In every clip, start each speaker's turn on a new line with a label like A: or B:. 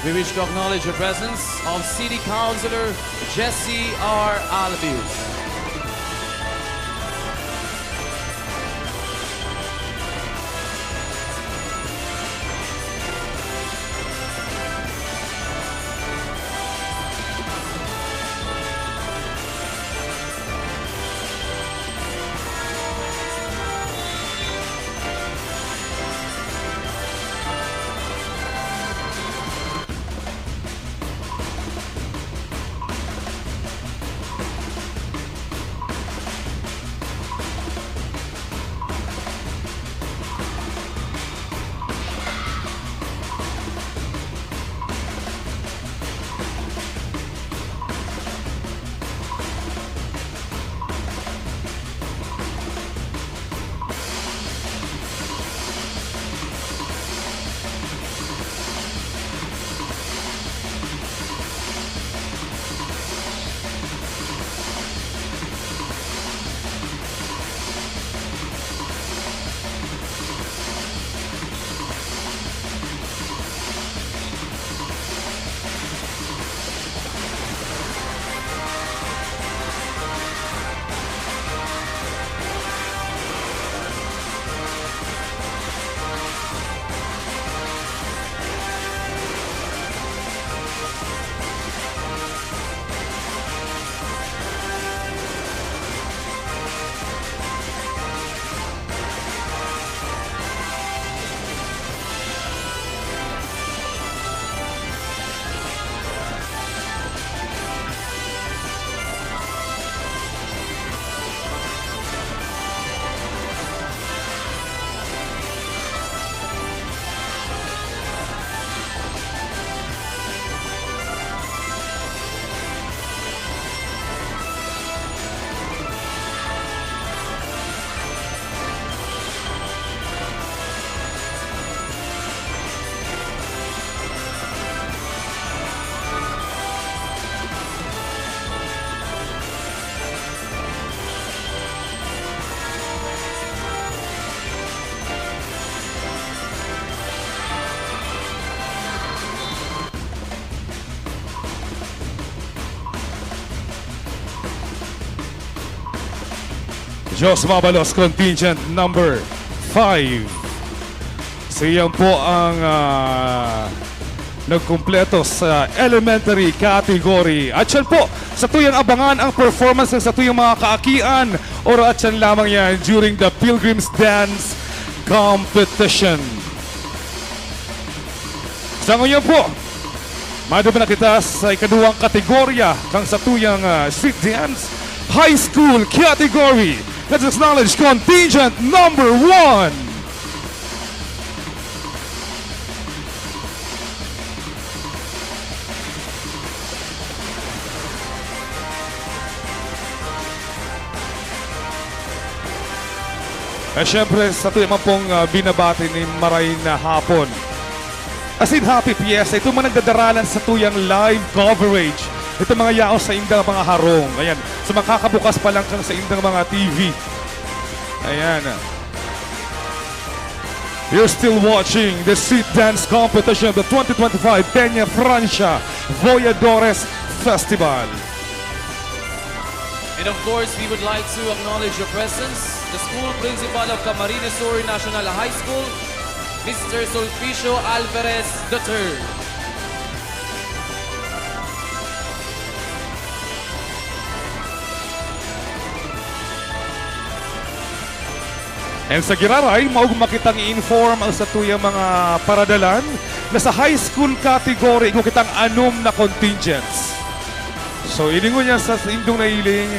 A: We wish to acknowledge the presence of City Councilor Jesse R. Albius.
B: Diyos Mabalos, contingent number 5. So yan po ang nagkumpleto sa elementary category. At yan po, sa tuyang abangan ang performance ng sa tuyang mga kaakian. Oro at yan lamang yan during the Pilgrims Dance Competition. Sa ngayon po, madama na kita sa ikaduwang kategorya kang sa tuyang street dance high school category. Let's acknowledge contingent number 1. Siyempre, sa ito naman pong binabati ni Maray na hapon. As in, happy fiesta. Ito man nagdadaralan sa tuyang live coverage. Ito mga yaos sa indang mga harong. Ayan. So makakabukas pa lang kang sa indang mga TV. Ayan. You're still watching the street dance competition of the 2025 Peñafrancia Voyadores Festival.
A: And of course, we would like to acknowledge your presence, the school principal of Camarines Sur National High School, Mr. Sulpicio Alvarez III.
B: And sa Giraray, maug makitang i-inform ang sa tuyang mga paradalan na sa high school category, makitang anom na contingents. So, iningon niya sa indong nailing.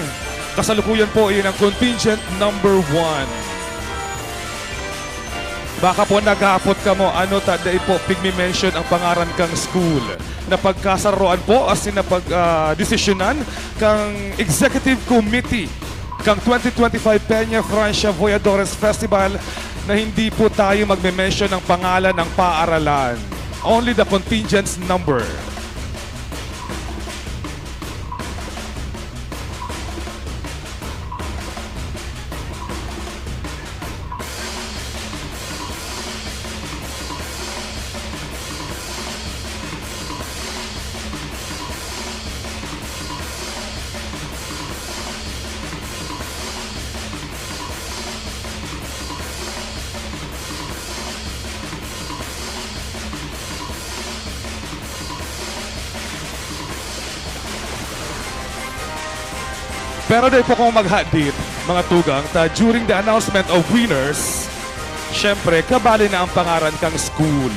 B: Kasalukuyan po yun ang contingent number 1. Baka po naghapot ka mo, ano taday po, pigmi-mention ang pangaran kang school. Na pagkasaroan po, as in na pag-desisyonan kang executive committee kang 2025 Peñafrancia Voyadores Festival na hindi po tayo magme-mention ng pangalan ng paaralan. Only the contingent's number. Pero dahil po kung maghadit, mga tugang, during the announcement of winners, syempre, kabali na ang pangaran kang school.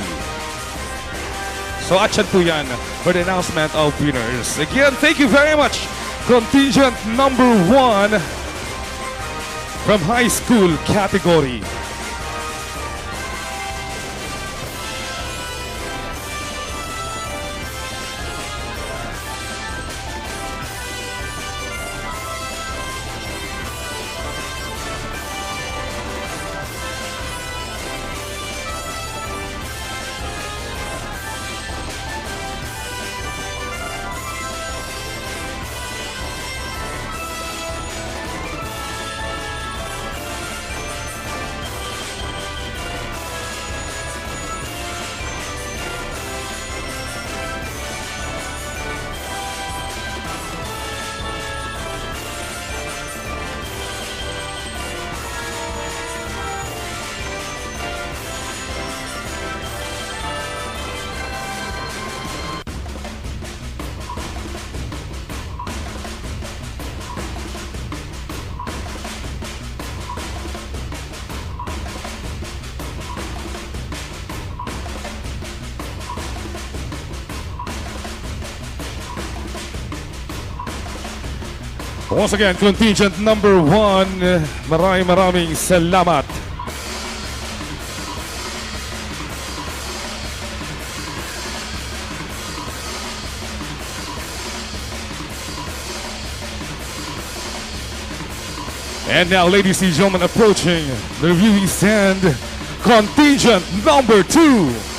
B: So, atyan po yan for the announcement of winners. Again, thank you very much, contingent number 1 from high school category. Once again, contingent number 1, maraming salamat. And now, ladies and gentlemen, approaching the viewing stand, contingent number 2.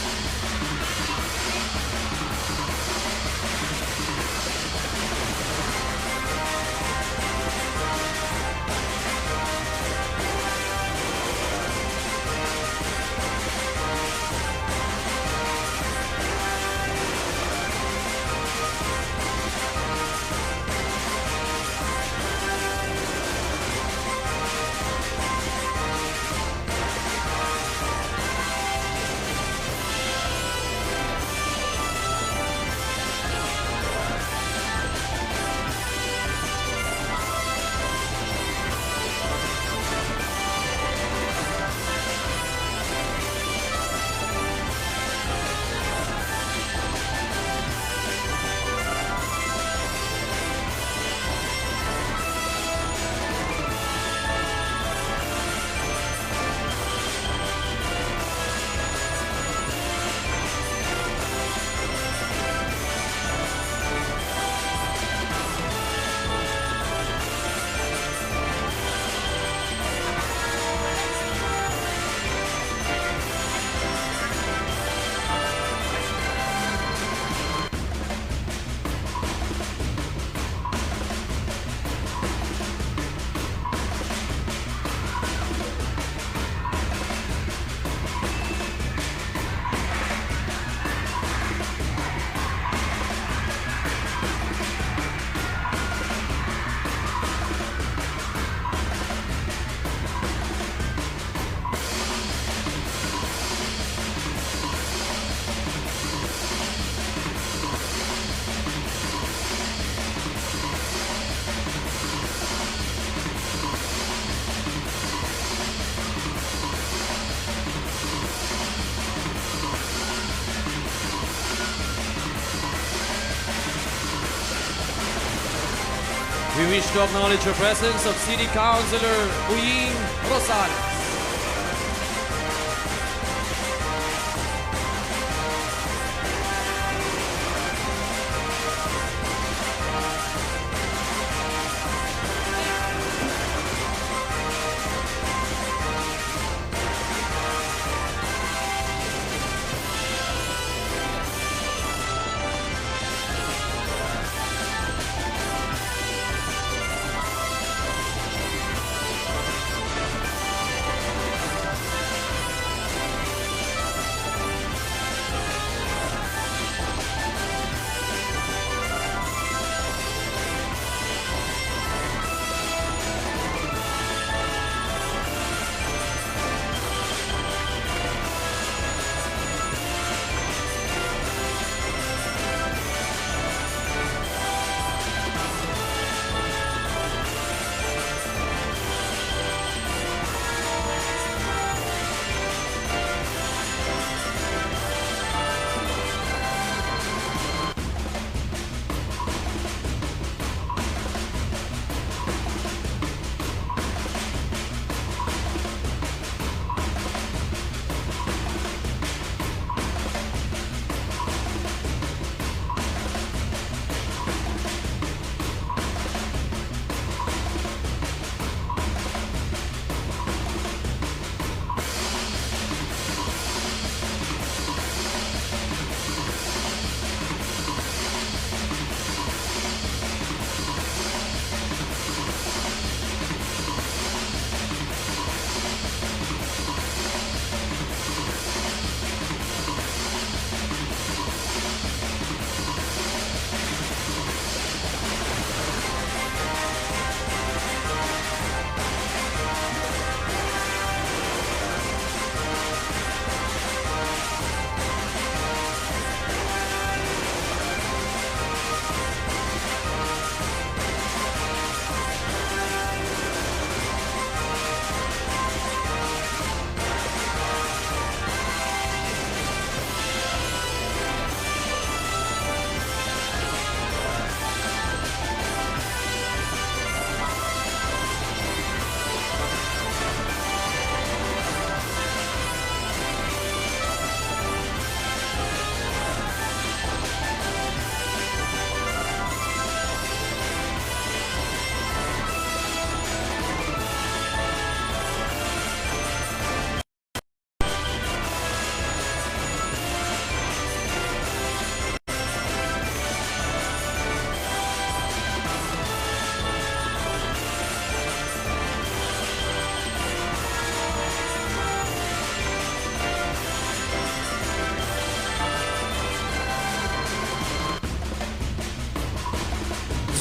A: We wish to acknowledge the presence of City Councilor Uying Rosales.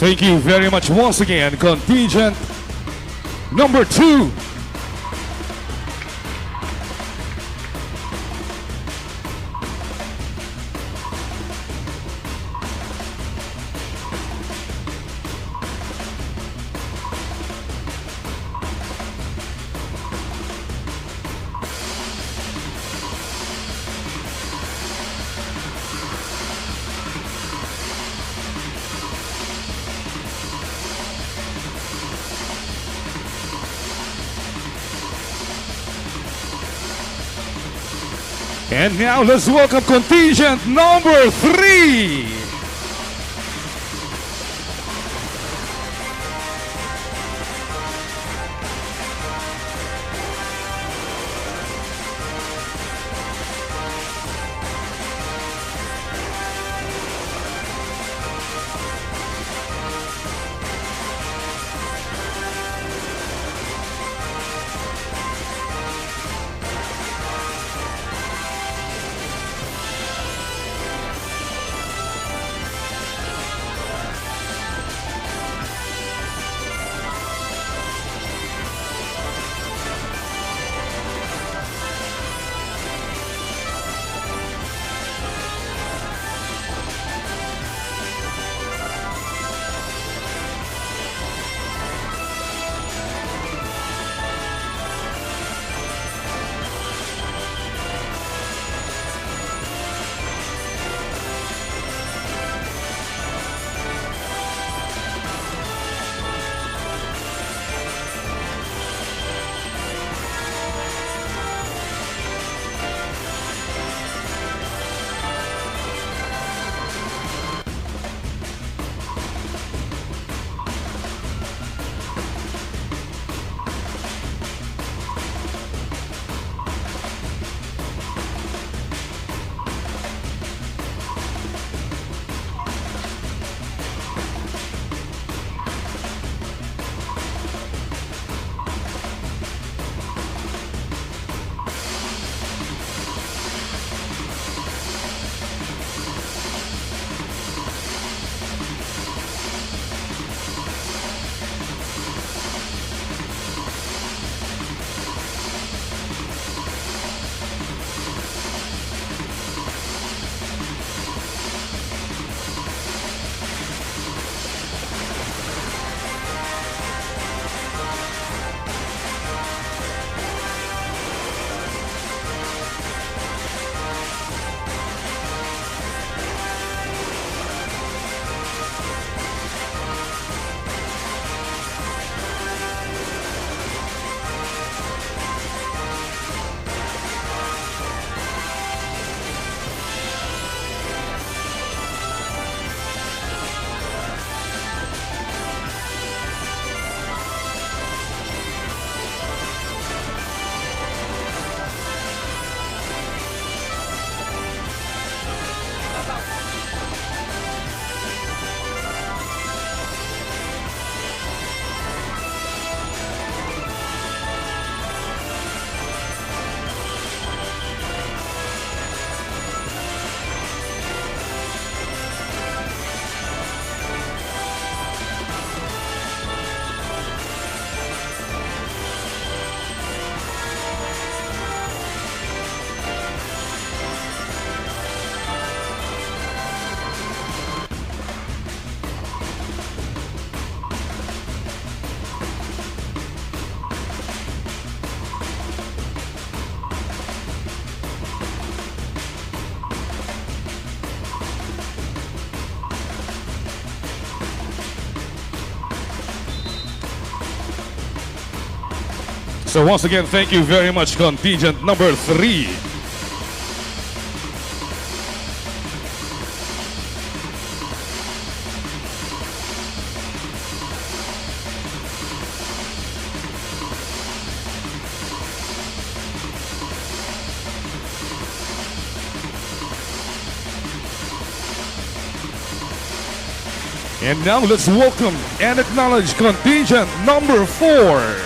B: Thank you very much once again, contingent number 2. And now let's welcome contingent number 3. So once again, thank you very much, contingent number 3. And now let's welcome and acknowledge contingent number 4.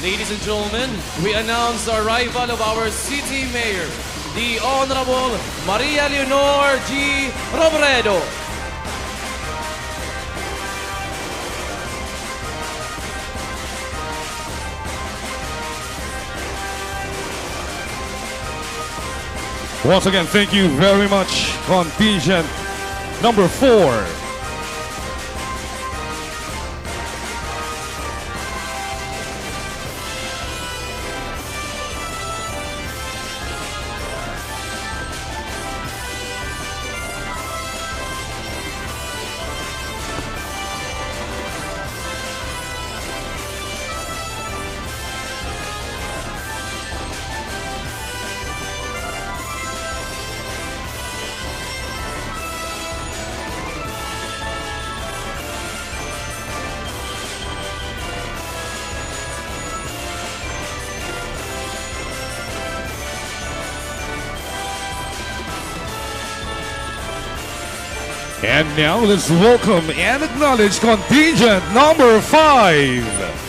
A: Ladies and gentlemen, we announce the arrival of our city mayor, the Honorable Maria Leonor G. Robredo.
B: Once again, thank you very much, contingent number 4. And now let's welcome and acknowledge contingent number 5.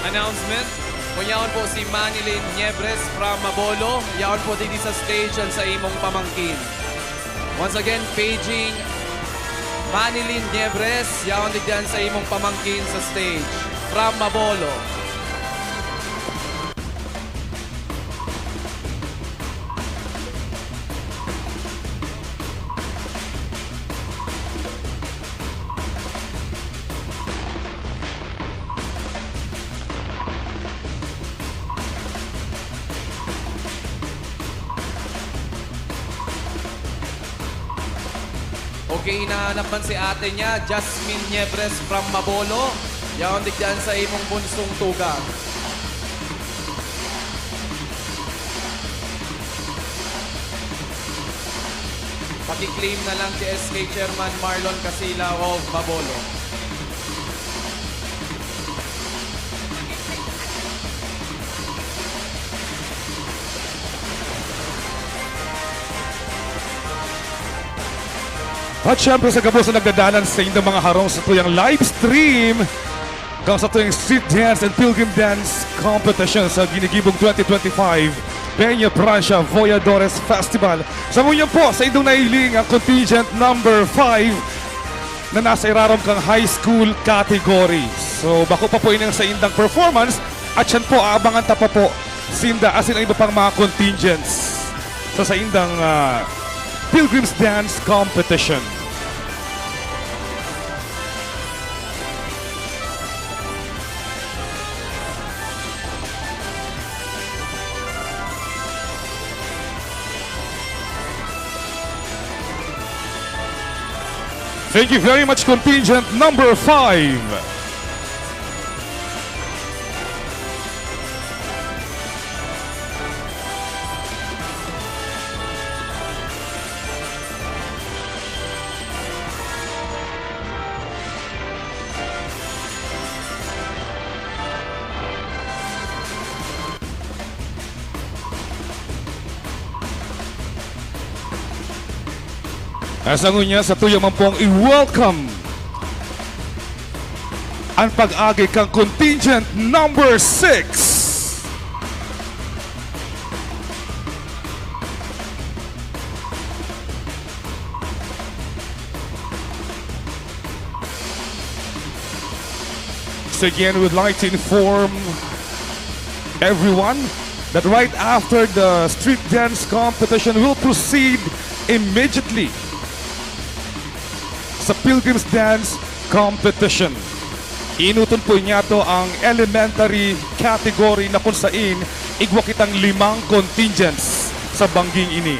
A: Announcement. Kung yaon po si Manilyn Niebres from Mabolo, yaon po dito sa stage and sa imong pamangkin. Once again, paging Manilyn Niebres, yaon din dyan sa imong pamangkin sa stage from Mabolo. Okay, hinahanap man si ate niya, Jasmine Niebres from Mabolo. Yaon din dyan sa imong bunsong tugang. Pakiklaim na lang si SK Chairman Marlon Casila of Mabolo.
B: At syempre sa gabos na nagdadanan sa inyong mga harong sa tuyang live stream kang sa tuyang street dance and pilgrim dance competition sa Ginigibong 2025 Peñafrancia Voyadores Festival. Sa ngunyan po sa inyong nailing ang contingent number 5 na nasa irarom kang high school category. So bako pa po inyong sa indang performance at yan po aabangan ta pa po sinda asin ang iba pang mga contingents sa indang Pilgrims Dance Competition. Thank you very much, contingent number 5. Asa ngunya sa tuyo man pong i-welcome ang pag-agi kang contingent number 6. So again, we would like to inform everyone that right after the street dance competition will proceed immediately sa Pilgrims dance competition. Inuton po niya to ang elementary category na kung saan igwa kitang 5 contingents sa bangging ini.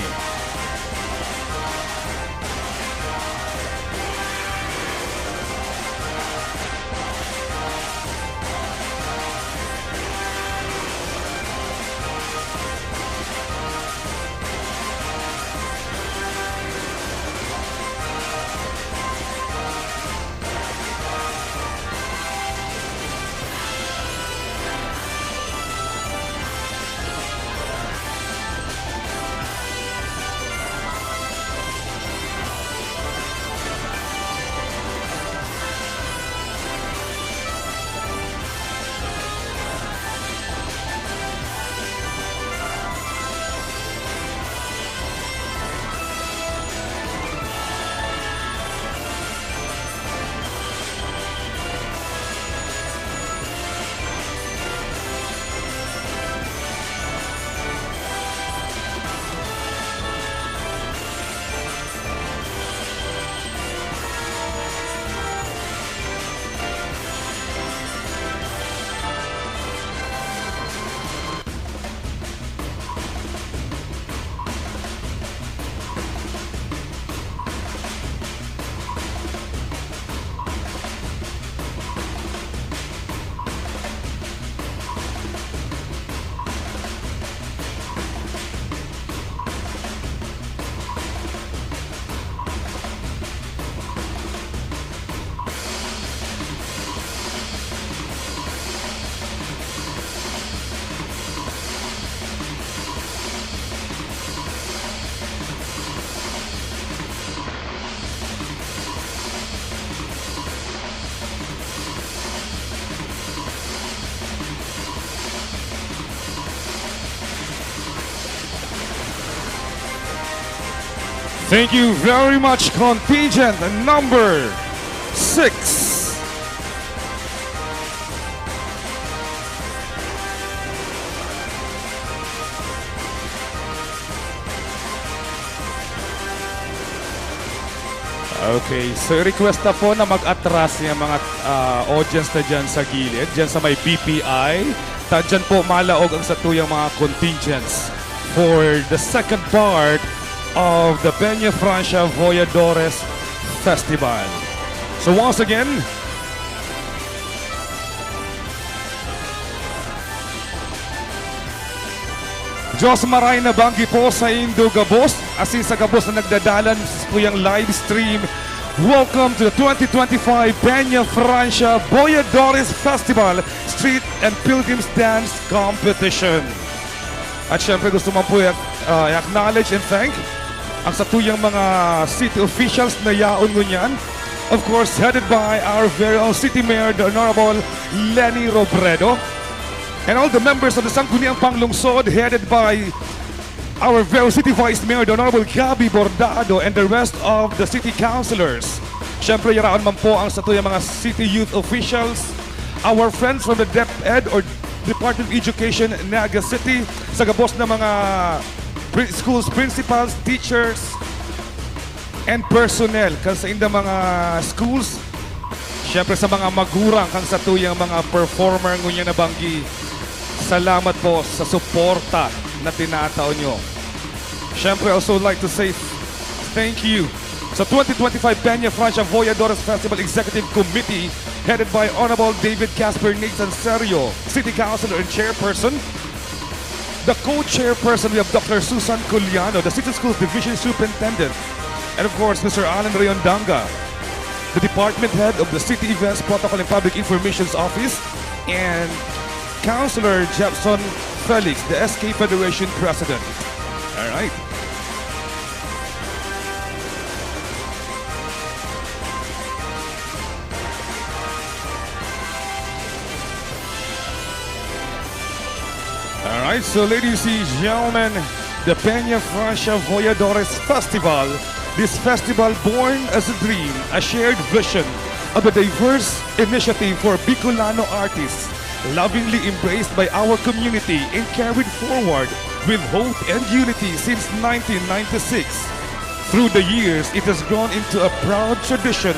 B: Thank you very much, contingent number 6. Okay, so request na po na mag-atras yung mga audience na dyan sa gilid, dyan sa may BPI. Tadyan po malaog ang satuyang mga contingents for the second part of the Peñafrancia Voyadores Festival. So once again, Diyos maray na banggi po sa Indo Gabos, asin sa Gabos na nagdadalan po yung live stream. Welcome to the 2025 Peñafrancia Voyadores Festival Street and Pilgrims Dance Competition. At syempre gusto man po i-acknowledge and thank ang satuyang mga city officials na yaon ngunyan. Of course, headed by our very own City Mayor, the Honorable Lenny Robredo. And all the members of the Sangguniang Panglungsod, headed by our very City Vice Mayor, the Honorable Gabi Bordado, and the rest of the City Councilors. Siyempre, yaraon man po ang satuyang mga City Youth officials, our friends from the DepEd or Department of Education, Naga City, sa gabos na mga schools, principals, teachers, and personnel kan sa inda mga schools. Siyempre sa mga magurang kang sa tuyang mga performer ngunya na banggi. Salamat po sa suporta na tinataon nyo. Siyempre also like to say thank you sa 2025 Peñafrancia Voyadores Festival Executive Committee headed by Honorable David Casper Nathan Serio, City Councilor and Chairperson. The co-chairperson, we have Dr. Susan Culiano, the City Schools Division Superintendent. And of course, Mr. Alan Rayondanga, the Department Head of the City Events Protocol and Public Informations Office. And Councilor Jepson Felix, the SK Federation President. All right. Alright, so ladies and gentlemen, the Peñafrancia Voyadores Festival. This festival born as a dream, a shared vision of a diverse initiative for Bicolano artists, lovingly embraced by our community and carried forward with hope and unity since 1996. Through the years, it has grown into a proud tradition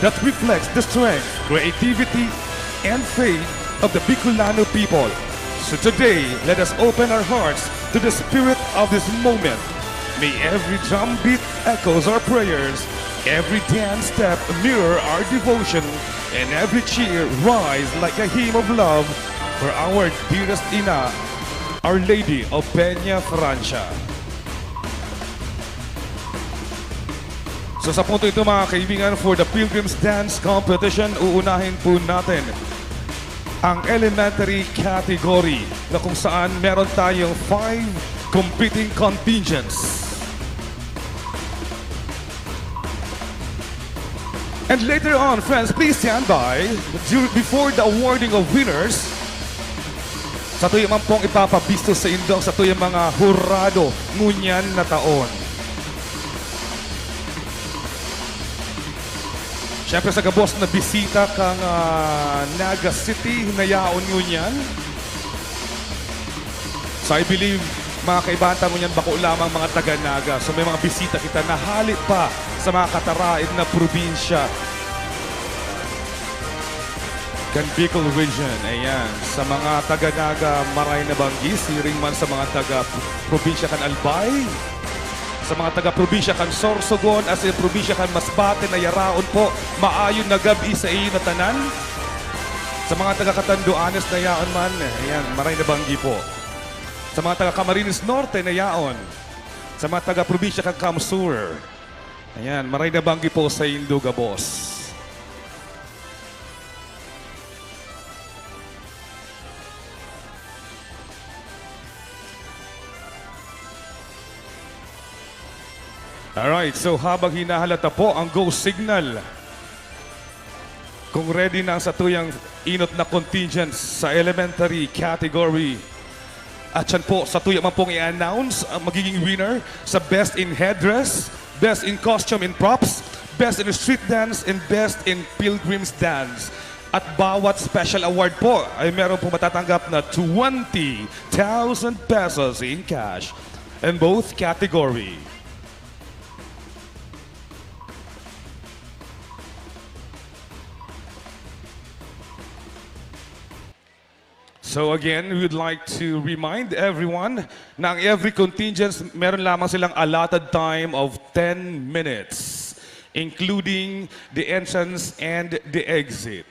B: that reflects the strength, creativity, and faith of the Bicolano people. So today, let us open our hearts to the spirit of this moment. May every drumbeat echoes our prayers, every dance step mirror our devotion, and every cheer rise like a hymn of love for our dearest Ina, Our Lady of Peñafrancia. So sa punto ito mga kaibigan, for the Pilgrims Dance Competition, uunahin po natin ang elementary category na kung saan meron tayong 5 competing contingents. And later on, friends, please stand by before the awarding of winners. Sa tuyang man pong ipapabisto sa indong sa tuyang mga hurado ngunyan na taon. Siyempre sa gabos na bisita kang Naga City, hinayaon ngunyan. So I believe, mga kaibata ngunyan, bako lamang mga taga-Naga. So may mga bisita kita na halit pa sa mga kataraid na probinsya. Kan Bicol Region, ayan. Sa mga taga-Naga, Maray na Banggi, siring man sa mga taga-probinsya kan Albay. Sa mga taga-probinsya kan Sorsogon, as in probinsya kan Masbate na Yaraon po, maayon na gabi sa iyo na tanan. Sa mga taga-Katanduanes na yaon man, ayan, Maray na Banggi po. Sa mga taga-Camarines Norte na yaon. Sa mga taga-probinsya kan Kamsur, ayan, Maray na Banggi po sa Induga, boss. Alright, so habang hinahalata po ang go signal, kung ready na ang satuyang inot na contingents sa elementary category, at yan po, satuyang man pong i-announce ang magiging winner sa Best in Headdress, Best in Costume and Props, Best in Street Dance, and Best in Pilgrims Dance. At bawat special award po ay meron po matatanggap na 20,000 pesos in cash in both category. So again, we would like to remind everyone na ang every contingent, meron lamang silang allotted time of 10 minutes, including the entrance and the exit.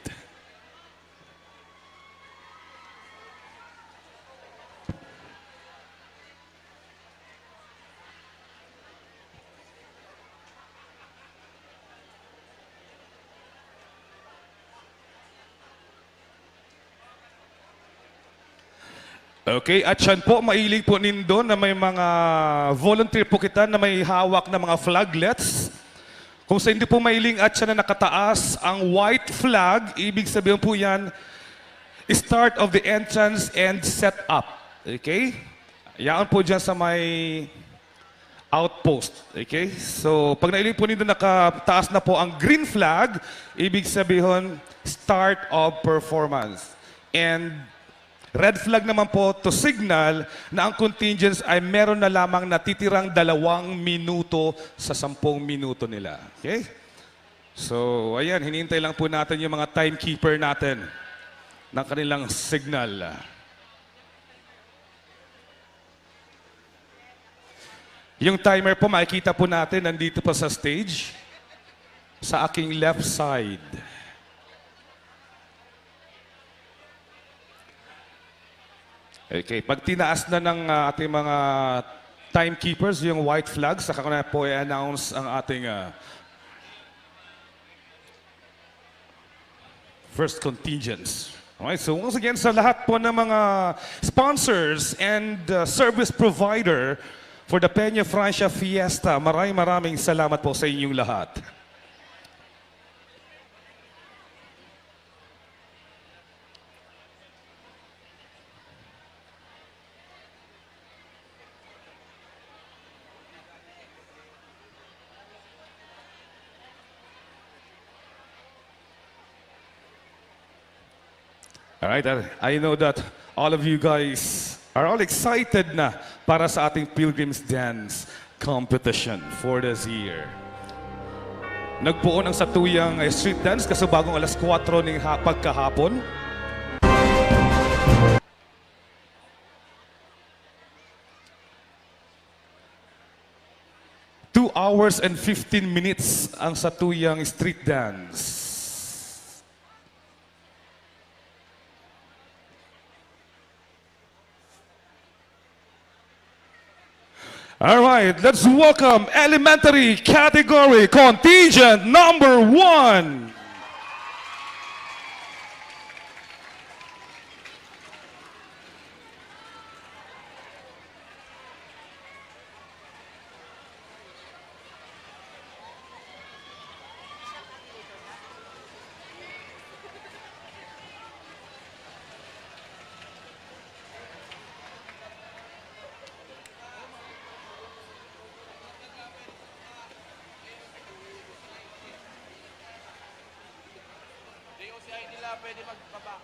B: Okay, at yan po, mailig po nindo na may mga volunteer po kita na may hawak na mga flaglets. Kung sa hindi po mailing at yan na nakataas ang white flag, ibig sabihin po yan, start of the entrance and set up. Okay? Yan po dyan sa may outpost. Okay? So, pag nailing po nindo nakataas na po ang green flag, ibig sabihin, start of performance. And red flag naman po to signal na ang contingents ay meron na lamang natitirang 2 minuto sa 10 minuto nila. Okay? So, ayan, hinihintay lang po natin yung mga timekeeper natin ng kanilang signal. Yung timer po, makikita po natin nandito pa sa stage sa aking left side. Okay, pag tinaas na ng ating mga timekeepers, yung white flag, saka ko na po i-announce ang ating first contingents. Alright, so once again, sa lahat po ng mga sponsors and service provider for the Peñafrancia Fiesta, maraming salamat po sa inyong lahat. Alright, I know that all of you guys are all excited na para sa ating Pilgrims Dance competition for this year. Nagbuo ng satuyang street dance kasubagong alas 4 ng pagkahapon. Two hours and 15 minutes ang satuyang street dance. All right, let's welcome elementary category contingent number 1.
A: Pwede magbaba.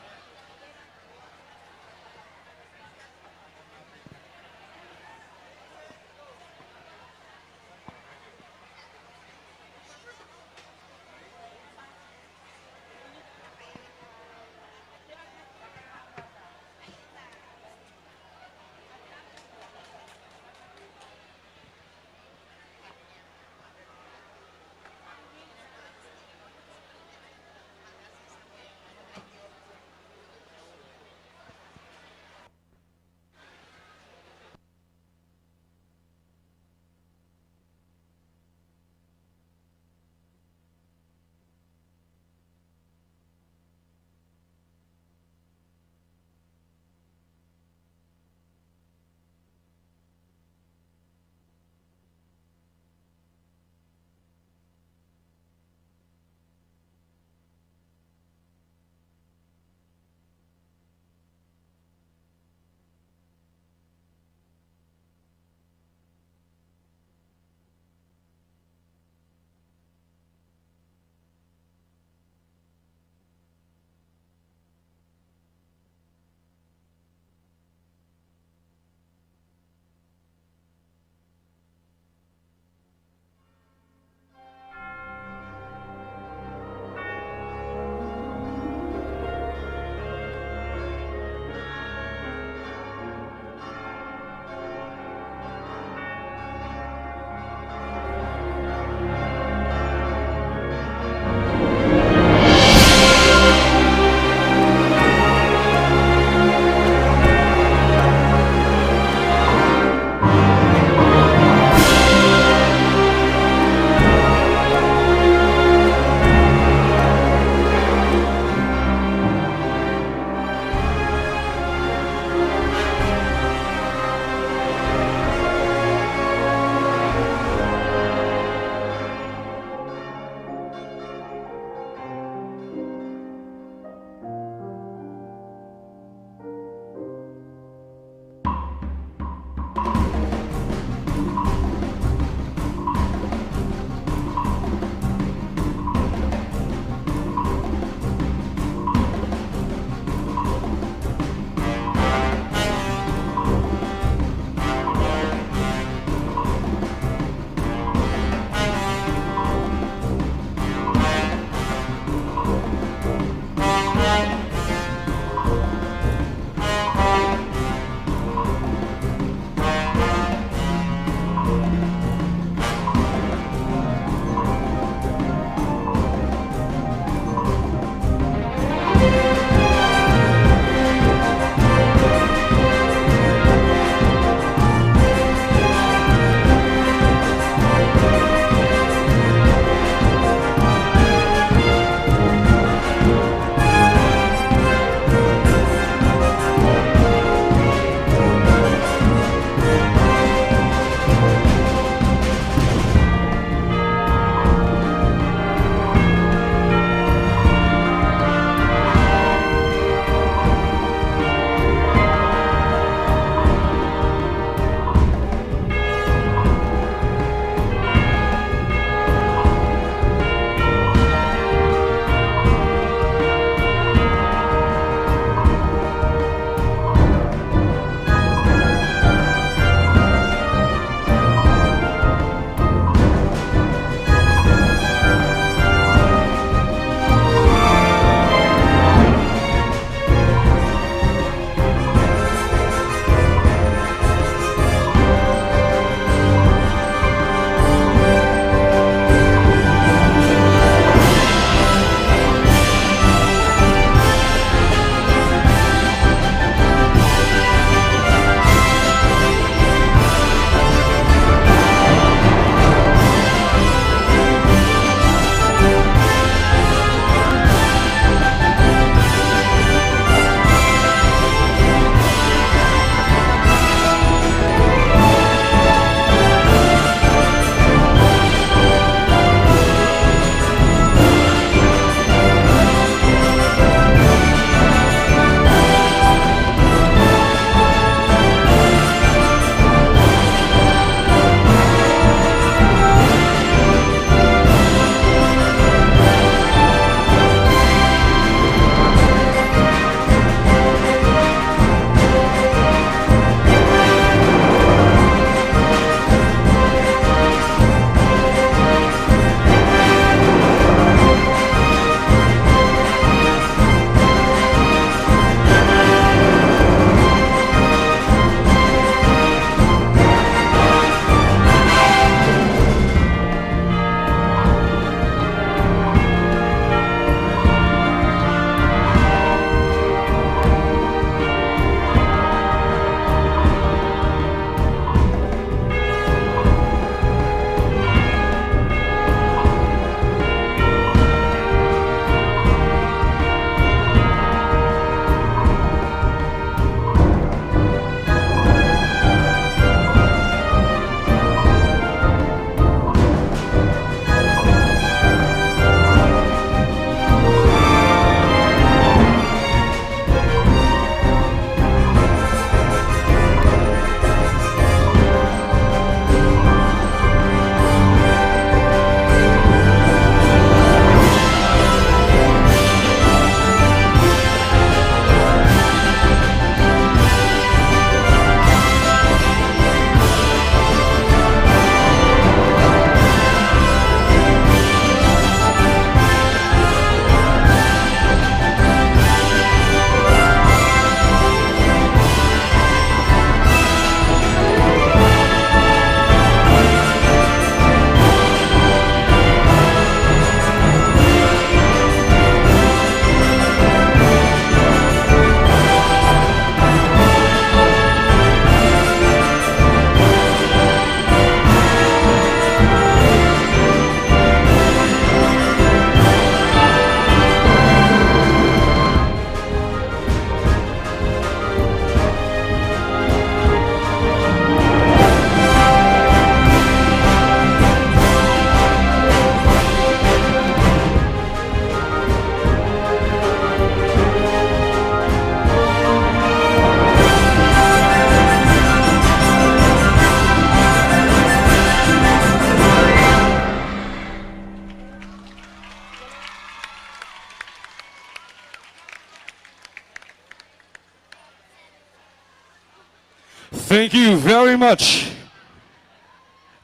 B: Thank you very much.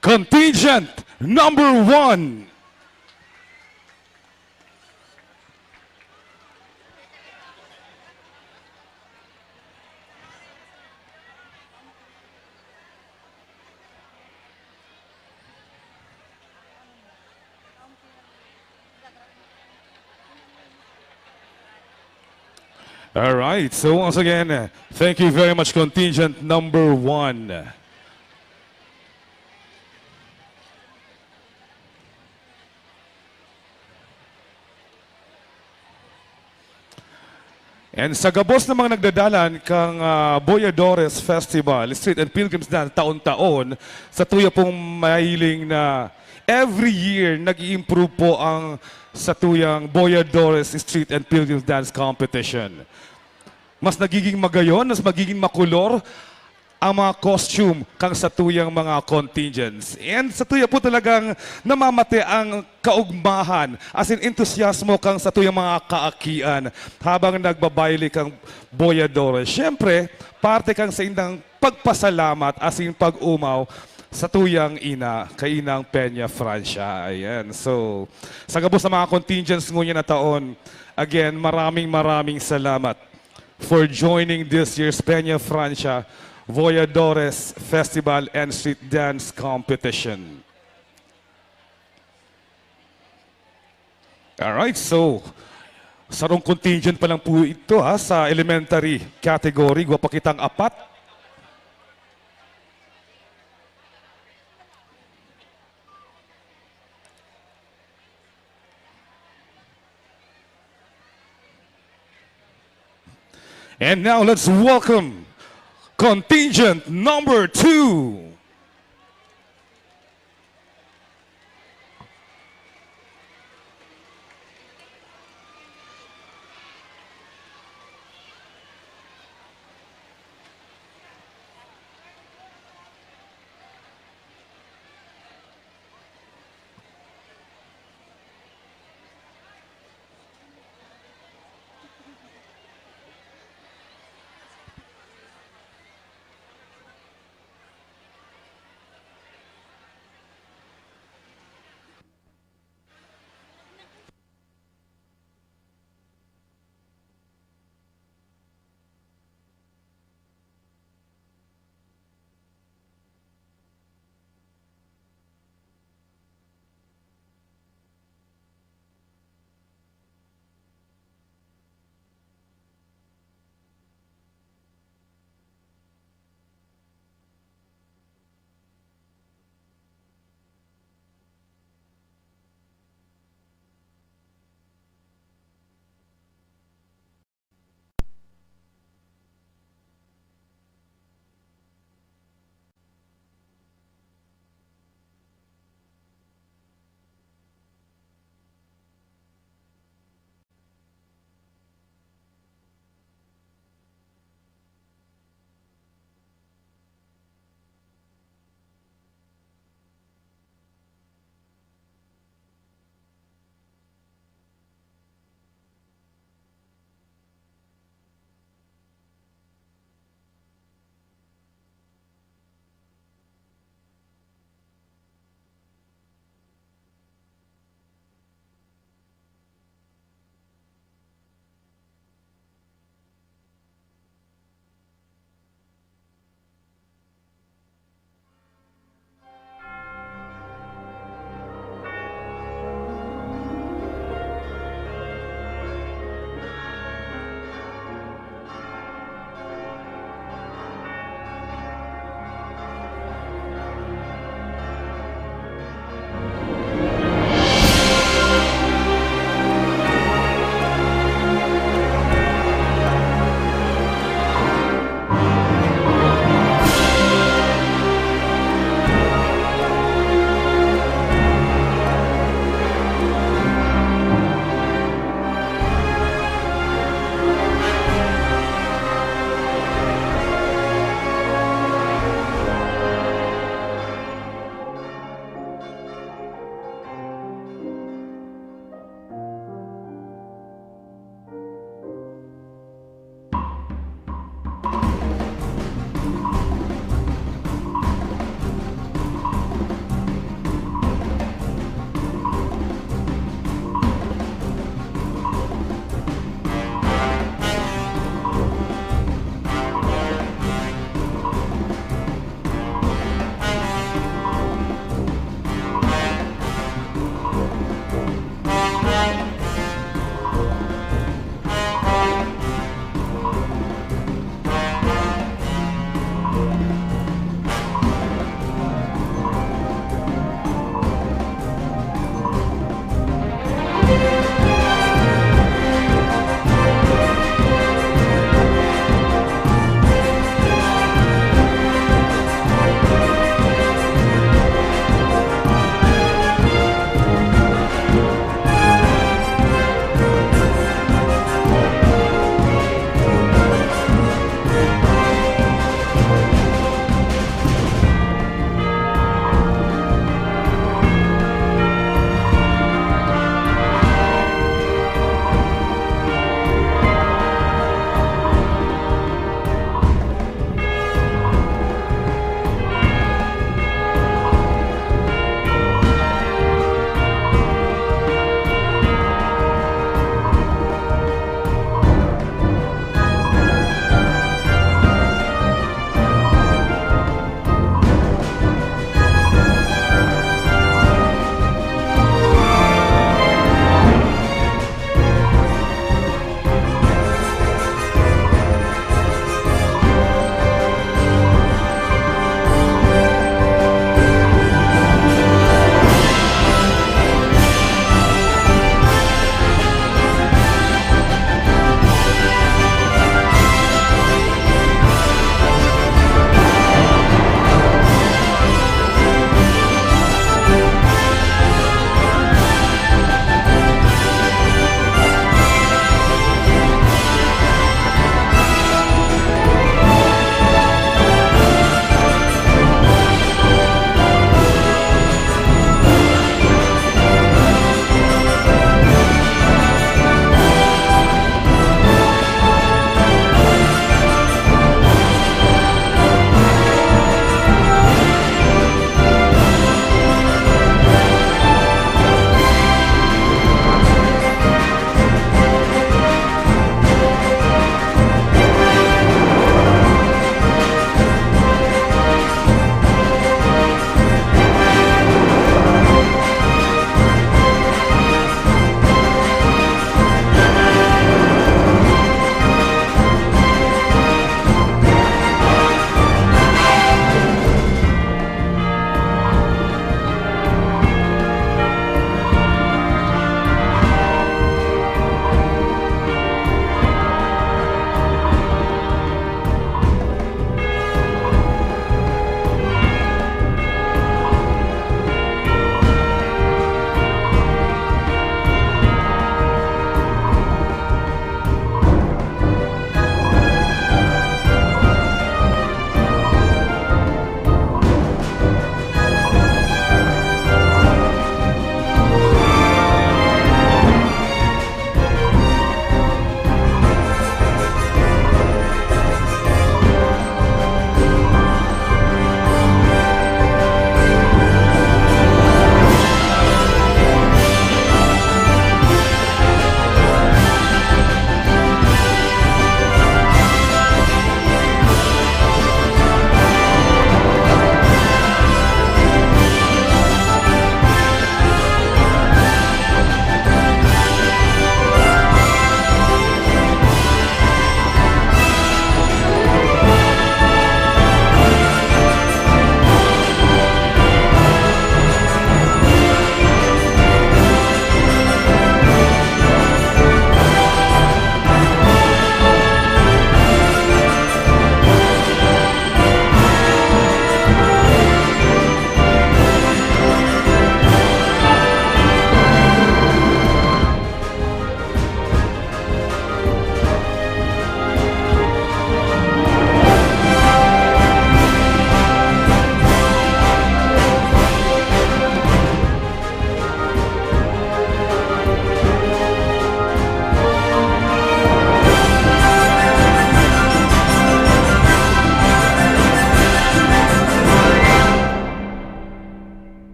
B: Contingent number 1. All right, so once again, thank you very much, contingent number 1. And sa gabos ng mga nagdadalan kang Voyadores Festival, Street and Pilgrims na taon-taon, sa tuya pong mahiling na every year nag-i-improve po ang sa tuyang Voyadores Street and Pilgrims Dance Competition. Mas nagiging magayon, mas magiging makulor ang mga costume kang sa tuyang mga contingents. And sa tuya po talagang namamate ang kaugmahan, as in entusiasmo kang sa tuyang mga kaakian habang nagbabayle kang Voyadores. Siyempre, parte kang sa indang pagpasalamat as in pag-umaw sa tuyang ina, kay Inang Peñafrancia. Ayan. So, sa gabos ng mga contingents ngunya na taon, again, maraming salamat for joining this year's Peñafrancia Voyadores Festival and Street Dance Competition. Alright, so sarong contingent pa lang po ito sa elementary category. Gwa pa kitang 4. And now let's welcome contingent number 2.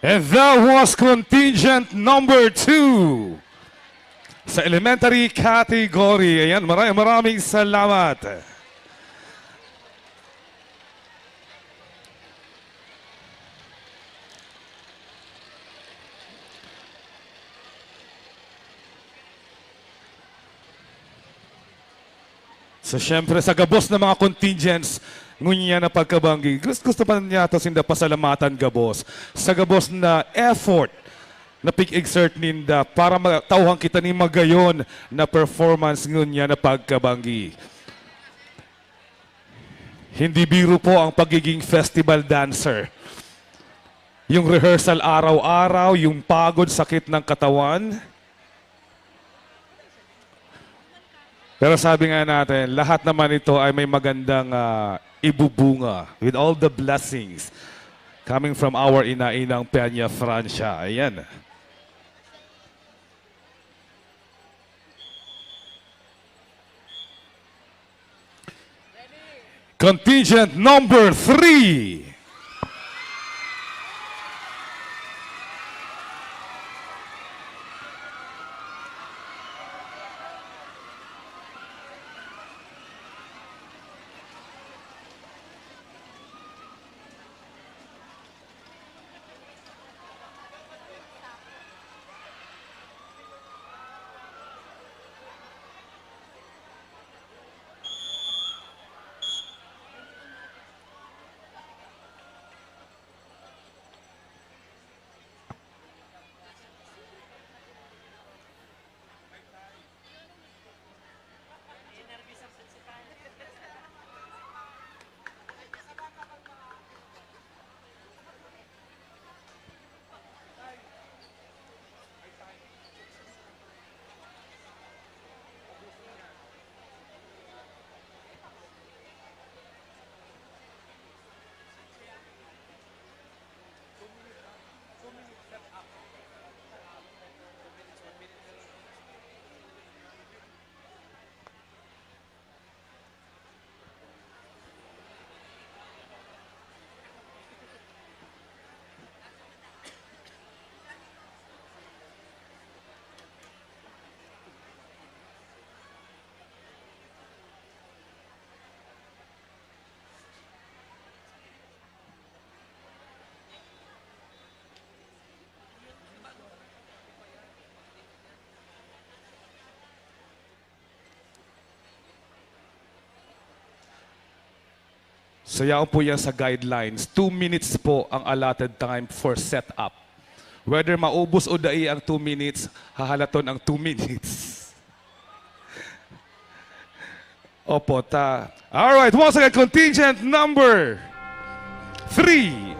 B: And that was contingent number 2 sa elementary category. Ayan, maraming salamat. So, syempre, sa gabos ng mga contingents, ngunya na pagkabanggi. Gusto pa niya ito sinda pasalamatan gabos. Sa gabos na effort na pig-exert ninda para tauhang kita ni magayon na performance ngunya na pagkabanggi. Hindi biro po ang pagiging festival dancer. Yung rehearsal araw-araw, yung pagod, sakit ng katawan. Pero sabi nga natin, lahat naman ito ay may magandang ibubunga with all the blessings coming from our ina-inang Peñafrancia. Ayan. Contingent number 3. So yan po yan sa guidelines. 2 minutes po ang allotted time for setup. Whether maubos o dai ang 2 minutes, hahalaton ang 2 minutes. Opo, ta. Alright, once again, contingent number 3.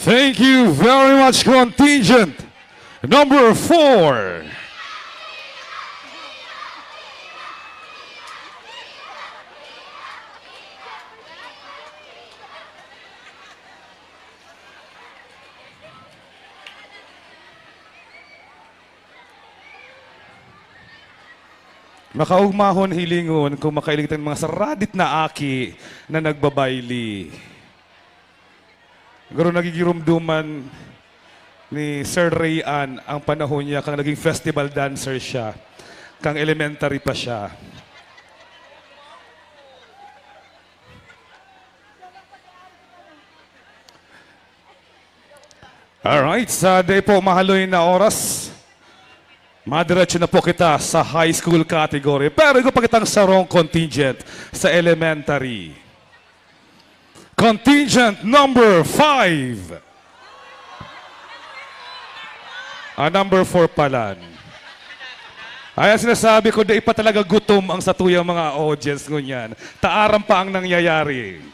B: Thank you very much, contingent number 4. Makaugmahon hilingon kung makailigtan mga saradit na aki na nagbabayli. Garo nagigirumduman ni Sir Rayan ang panahon niya kang naging festival dancer siya, kang elementary pa siya. Alright, sa day po mahaloy na oras, madiretso na po kita sa high school category. Pero ito pa kitang sarong contingent sa elementary. Contingent number 5. Number 4 pala. Ay, sinasabi ko, di pa talaga gutom ang satuyang mga audience ngunyan. Taaram pa ang nangyayari.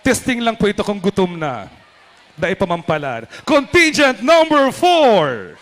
B: Testing lang po ito kung gutom na. Dahil pamampalan. Contingent number 4.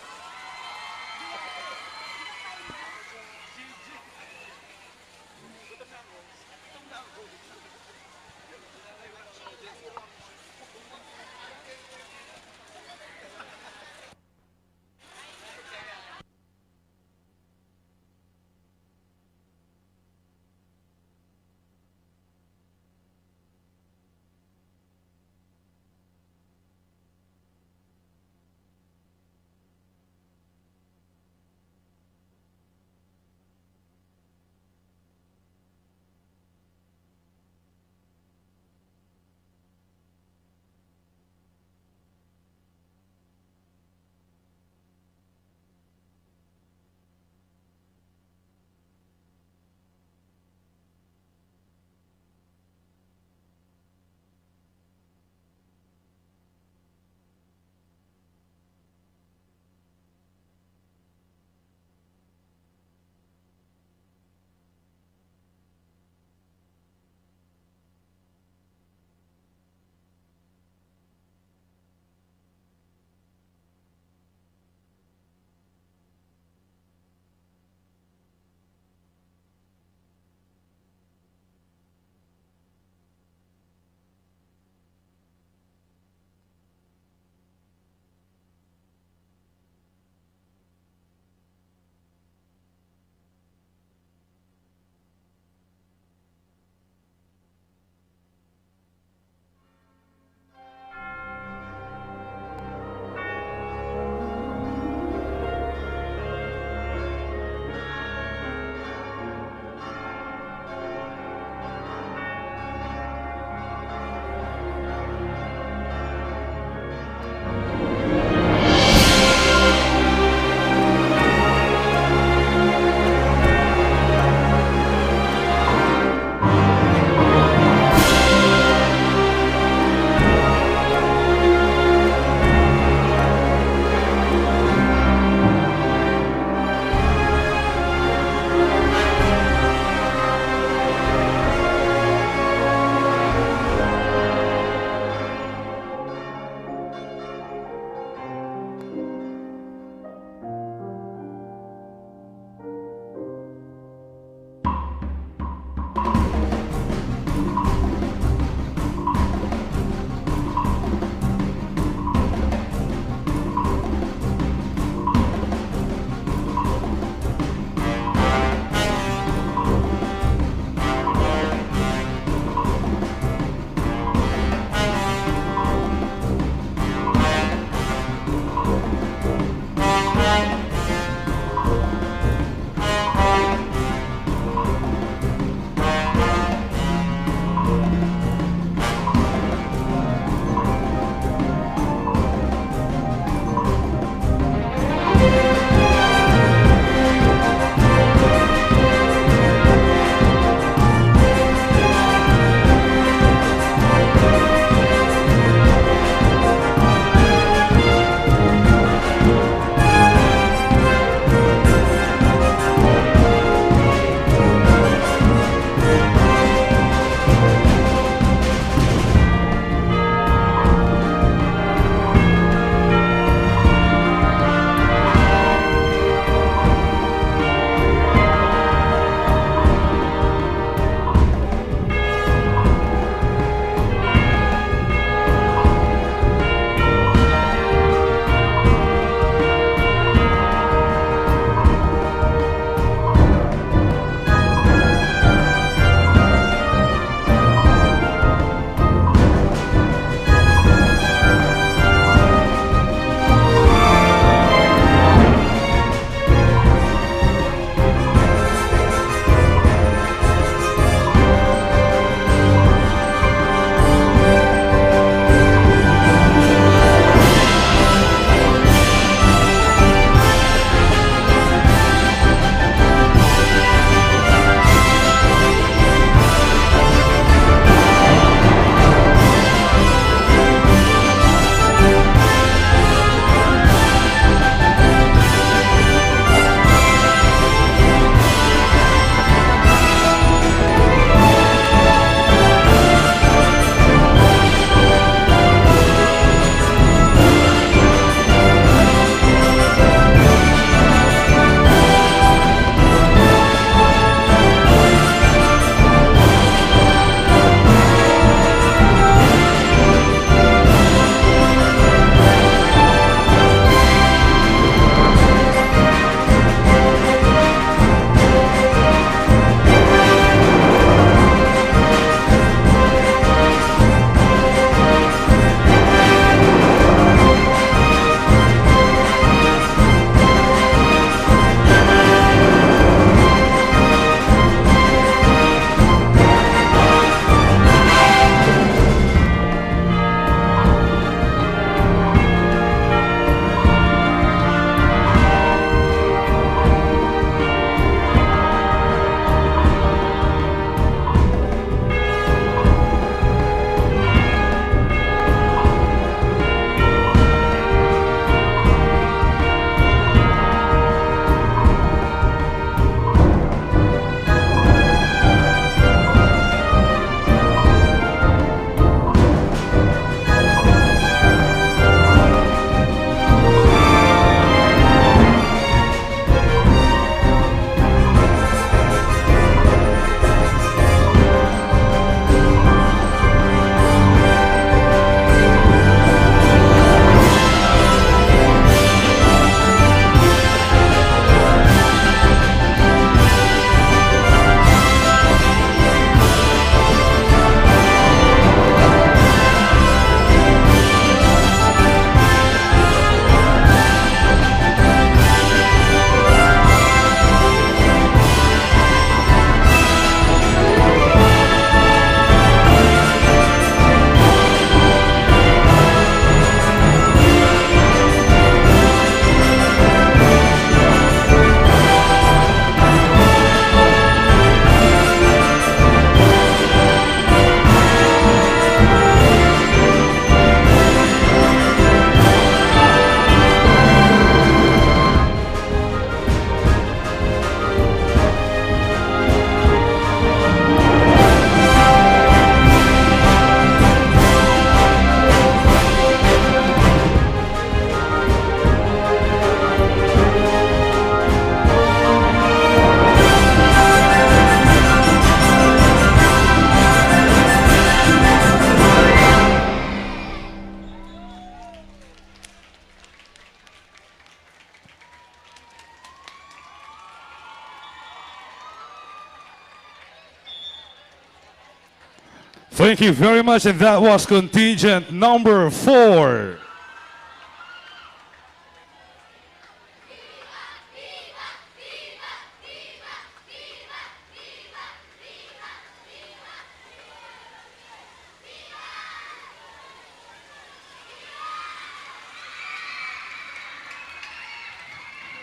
B: Thank you very much, and that was contingent number 4.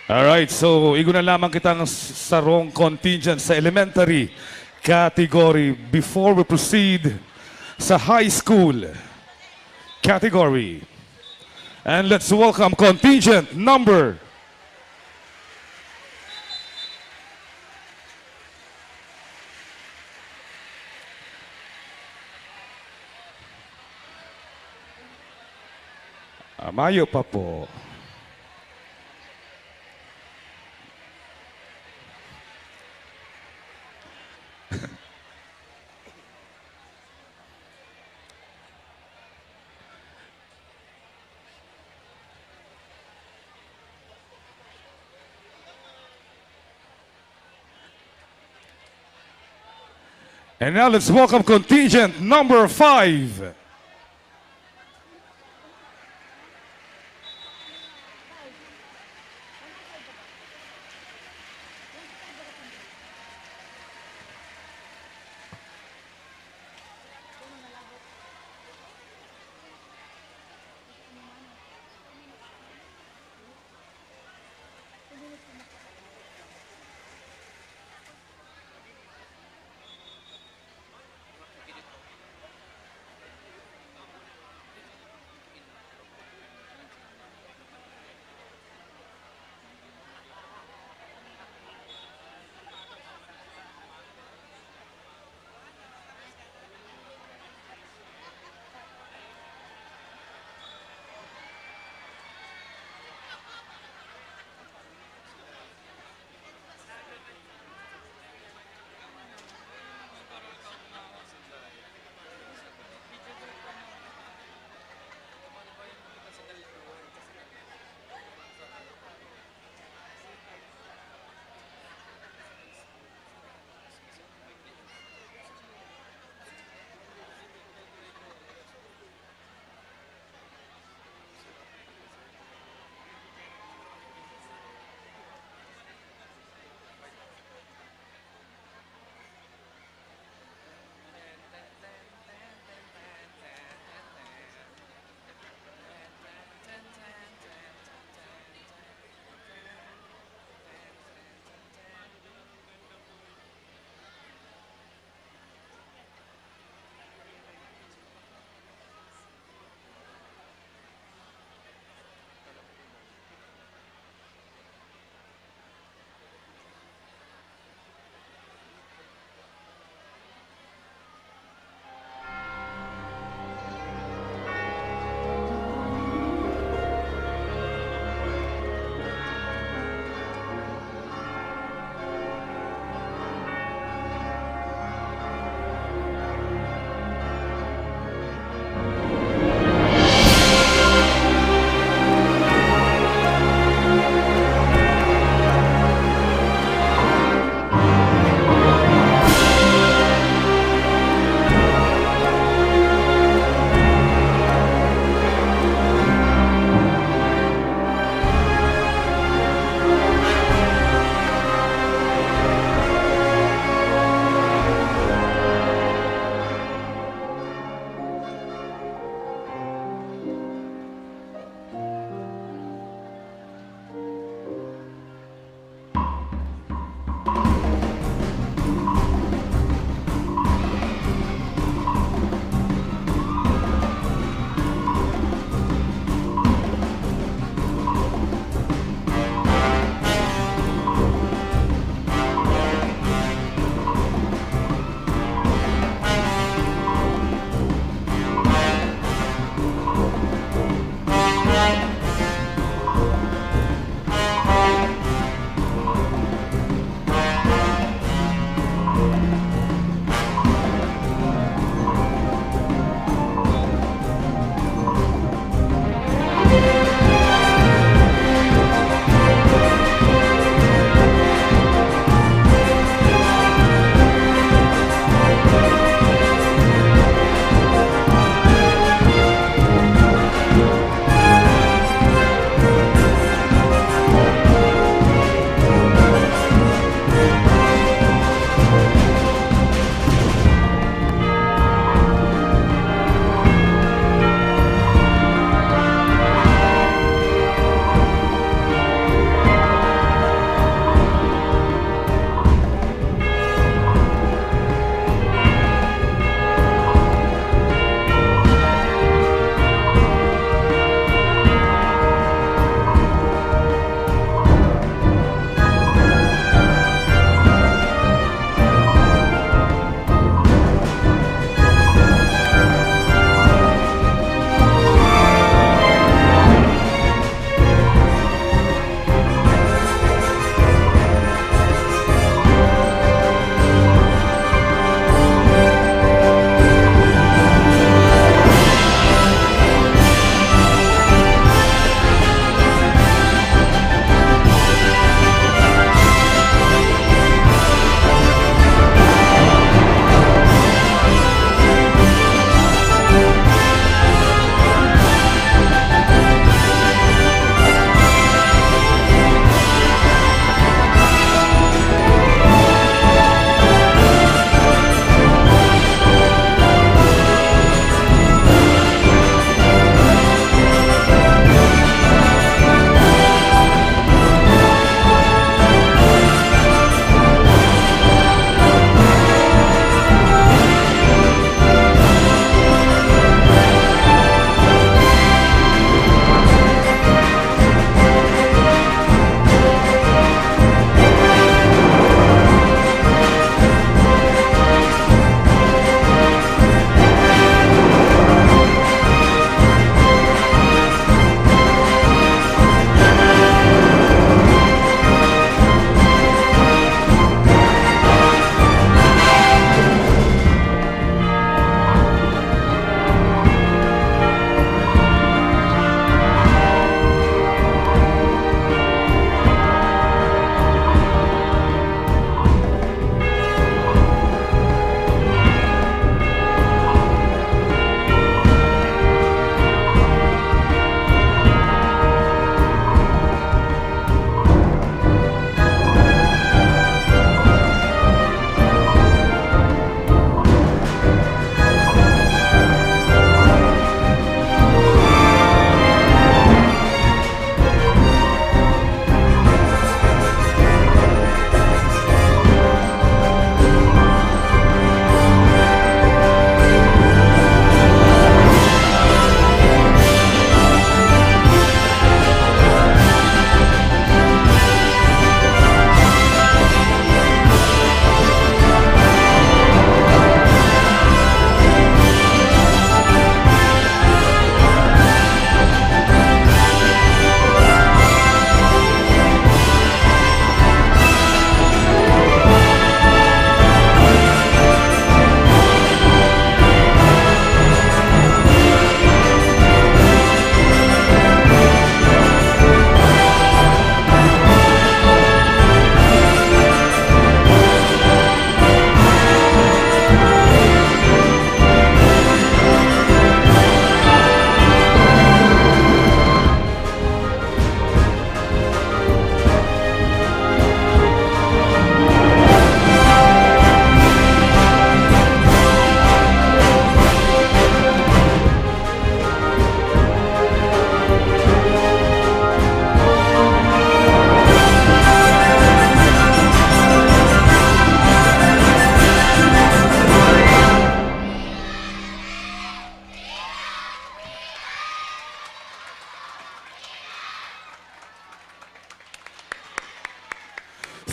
B: Alright, so igo na lamang kita ng sarong contingent sa elementary category before we proceed sa high school category. And let's welcome contingent number Mayo pa po. And now let's welcome contingent number 5.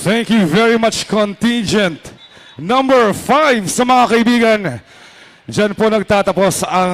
B: Thank you very much, contingent. Number 5 sa mga kaibigan. Diyan po nagtatapos ang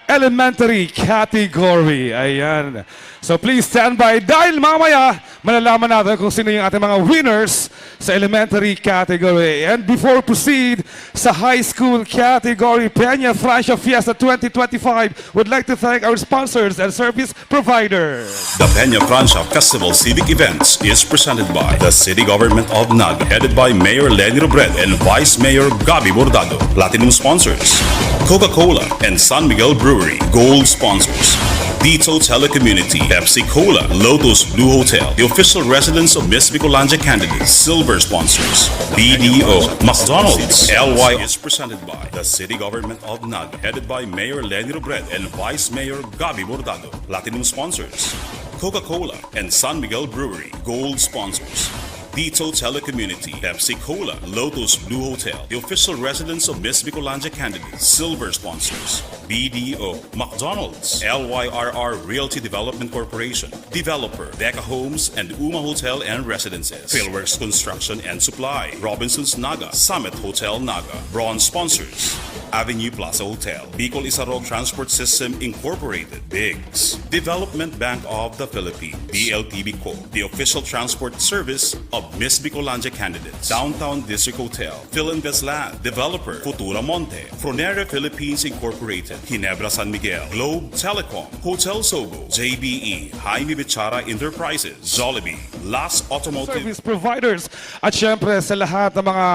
B: elementary category. Ayan. So please stand by dahil mamaya malalaman natin kung sino yung ating mga winners sa elementary category. And before proceed sa high school category, Peñafrancia Fiesta 2025 would like to thank our sponsors and service providers.
C: The Peñafrancia Festival Civic Events is presented by the City Government of Naga, headed by Mayor Lenny Robredo and Vice Mayor Gabi Bordado. Platinum sponsors, Coca-Cola and San Miguel Brewery. Gold sponsors, Dito Telecommunity, Pepsi Cola, Lotus Blue Hotel, the official residence of Miss Bicolanja candidates. Silver sponsors, BDO, McDonald's, LY is presented by the City Government of Naga, headed by Mayor Lenny Robredo and Vice Mayor Gabi Bordado. Platinum sponsors, Coca-Cola and San Miguel Brewery. Gold sponsors, Dito Telecommunity, Pepsi Cola, Lotus Blue Hotel, the official residence of Miss Bicolanja candidates. Silver sponsors, BDO, McDonald's, LYRR Realty Development Corporation, Developer, Deca Homes and Uma Hotel and Residences, Philworks Construction and Supply, Robinson's Naga, Summit Hotel Naga. Bronze sponsors, Avenue Plaza Hotel, Bicol Isarog Transport System Incorporated, Biggs, Development Bank of the Philippines, DLTB Co., the official transport service of Miss Bicolanja candidates, Downtown District Hotel, Philinvest Land, Developer, Futura Monte, Fronera Philippines Incorporated, Ginebra San Miguel, Globe Telecom, Hotel Sogo, JBE, Jaime Bichara Enterprises, Jollibee, Las Automotive
B: Service providers at syempre sa lahat ng mga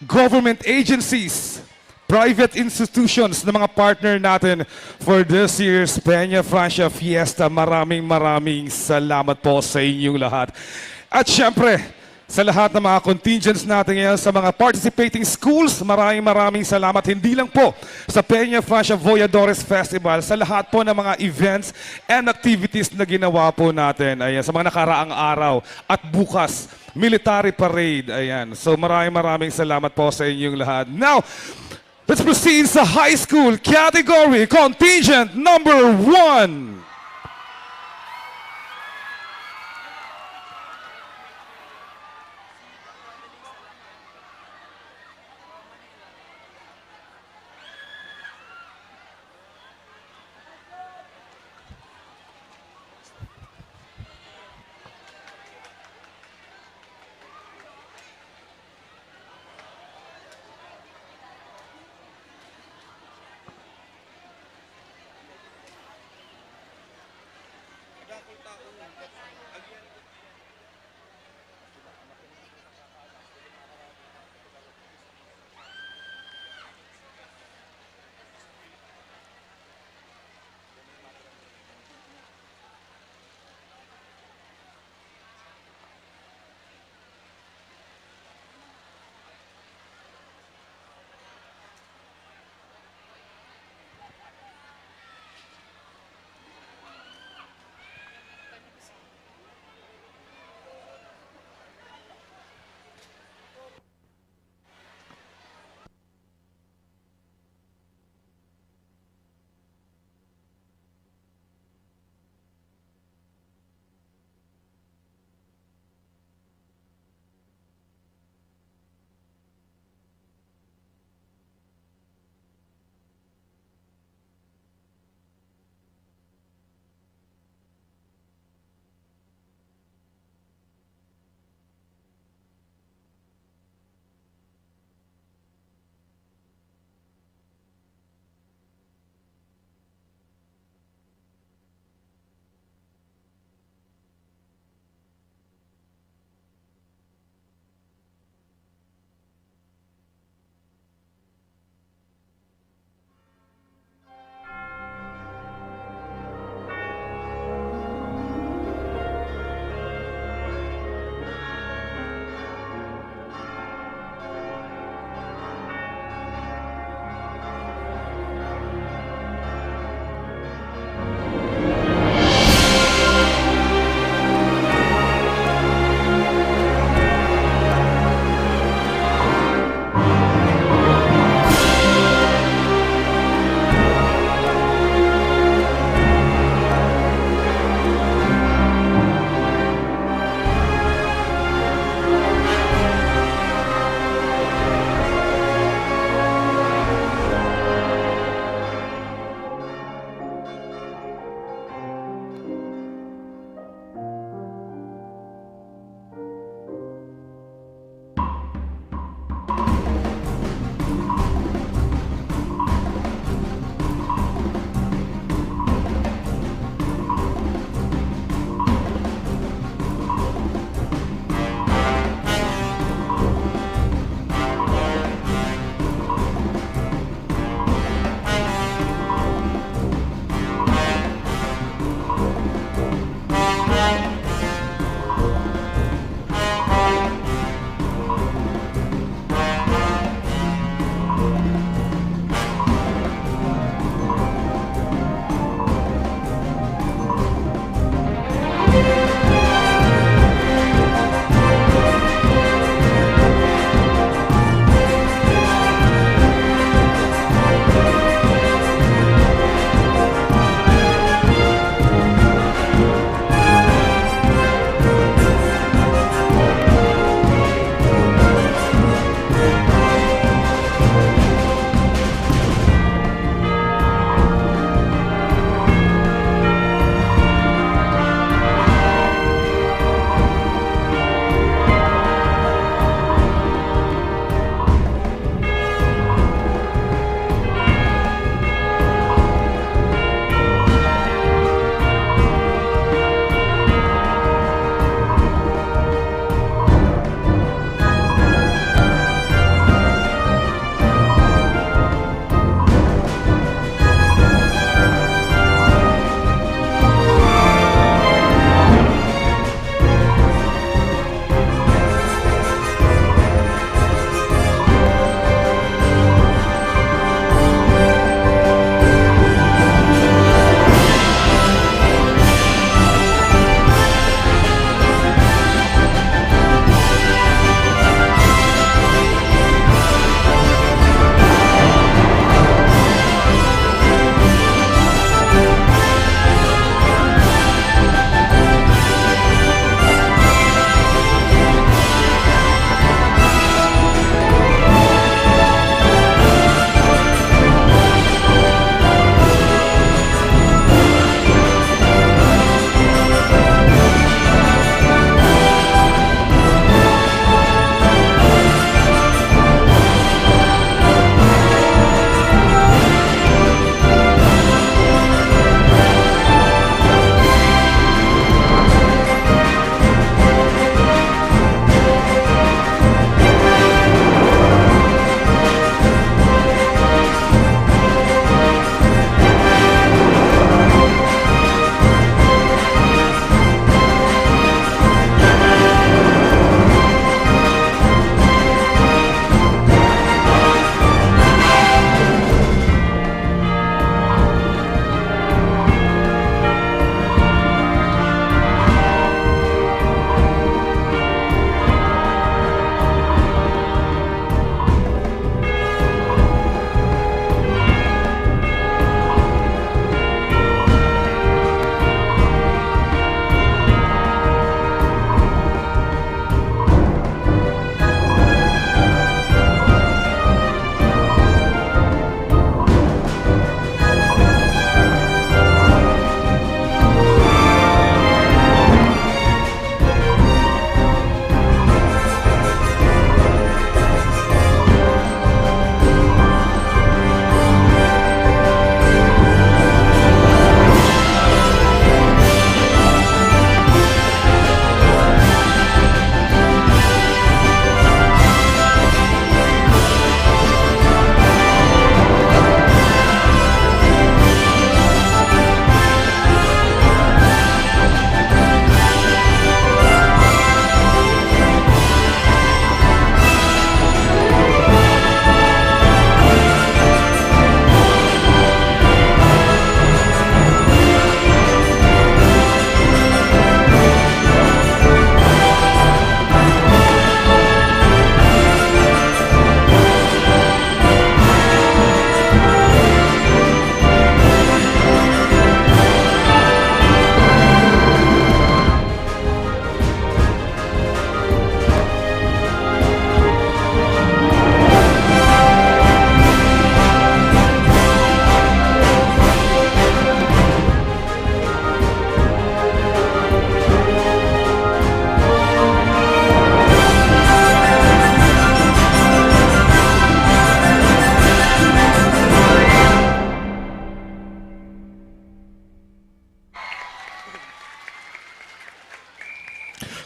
B: government agencies, private institutions na mga partner natin for this year's Peñafrancia Fiesta. Maraming salamat po sa inyong lahat. At syempre, sa lahat ng mga contingents natin ngayon sa mga participating schools, maraming salamat. Hindi lang po sa Peñafrancia Voyadores Festival, sa lahat po ng mga events and activities na ginawa po natin. Ayan, sa mga nakaraang araw at bukas, military parade. Ayan. So maraming salamat po sa inyong lahat. Now, let's proceed sa high school category, contingent number 1.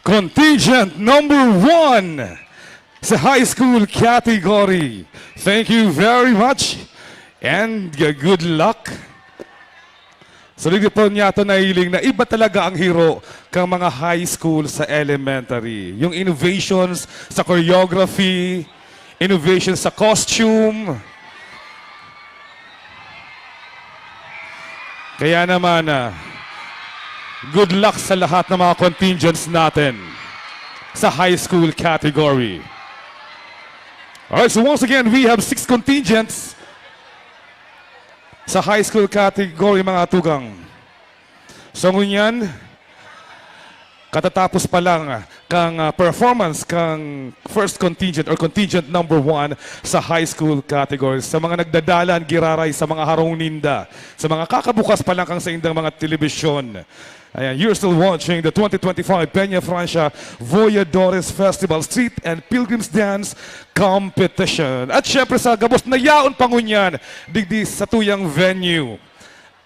B: Contingent number 1 sa high school category. Thank you very much and good luck. Sulit po niya ito nahiling na iba talaga ang hero kang mga high school sa elementary. Yung innovations sa choreography, innovations sa costume. Kaya naman, good luck sa lahat ng mga contingents natin sa high school category. Alright, so once again, we have 6 contingents sa high school category, mga tugang. So ngunyan, katatapos pa lang kang performance kang first contingent or contingent number 1 sa high school category. Sa mga nagdadalan, giraray, sa mga harong ninda, sa mga kakabukas pa lang kang sa indang mga telebisyon. Ayan, you're still watching the 2025 Peñafrancia Voyadores Festival Street and Pilgrims Dance Competition. At syempre sa gabos na yaon pangunyan, digdi sa tuyang venue.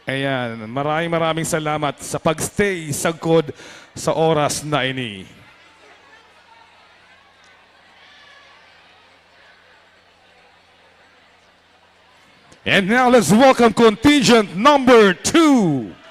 B: Ayan, maraming salamat sa pagstay sagkod sa oras na ini. And now let's welcome contingent number 2.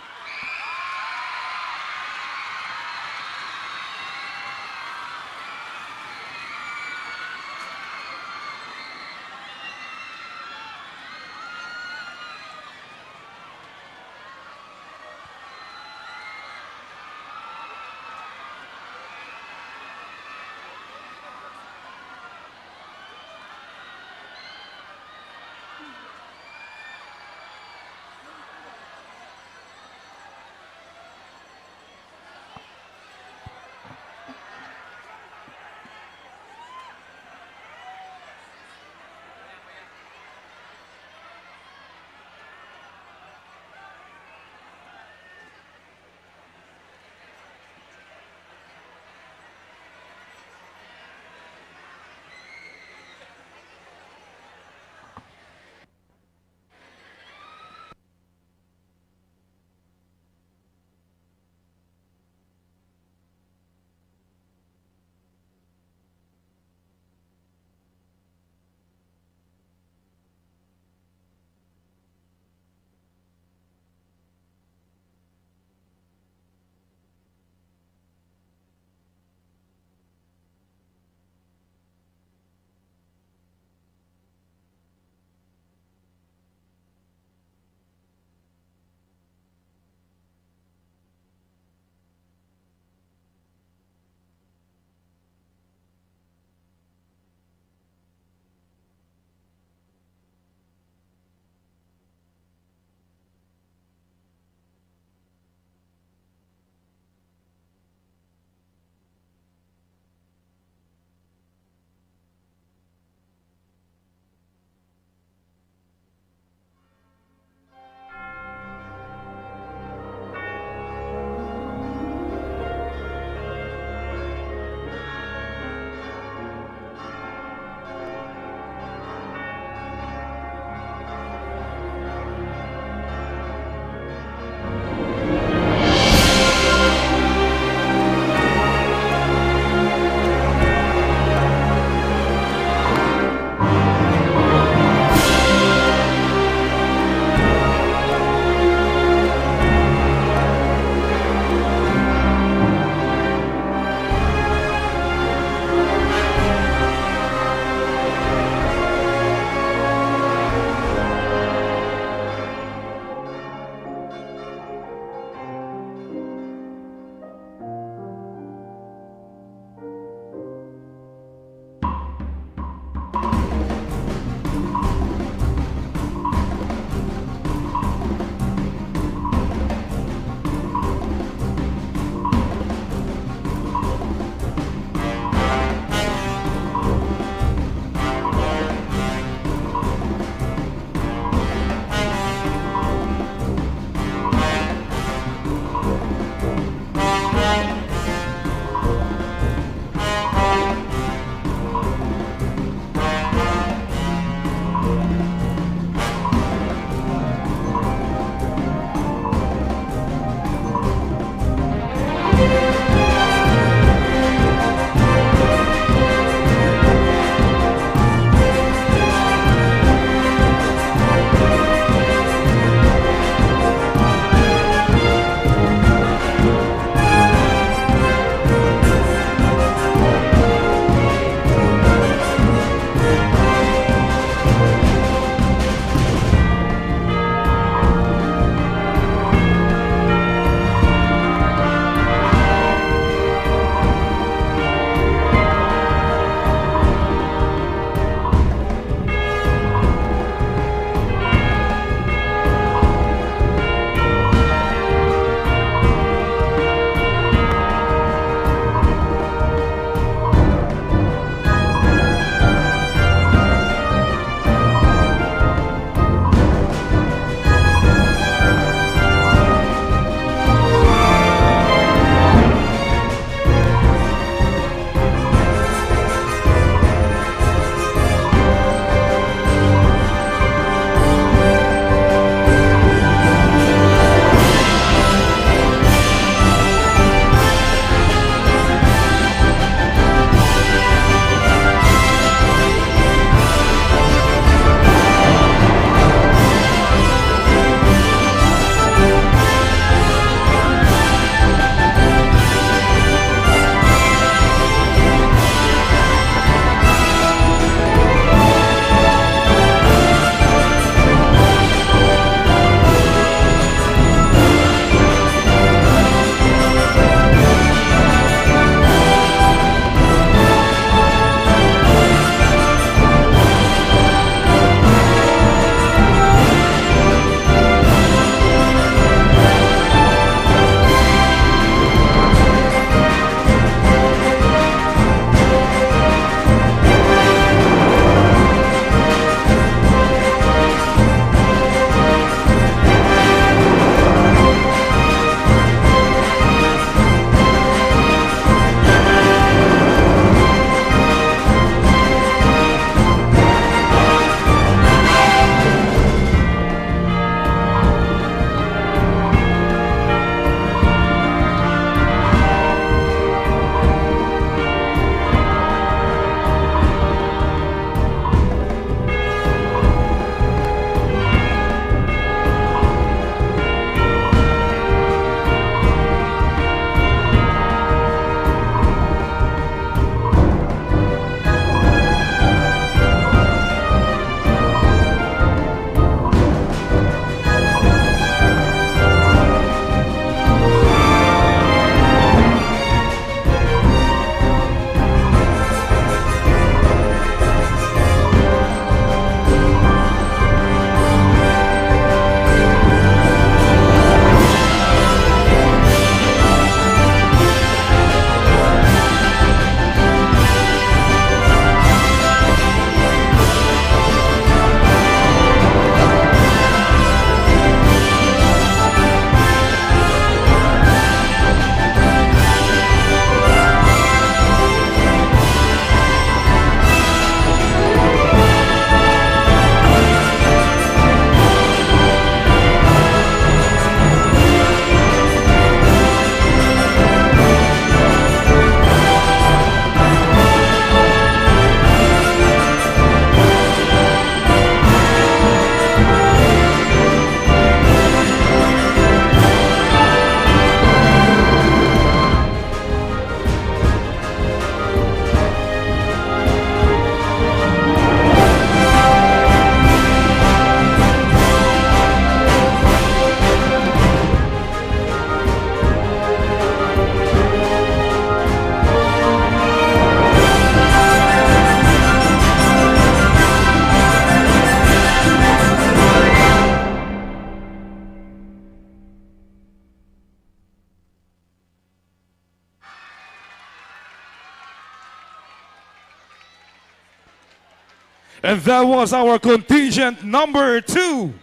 B: And that was our contingent number 2.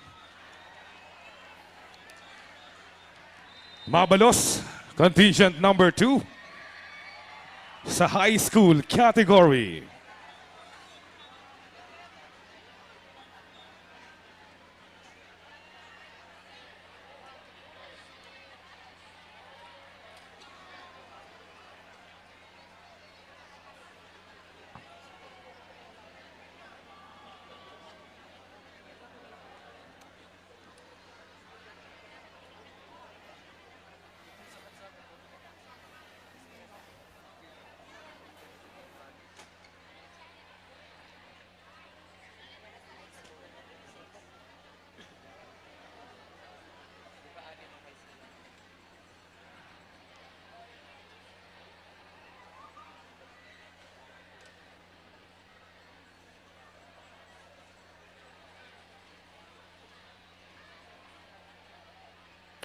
B: Mabalos, contingent number 2 sa high school category.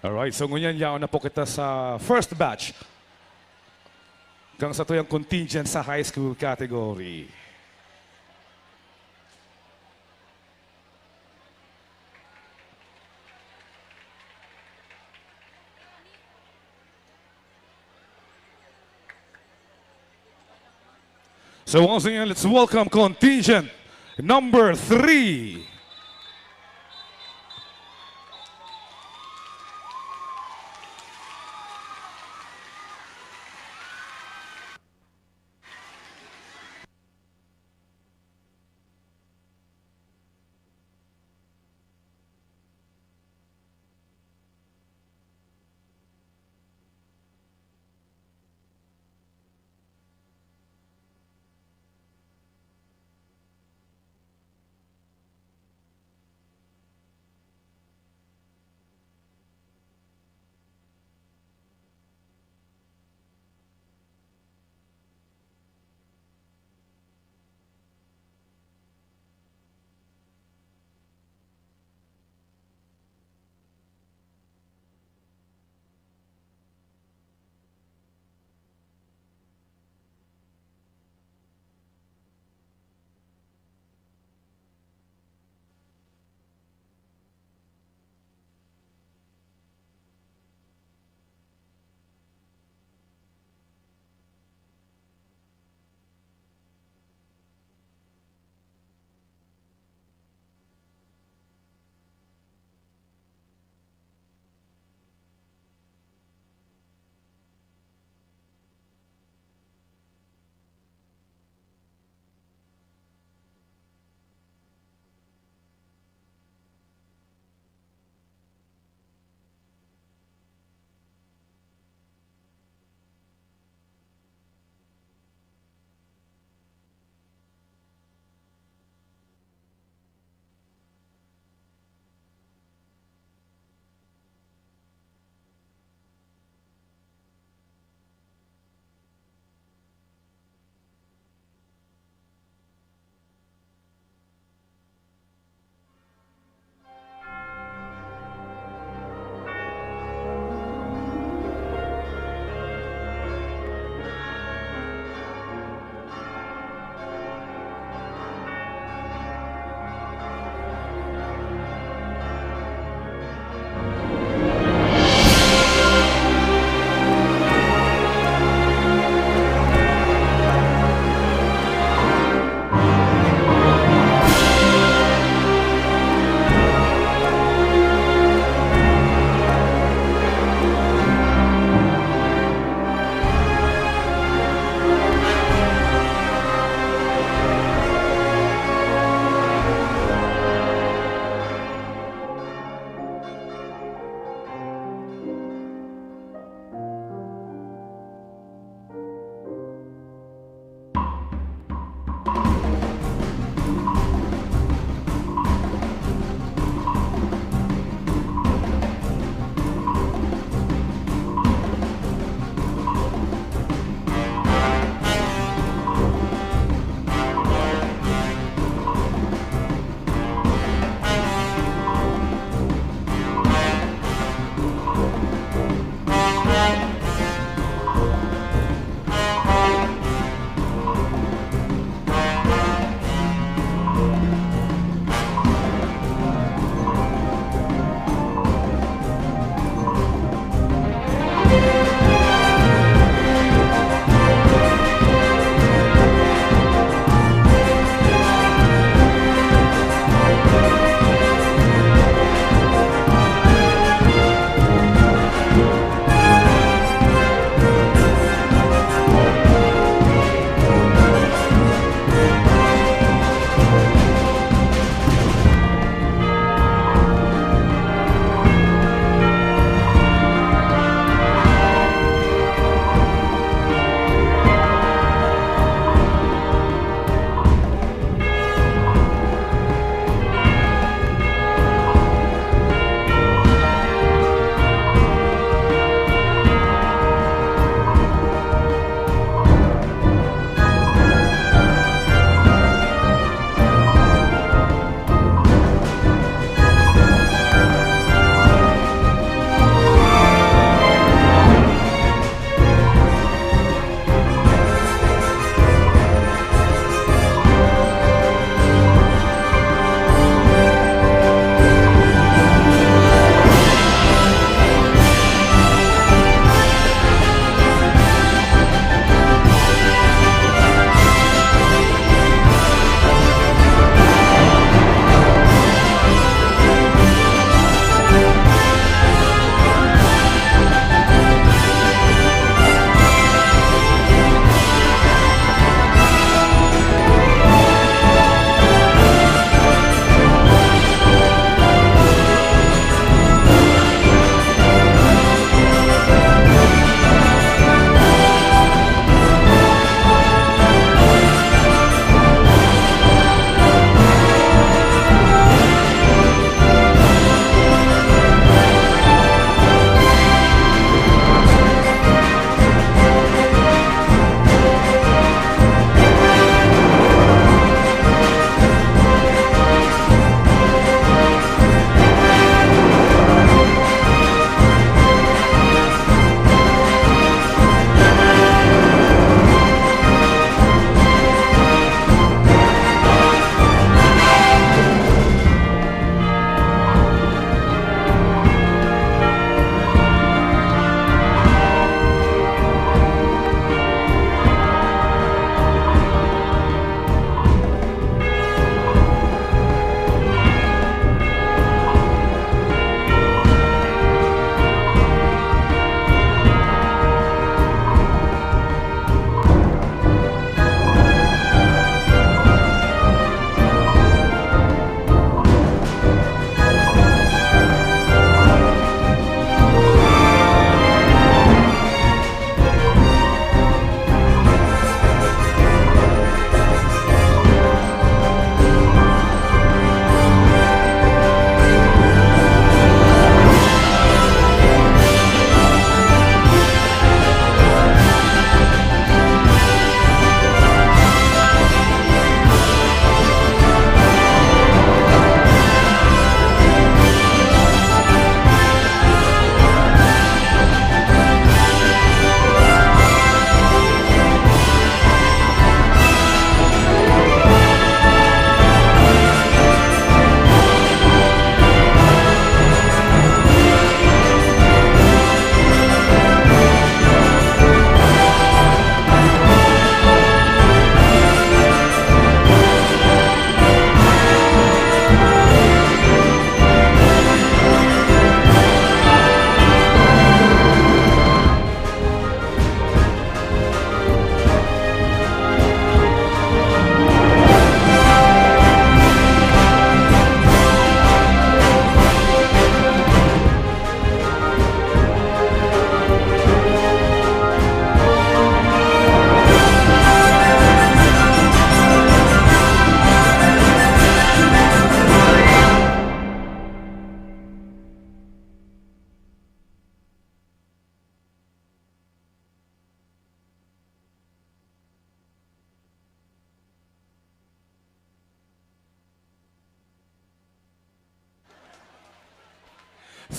B: Alright, so ngunyan yaon na po kita sa first batch. Kang sa tuyang contingent sa high school category. So once again, let's welcome contingent number 3.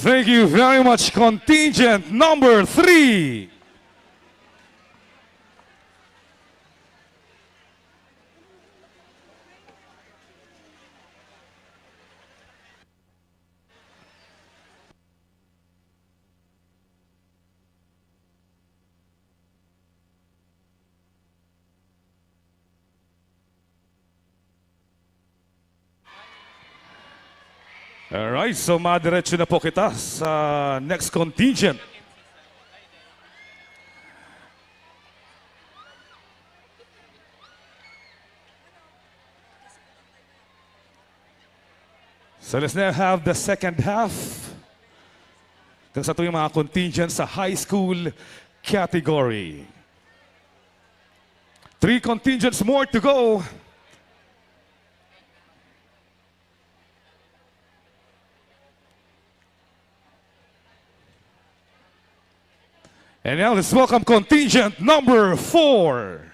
B: Thank you very much, contingent number 3. Alright, so madiretso na po kita sa next contingent. So let's now have the second half. Kung sa ito yung mga contingents sa high school category. 3 contingents more to go. And now let's welcome contingent number 4.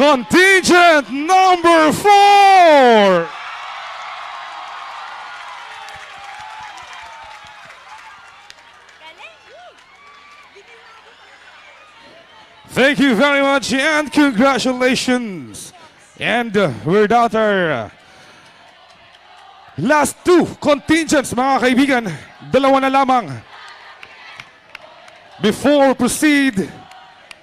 B: Contingent number 4. Thank you very much and congratulations. And without our last 2 contingents, mga kaibigan, dalawa na lamang. Before proceed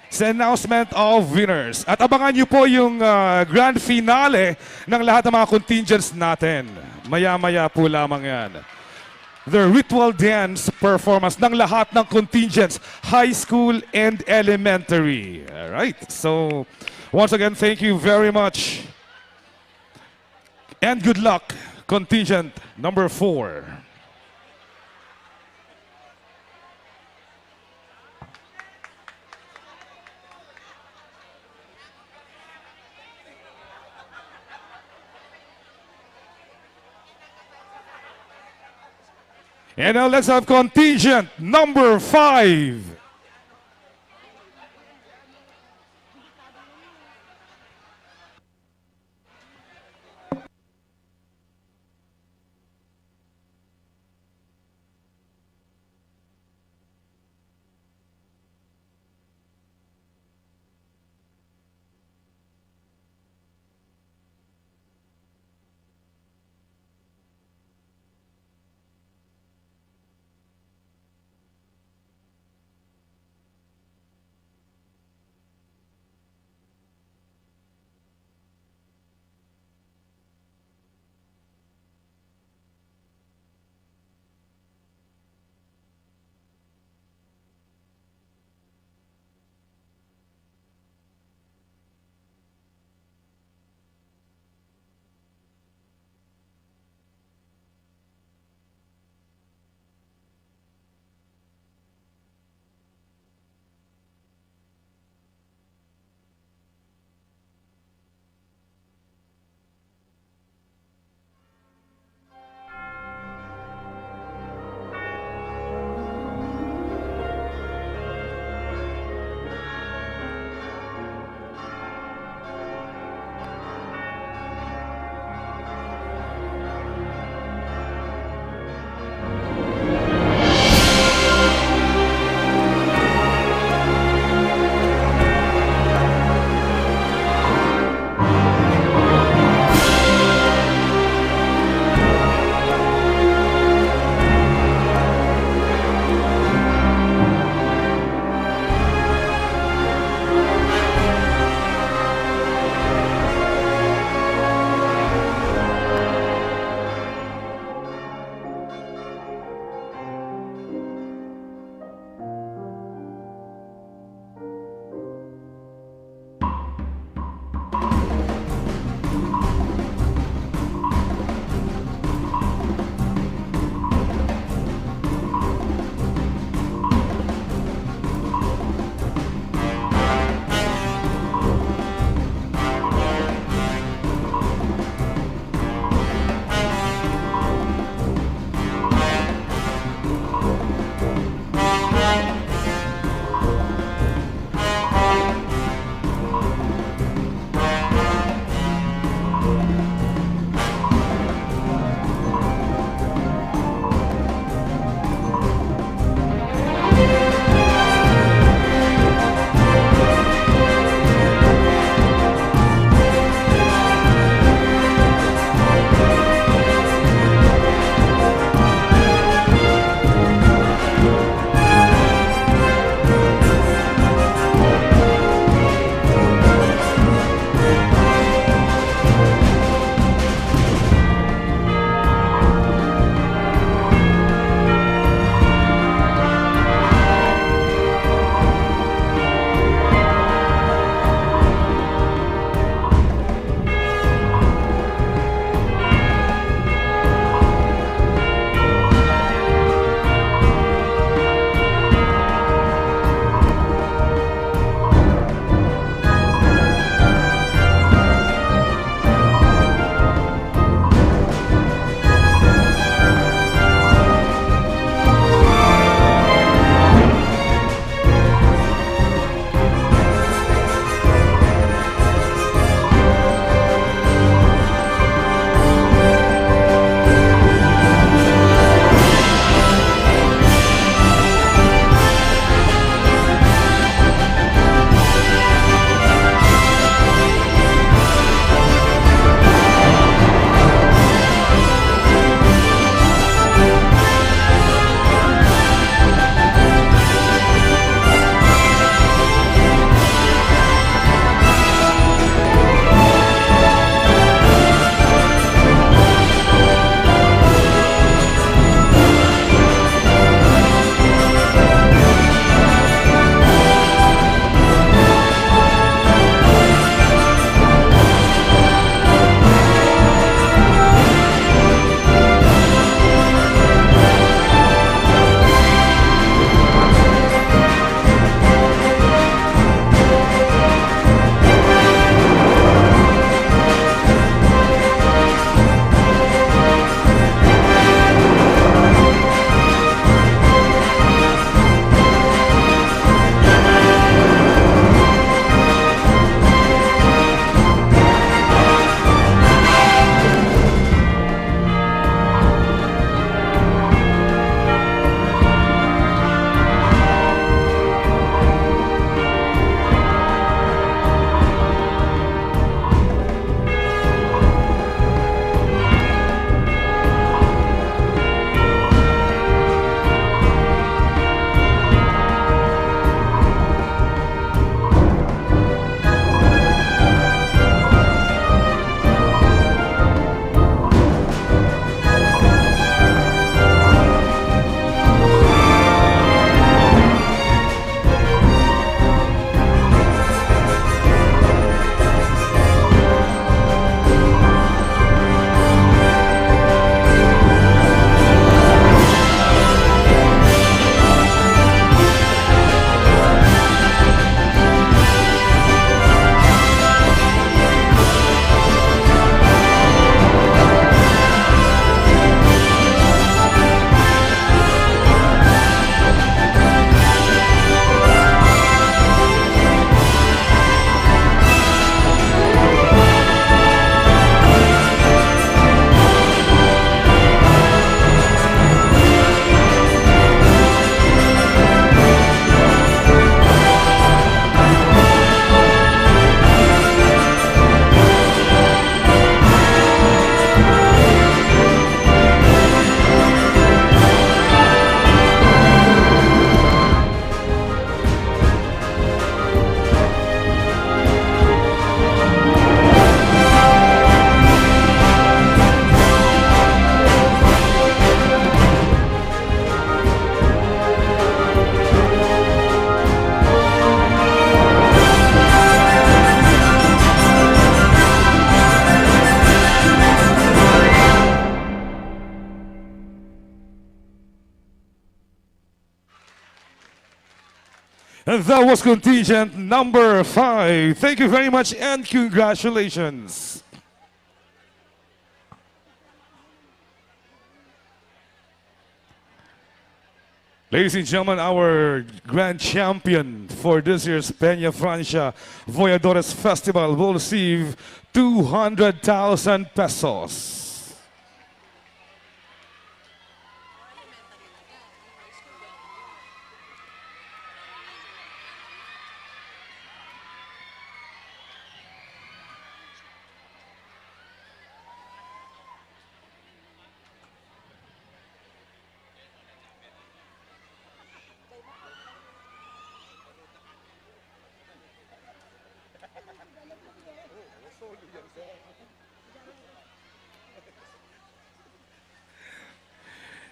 B: sa announcement of winners. At abangan niyo po yung grand finale ng lahat ng mga contingents natin. Maya-maya po lamang yan. The ritual dance performance ng lahat ng contingents, high school and elementary. All right. So, once again, thank you very much. And good luck, contingent number 4. And now let's have contingent number 5. And that was contingent number 5. Thank you very much and congratulations. Ladies and gentlemen, our grand champion for this year's Peñafrancia Voyadores Festival will receive 200,000 pesos.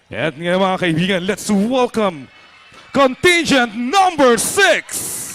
B: At nga mga kaibigan, let's welcome contingent number 6.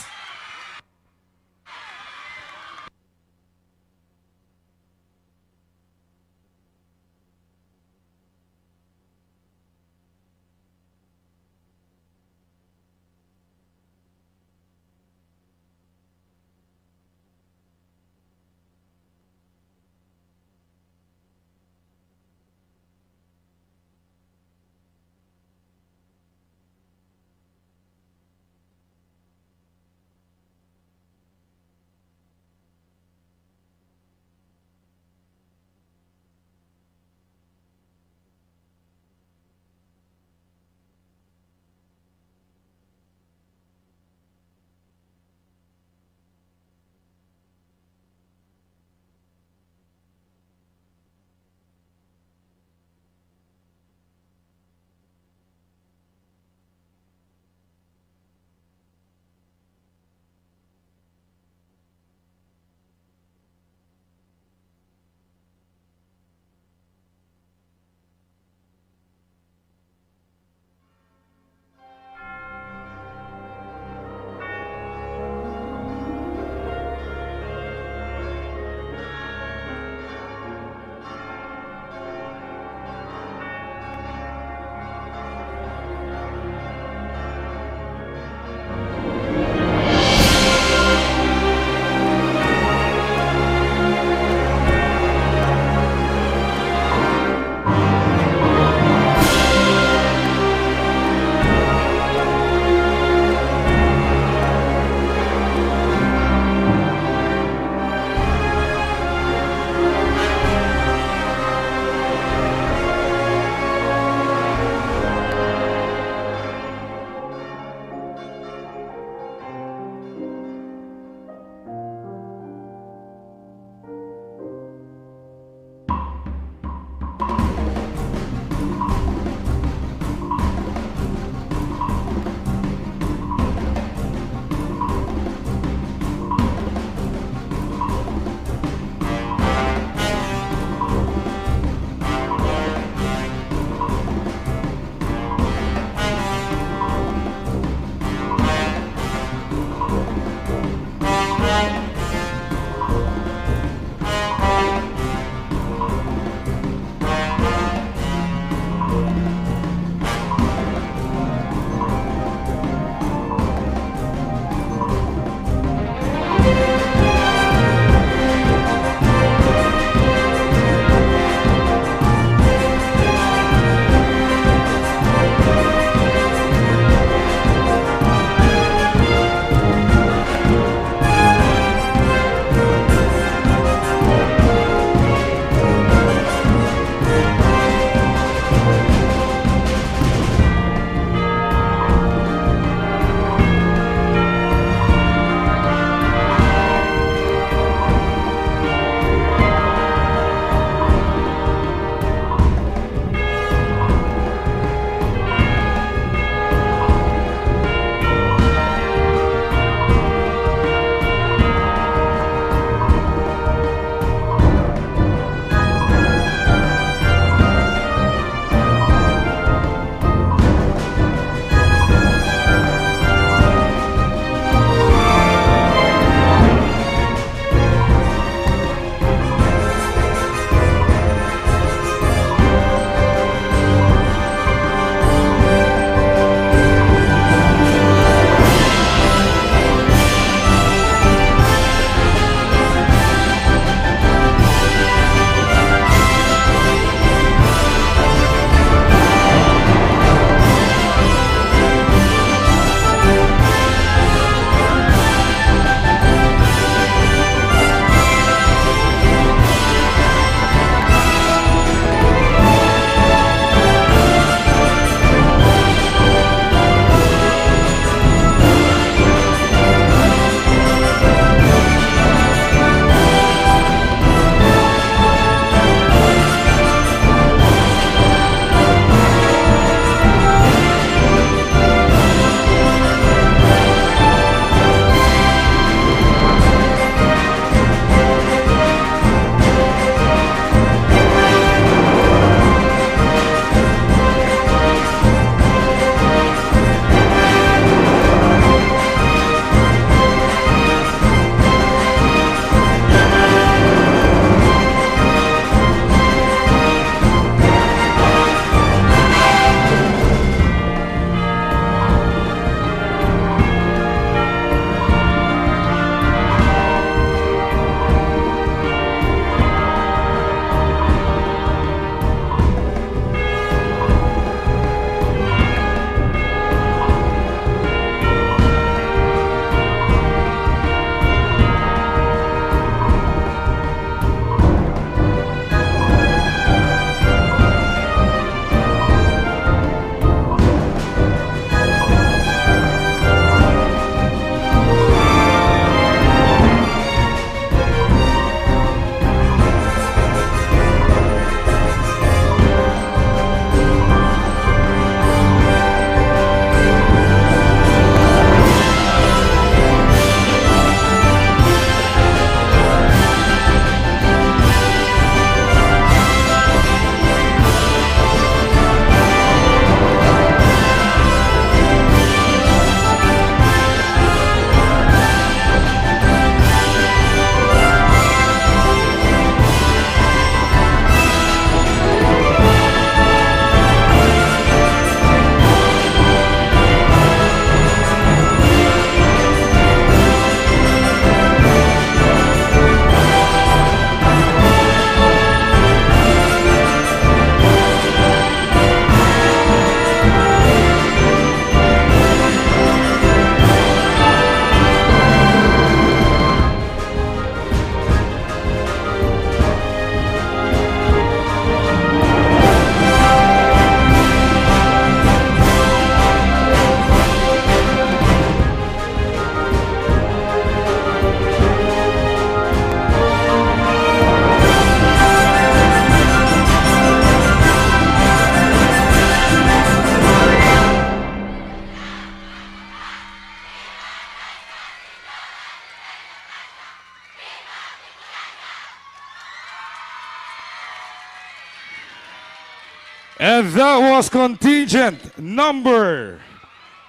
B: And that was contingent number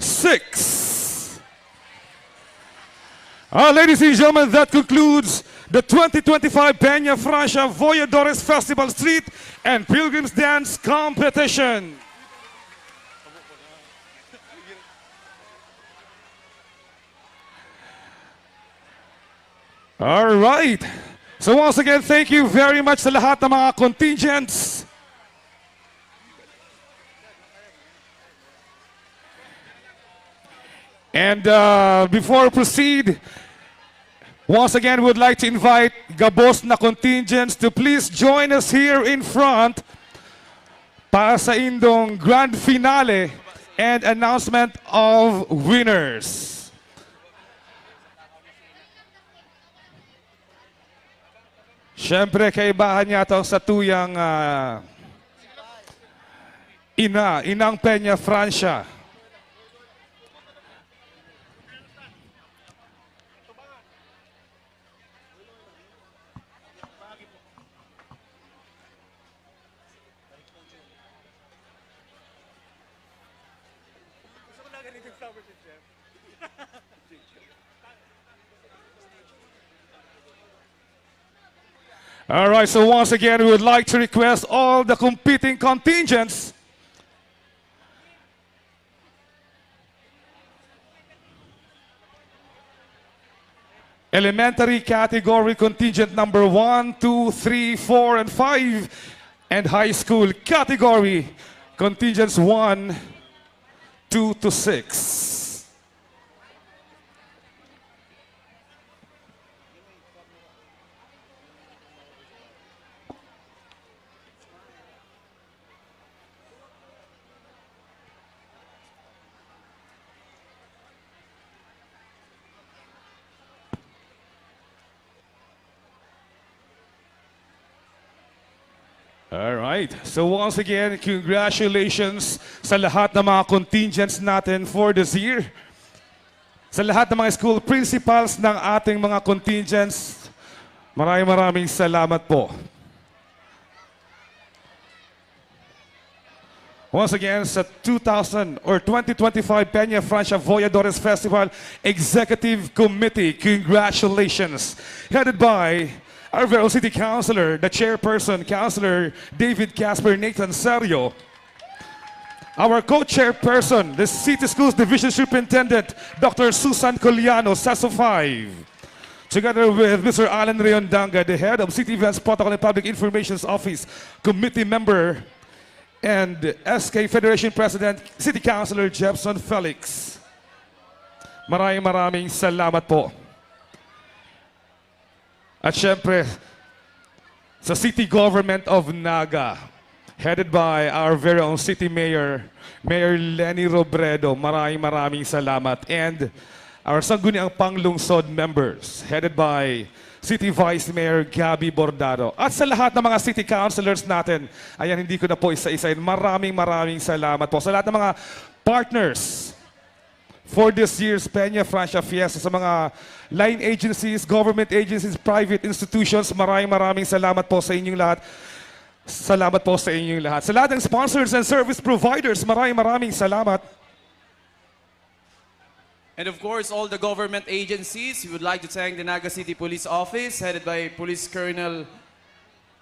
B: 6. Ladies and gentlemen, that concludes the 2025 Peñafrancia Voyadores Festival Street and Pilgrims Dance Competition. All right. So once again, thank you very much sa lahat ng mga contingents. And before we proceed, once again, we would like to invite Gabos na contingents to please join us here in front para sa indong grand finale and announcement of winners. Siyempre, kaibahan niya ito sa tuyang inang Peñafrancia. All right, so once again, we would like to request all the competing contingents elementary category contingent number 1, 2, 3, 4, and 5, and high school category contingents 1, 2 to 6. All right. So once again, congratulations sa lahat ng mga contingents natin for this year. Sa lahat ng mga school principals ng ating mga contingents, maraming salamat po. Once again, sa 2025 Peñafrancia Voyadores Festival Executive Committee, congratulations. Headed by our very own City Councilor, the Chairperson, Councilor David Casper Nathan Serio. Our Co-Chairperson, the City Schools Division Superintendent, Dr. Susan Coliano, SASO 5. Together with Mr. Alan Riondanga, the Head of City Events Protocol and Public Information Office, Committee Member, and SK Federation President, City Councilor Jepson Felix. Maraming salamat po. At syempre, sa City Government of Naga, headed by our very own City Mayor, Mayor Lenny Robredo, maraming salamat. And our sangguniang panglungsod members, headed by City Vice Mayor Gabby Bordado. At sa lahat ng mga City Councilors natin, ayan, hindi ko na po isa-isahin, maraming salamat po. Sa lahat ng mga partners for this year's Peñafrancia Fiesta, sa mga line agencies, government agencies, private institutions, maraming salamat po sa inyong lahat. Salamat po sa inyong lahat. Sa lahat ng sponsors and service providers, maraming salamat.
A: And of course, all the government agencies, we would like to thank the Naga City Police Office, headed by Police Colonel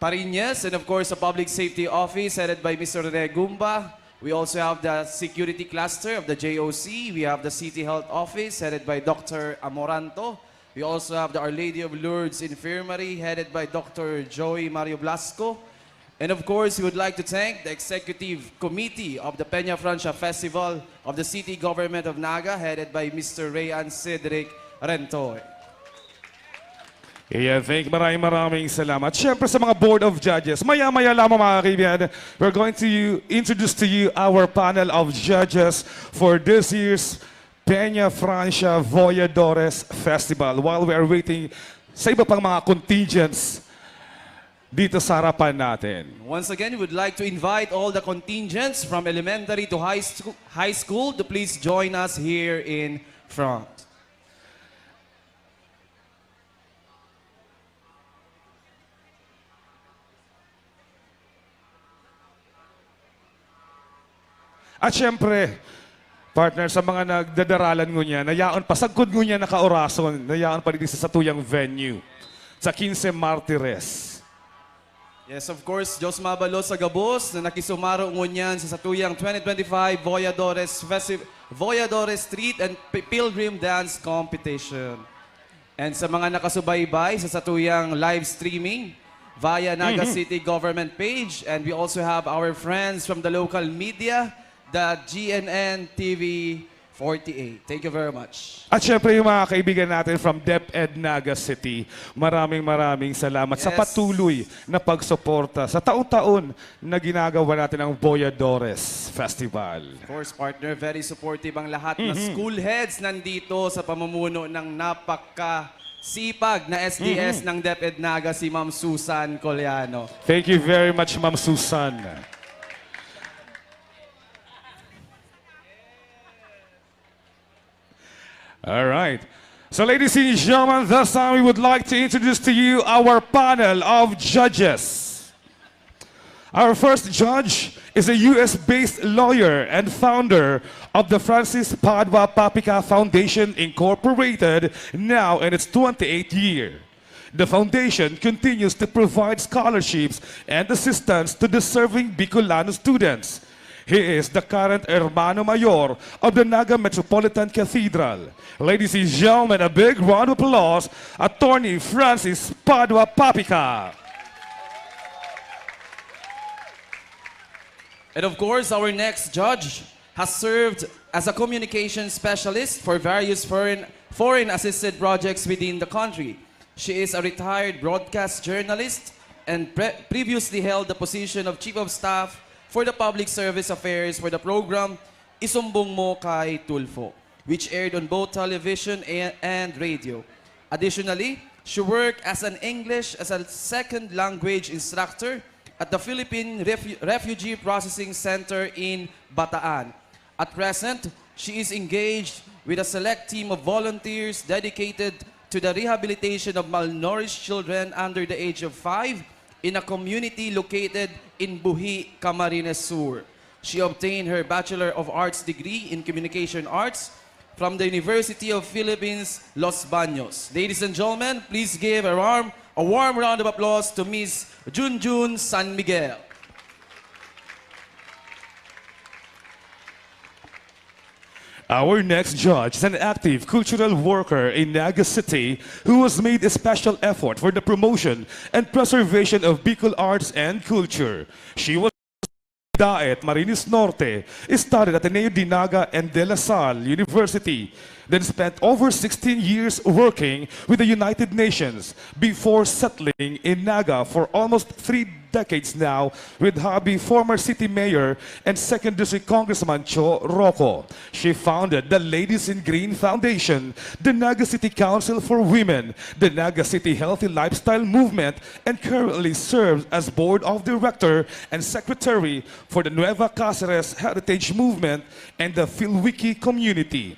A: Pariñas, and of course, the Public Safety Office, headed by Mr. Regumba. We also have the security cluster of the JOC. We have the City Health Office, headed by Dr. Amoranto. We also have the Our Lady of Lourdes Infirmary, headed by Dr. Joey Mario Blasco. And of course, we would like to thank the Executive Committee of the Peñafrancia Festival of the City Government of Naga, headed by Mr. Rayan Cedric Rentoy.
B: Yeah, maraming salamat. Siyempre sa mga Board of Judges, maya-maya lamang mga kaibigan, we're going to introduce to you our panel of judges for this year's Peñafrancia Voyadores Festival. While we are waiting sa iba pang mga contingents dito sa harapan natin.
A: Once again, we would like to invite all the contingents from elementary to high school to please join us here in front.
B: At syempre, partner, sa mga nagdadaralan ngunyan, nayaon pa, sagkod ngunyan nakaorason, nayaon pa din sa satuyang venue, sa 15 Martires.
A: Yes, of course, Diyos mabalos sa gabos na nakisumaro ngunyan sa satuyang 2025 Voyadores Festival, Voyadores Street and Pilgrim Dance Competition. And sa mga nakasubaybay sa satuyang live streaming via Naga City Government page, and we also have our friends from the local media, the GNN TV 48. Thank you very much.
B: At syempre yung mga kaibigan natin from DepEd Naga City, maraming salamat sa patuloy na pagsuporta sa taon-taon na ginagawa natin ang Voyadores Festival.
A: Of course, partner, very supportive ang lahat na school heads nandito sa pamumuno ng napaka-sipag na SDS ng DepEd Naga, si Ma'am Susan Coliano.
B: Thank you very much, Ma'am Susan. All right. So ladies and gentlemen, this time we would like to introduce to you our panel of judges. Our first judge is a US-based lawyer and founder of the Francis Padua Papica Foundation Incorporated, now in its 28th year. The foundation continues to provide scholarships and assistance to deserving Bicolano students. He is the current Hermano Mayor of the Naga Metropolitan Cathedral. Ladies and gentlemen, a big round of applause, Attorney Francis Padua Papica.
A: And of course, our next judge has served as a communication specialist for various foreign assisted projects within the country. She is a retired broadcast journalist and previously held the position of Chief of Staff for the Public Service Affairs for the program Isumbong Mo Kay Tulfo, which aired on both television and radio. Additionally, she worked as an English as a second language instructor at the Philippine Refugee Processing Center in Bataan. At present, she is engaged with a select team of volunteers dedicated to the rehabilitation of malnourished children under the age of 5 in a community located in Buhi, Camarines Sur. She obtained her Bachelor of Arts degree in Communication Arts from the University of Philippines, Los Baños. Ladies and gentlemen, please give a warm round of applause to Miss Junjun San Miguel.
B: Our next judge is an active cultural worker in Naga City who has made a special effort for the promotion and preservation of Bicol arts and culture. She was at Marinis Norte, studied at Ateneo de Naga and De La Salle University, then spent over 16 years working with the United Nations before settling in Naga for almost 3 decades now with hubby former city mayor and 2nd District Congressman Cho Rocco. She founded the Ladies in Green Foundation, the Naga City Council for Women, the Naga City Healthy Lifestyle Movement, and currently serves as board of director and secretary for the Nueva Cáceres Heritage Movement and the Philwiki community.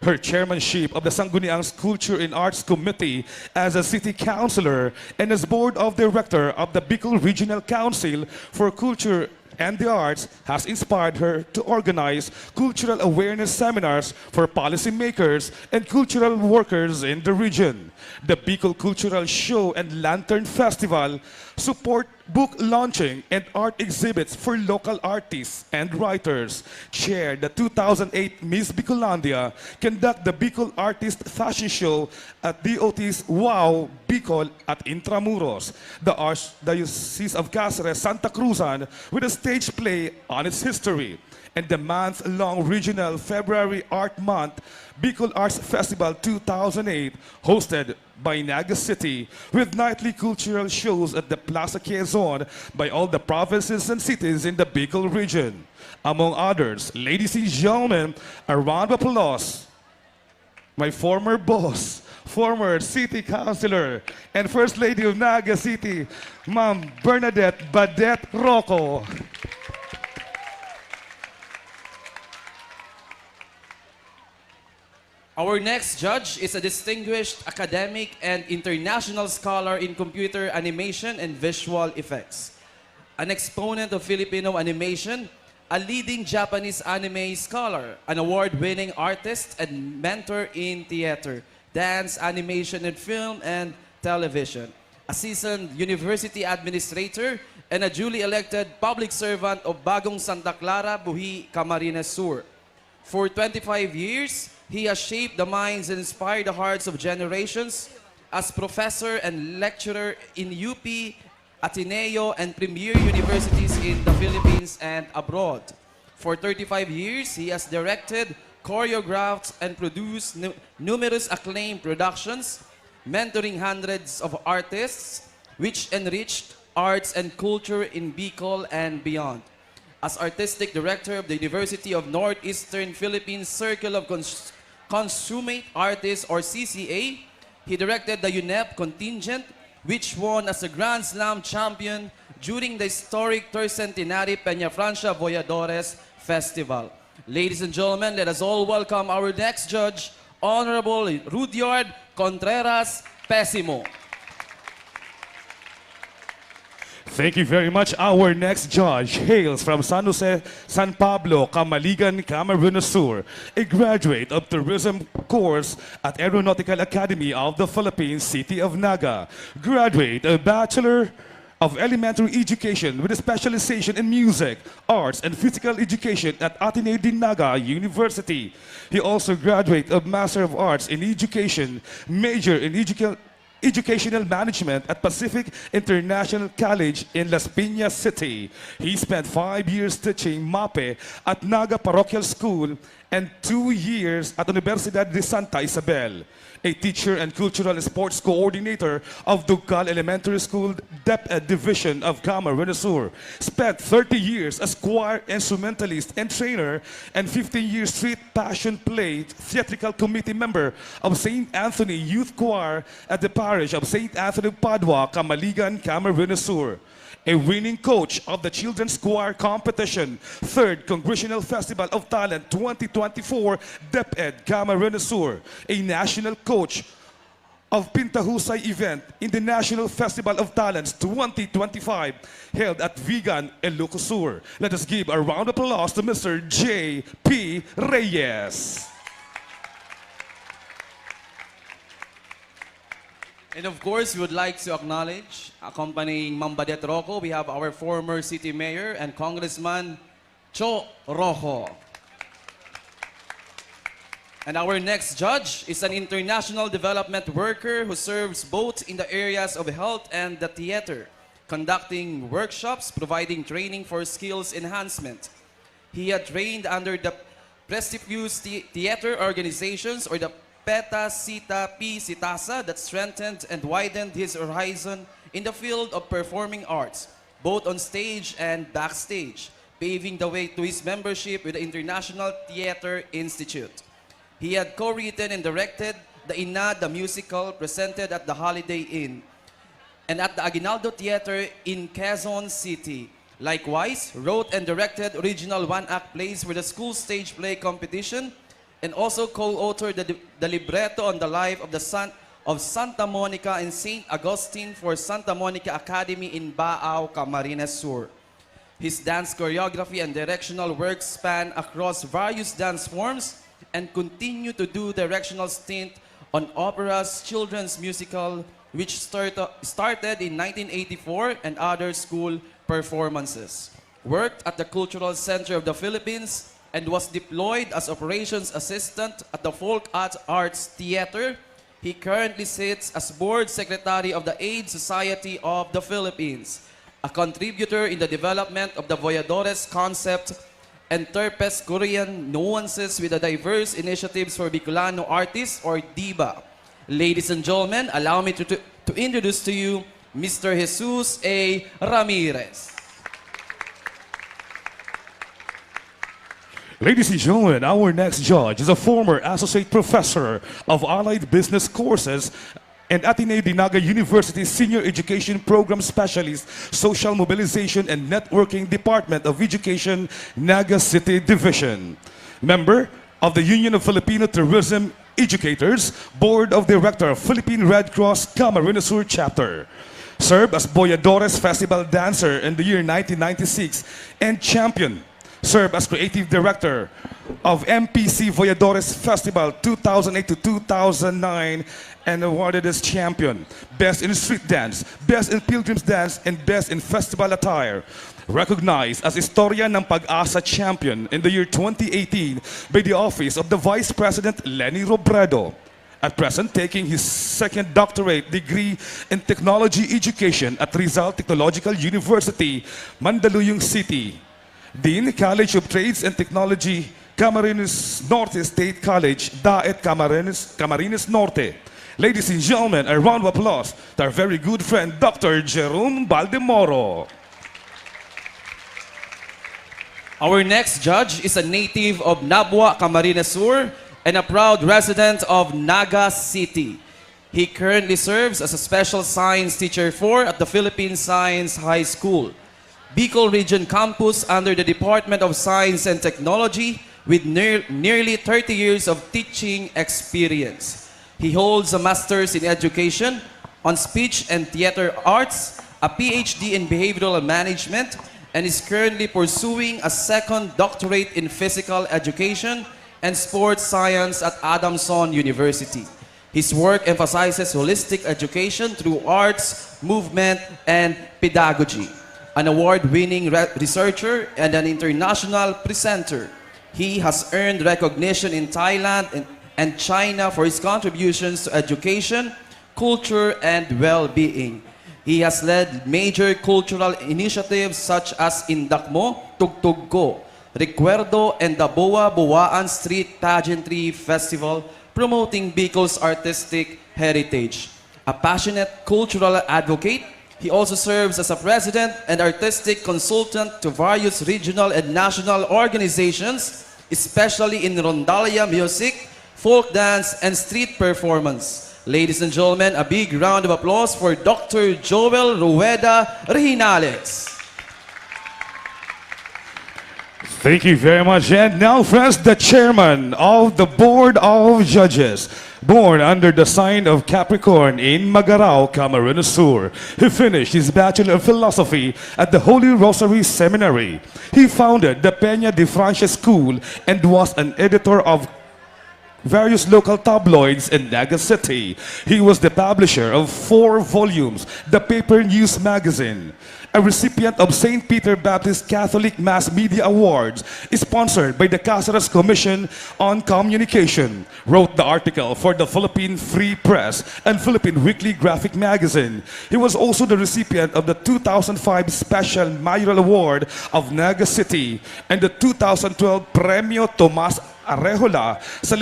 B: Her chairmanship of the Sangguniang's Culture and Arts Committee as a city councilor and as board of director of the Bicol Regional Council for Culture and the Arts has inspired her to organize cultural awareness seminars for policymakers and cultural workers in the region. The Bicol Cultural Show and Lantern Festival support book launching and art exhibits for local artists and writers, chair the 2008 Miss Bicolandia, conduct the Bicol Artist Fashion Show at DOT's WOW Bicol at Intramuros, the Archdiocese of Cáceres Santa Cruzan with a stage play on its history, and the month-long regional February Art Month Bicol Arts Festival 2008 hosted by Naga City with nightly cultural shows at the Plaza Quezon by all the provinces and cities in the Bicol region. Among others, ladies and gentlemen, a round of applause. My former boss, former city councilor, and First Lady of Naga City, Ma'am Bernadette Badet Rocco.
A: Our next judge is a distinguished academic and international scholar in computer animation and visual effects. An exponent of Filipino animation, a leading Japanese anime scholar, an award-winning artist and mentor in theater, dance, animation, and film and television, a seasoned university administrator, and a duly elected public servant of Bagong Santa Clara, Buhi, Camarines Sur. For 25 years, he has shaped the minds and inspired the hearts of generations as professor and lecturer in UP, Ateneo, and premier universities in the Philippines and abroad. For 35 years, he has directed, choreographed, and produced numerous acclaimed productions, mentoring hundreds of artists, which enriched arts and culture in Bicol and beyond. As artistic director of the University of Northeastern Philippines Circle of Consummate Artists, or CCA, he directed the UNEP contingent, which won as a Grand Slam champion during the historic Tercentenary Peñafrancia Voyadores Festival. Ladies and gentlemen, let us all welcome our next judge, Honorable Rudyard Contreras Pesimo.
B: Thank you very much. Our next judge hails from San Jose, San Pablo, Camaligan, Camarines Sur, a graduate of tourism course at Aeronautical Academy of the Philippines, City of Naga, graduate of Bachelor of Elementary Education with a specialization in music, arts, and physical education at Ateneo de Naga University. He also graduate of Master of Arts in Education, major in Educational Management at Pacific International College in Las Piñas City. He spent 5 years teaching MAPE at Naga Parochial School and 2 years at Universidad de Santa Isabel. A teacher and cultural and sports coordinator of Dugal Elementary School DepEd Division of Camarines Sur. Spent 30 years as choir instrumentalist and trainer and 15 years street passion play theatrical committee member of St. Anthony Youth Choir at the parish of St. Anthony Padua, Camaligan, Camarines Sur. A winning coach of the Children's Choir Competition, 3rd Congressional Festival of Talent 2024, DepEd Camarines Sur. A national coach of Pintahusay event in the National Festival of Talents 2025, held at Vigan, Ilocos Sur. Let us give a round of applause to Mr. J.P. Reyes.
A: And of course, we would like to acknowledge, accompanying Ma'am Badet Rocco, we have our former city mayor and Congressman Cho Rojo. And our next judge is an international development worker who serves both in the areas of health and the theater, conducting workshops, providing training for skills enhancement. He had trained under the prestigious theater organizations or the PETA Sita P Sitasa that strengthened and widened his horizon in the field of performing arts, both on stage and backstage, paving the way to his membership with the International Theater Institute. He had co-written and directed the Ina, the musical, presented at the Holiday Inn and at the Aguinaldo Theater in Quezon City. Likewise, wrote and directed original one-act plays for the school stage play competition, and also co-authored the libretto on the life of the son of Santa Monica and St. Augustine for Santa Monica Academy in Baao, Camarines Sur. His dance choreography and directional works span across various dance forms and continue to do directional stint on opera's children's musical, which started in 1984, and other school performances. Worked at the Cultural Center of the Philippines, and was deployed as operations assistant at the Folk Arts Theater. He currently sits as board secretary of the AIDS Society of the Philippines, a contributor in the development of the Voyadores concept, and Terpes Korean nuances with the diverse initiatives for Bicolano artists, or DIBA. Ladies and gentlemen, allow me to introduce to you Mr. Jesus A. Ramirez.
B: Ladies and gentlemen, our next judge is a former associate professor of allied business courses and Ateneo de Naga University Senior Education Program Specialist, Social Mobilization and Networking Department of Education, Naga City Division. Member of the Union of Filipino Tourism Educators, Board of Director of Philippine Red Cross Camarines Sur Chapter. Served as Voyadores Festival dancer in the year 1996 and champion served as creative director of MPC Voyadores Festival 2008 to 2009 and awarded as champion, best in street dance, best in pilgrims dance, and best in festival attire. Recognized as Historia ng Pag-asa champion in the year 2018 by the office of the Vice President Leni Robredo. At present, taking his second doctorate degree in technology education at Rizal Technological University, Mandaluyong City. Dean, College of Trades and Technology, Camarines Norte State College, Daet Camarines Norte. Ladies and gentlemen, a round of applause to our very good friend, Dr. Jerome Baldemoro.
A: Our next judge is a native of Nabua, Camarines Sur, and a proud resident of Naga City. He currently serves as a special science teacher at the Philippine Science High School, Bicol Region Campus under the Department of Science and Technology with nearly 30 years of teaching experience. He holds a Master's in Education on Speech and Theater Arts, a PhD in Behavioral Management, and is currently pursuing a second doctorate in Physical Education and Sports Science at Adamson University. His work emphasizes holistic education through arts, movement, and pedagogy. An award-winning researcher and an international presenter, he has earned recognition in Thailand and China for his contributions to education, culture, and well-being. He has led major cultural initiatives such as Indakmo, Tugtugko, Recuerdo, and the Boa Boaan Street Pageantry Festival, promoting Bicol's artistic heritage. A passionate cultural advocate, he also serves as a president and artistic consultant to various regional and national organizations, especially in rondalia music, folk dance, and street performance. Ladies and gentlemen, a big round of applause for Dr. Joel Rueda Rehinales.
B: Thank you very much. And now, friends, the chairman of the Board of Judges, born under the sign of Capricorn in Magarao, Camarines Sur. He finished his Bachelor of Philosophy at the Holy Rosary Seminary. He founded the Peñafrancia School and was an editor of various local tabloids in Naga City. He was the publisher of 4 volumes, the Paper News Magazine, a recipient of St. Peter Baptist Catholic Mass Media Awards, sponsored by the Cáceres Commission on Communication, wrote the article for the Philippine Free Press and Philippine Weekly Graphic Magazine. He was also the recipient of the 2005 Special Mayoral Award of Naga City and the 2012 Premio Tomas Arejola sa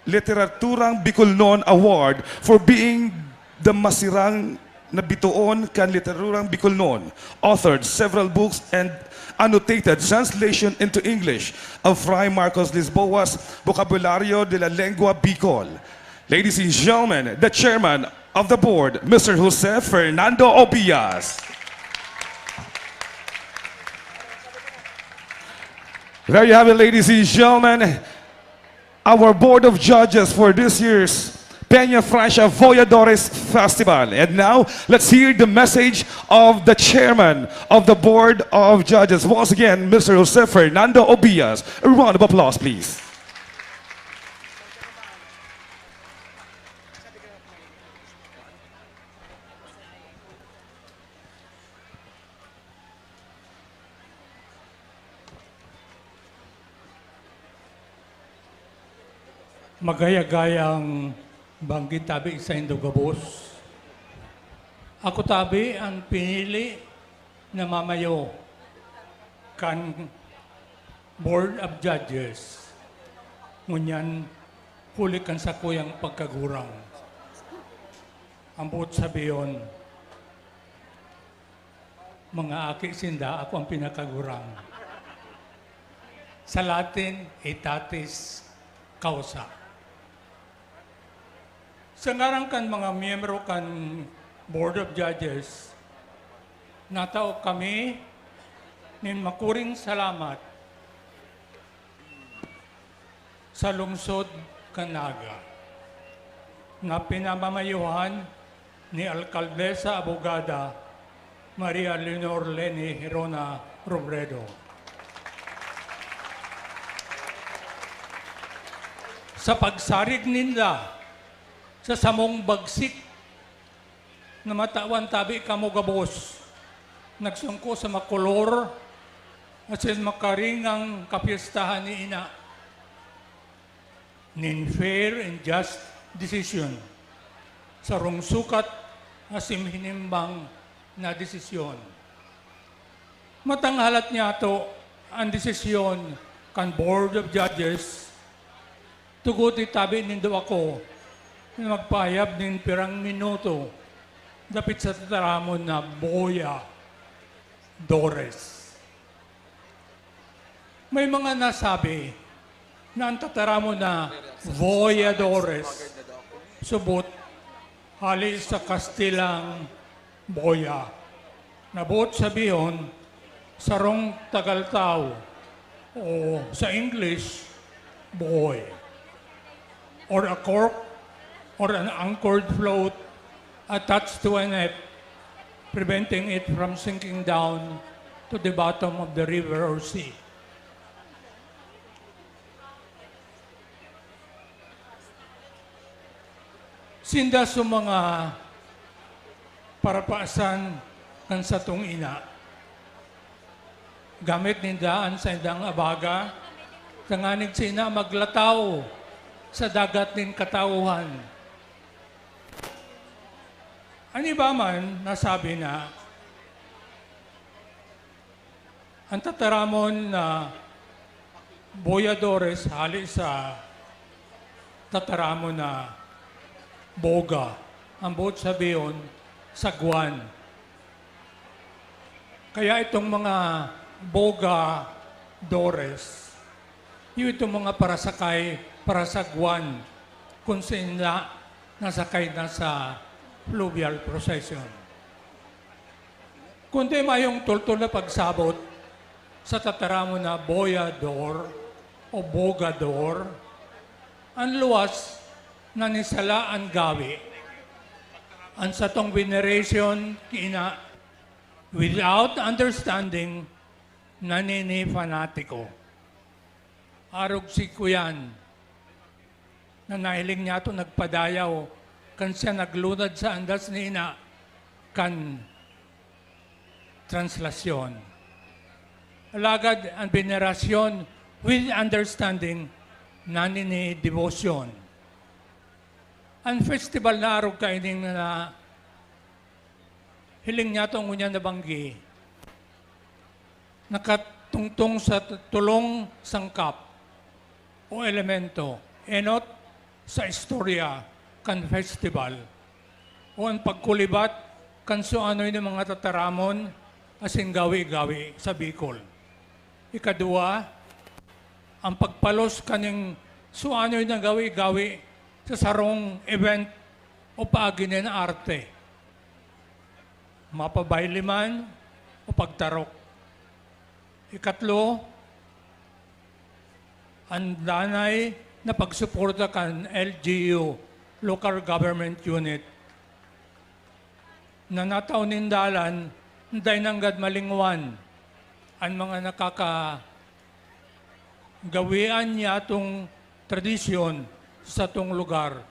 B: Literaturang Bicolnon Award for being the masirang na bituon kan Literaturang Bicolnon, authored several books and annotated translation into English of Fray Marcos Lisboa's Vocabulario de la Lengua Bicol. Ladies and gentlemen, the chairman of the board, Mr. Jose Fernando Obias. There you have it, ladies and gentlemen, our Board of Judges for this year's Peñafrancia Voyadores Festival. And now, let's hear the message of the chairman of the Board of Judges. Once again, Mr. Jose Fernando Obias. A round of applause, please.
D: Magaya-gayang banggit tabi sa Indogabos. Ako tabi ang pinili na mamayo kan Board of Judges. Ngunyan, huli kan sa kuyang pagkagurang. Ang buot sabiyon, mga aki sinda, ako ang pinakagurang. Sa Latin, etatis causa. Sa ngarang kan mga miyembro kan Board of Judges, natao kami nin makuring salamat sa lungsod Canaga na pinamamayuhan ni Alcaldesa Abogada Maria Leonor Leni Herona Robredo. sa pagsarig nila sa samong bagsik na matawan tabi kamo gabos. Nagsungko sa makolor at sa makaringang kapiestahan ni ina. Nin fair and just decision. Sa rong sukat asim hinimbang na desisyon. Matanghalat niya to ang desisyon kan Board of Judges tugot itabi nindo ako na magpahayab nin pirang minuto dapit sa tataramon na Voyadores. May mga nasabi na ang tataramon na Voyadores subot hali sa Kastilang boya. Nabuot sabihin sarong tagaltaw o sa English, boy. Or a cork or an anchored float attached to a net, preventing it from sinking down to the bottom of the river or sea. Sinda sa mga parapaasan kan sa tong ina, gamit nindaan sa indang abaga, tanganig sina maglataw sa dagat nin katauhan. Ani ba man nasabi na ang tataramon na Voyadores hali sa tataramon na boga. Ang buot sabiyon, sagwan. Kaya itong mga Voyadores, yung itong mga parasakay, parasagwan, kung sila nasakay na sa fluvial procession. Kundi mayong tultol na pagsabot sa tataramon na Voyador o Vogador, ang luwas na nisala ang gawi. Ang satong veneration kina without understanding nanini fanatiko. Arog si Kuyan na nahiling niya ito nagpadayaw kan siya naglunad sa andas ni ina kan translasyon. Alagad ang venerasyon with understanding nanini devotion. Ang festival na araw kaining na hiling niya itong unyan na banggi, nakatungtong sa tulong sangkap o elemento, enot sa istorya kan festival o ang pagkulibat kan suanoy ng mga tataramon asing gawi-gawi sa Bicol. Ikadua, ang pagpalos kaning suanoy ng gawi-gawi sa sarong event o paaginin na arte. Mapabayli man o pagtarok. Ikatlo, ang danay na pagsuporta kan LGU, Local Government Unit, na nataw nindalan, day nanggad malingwan, ang mga nakakagawian niya itong tradisyon sa tong lugar,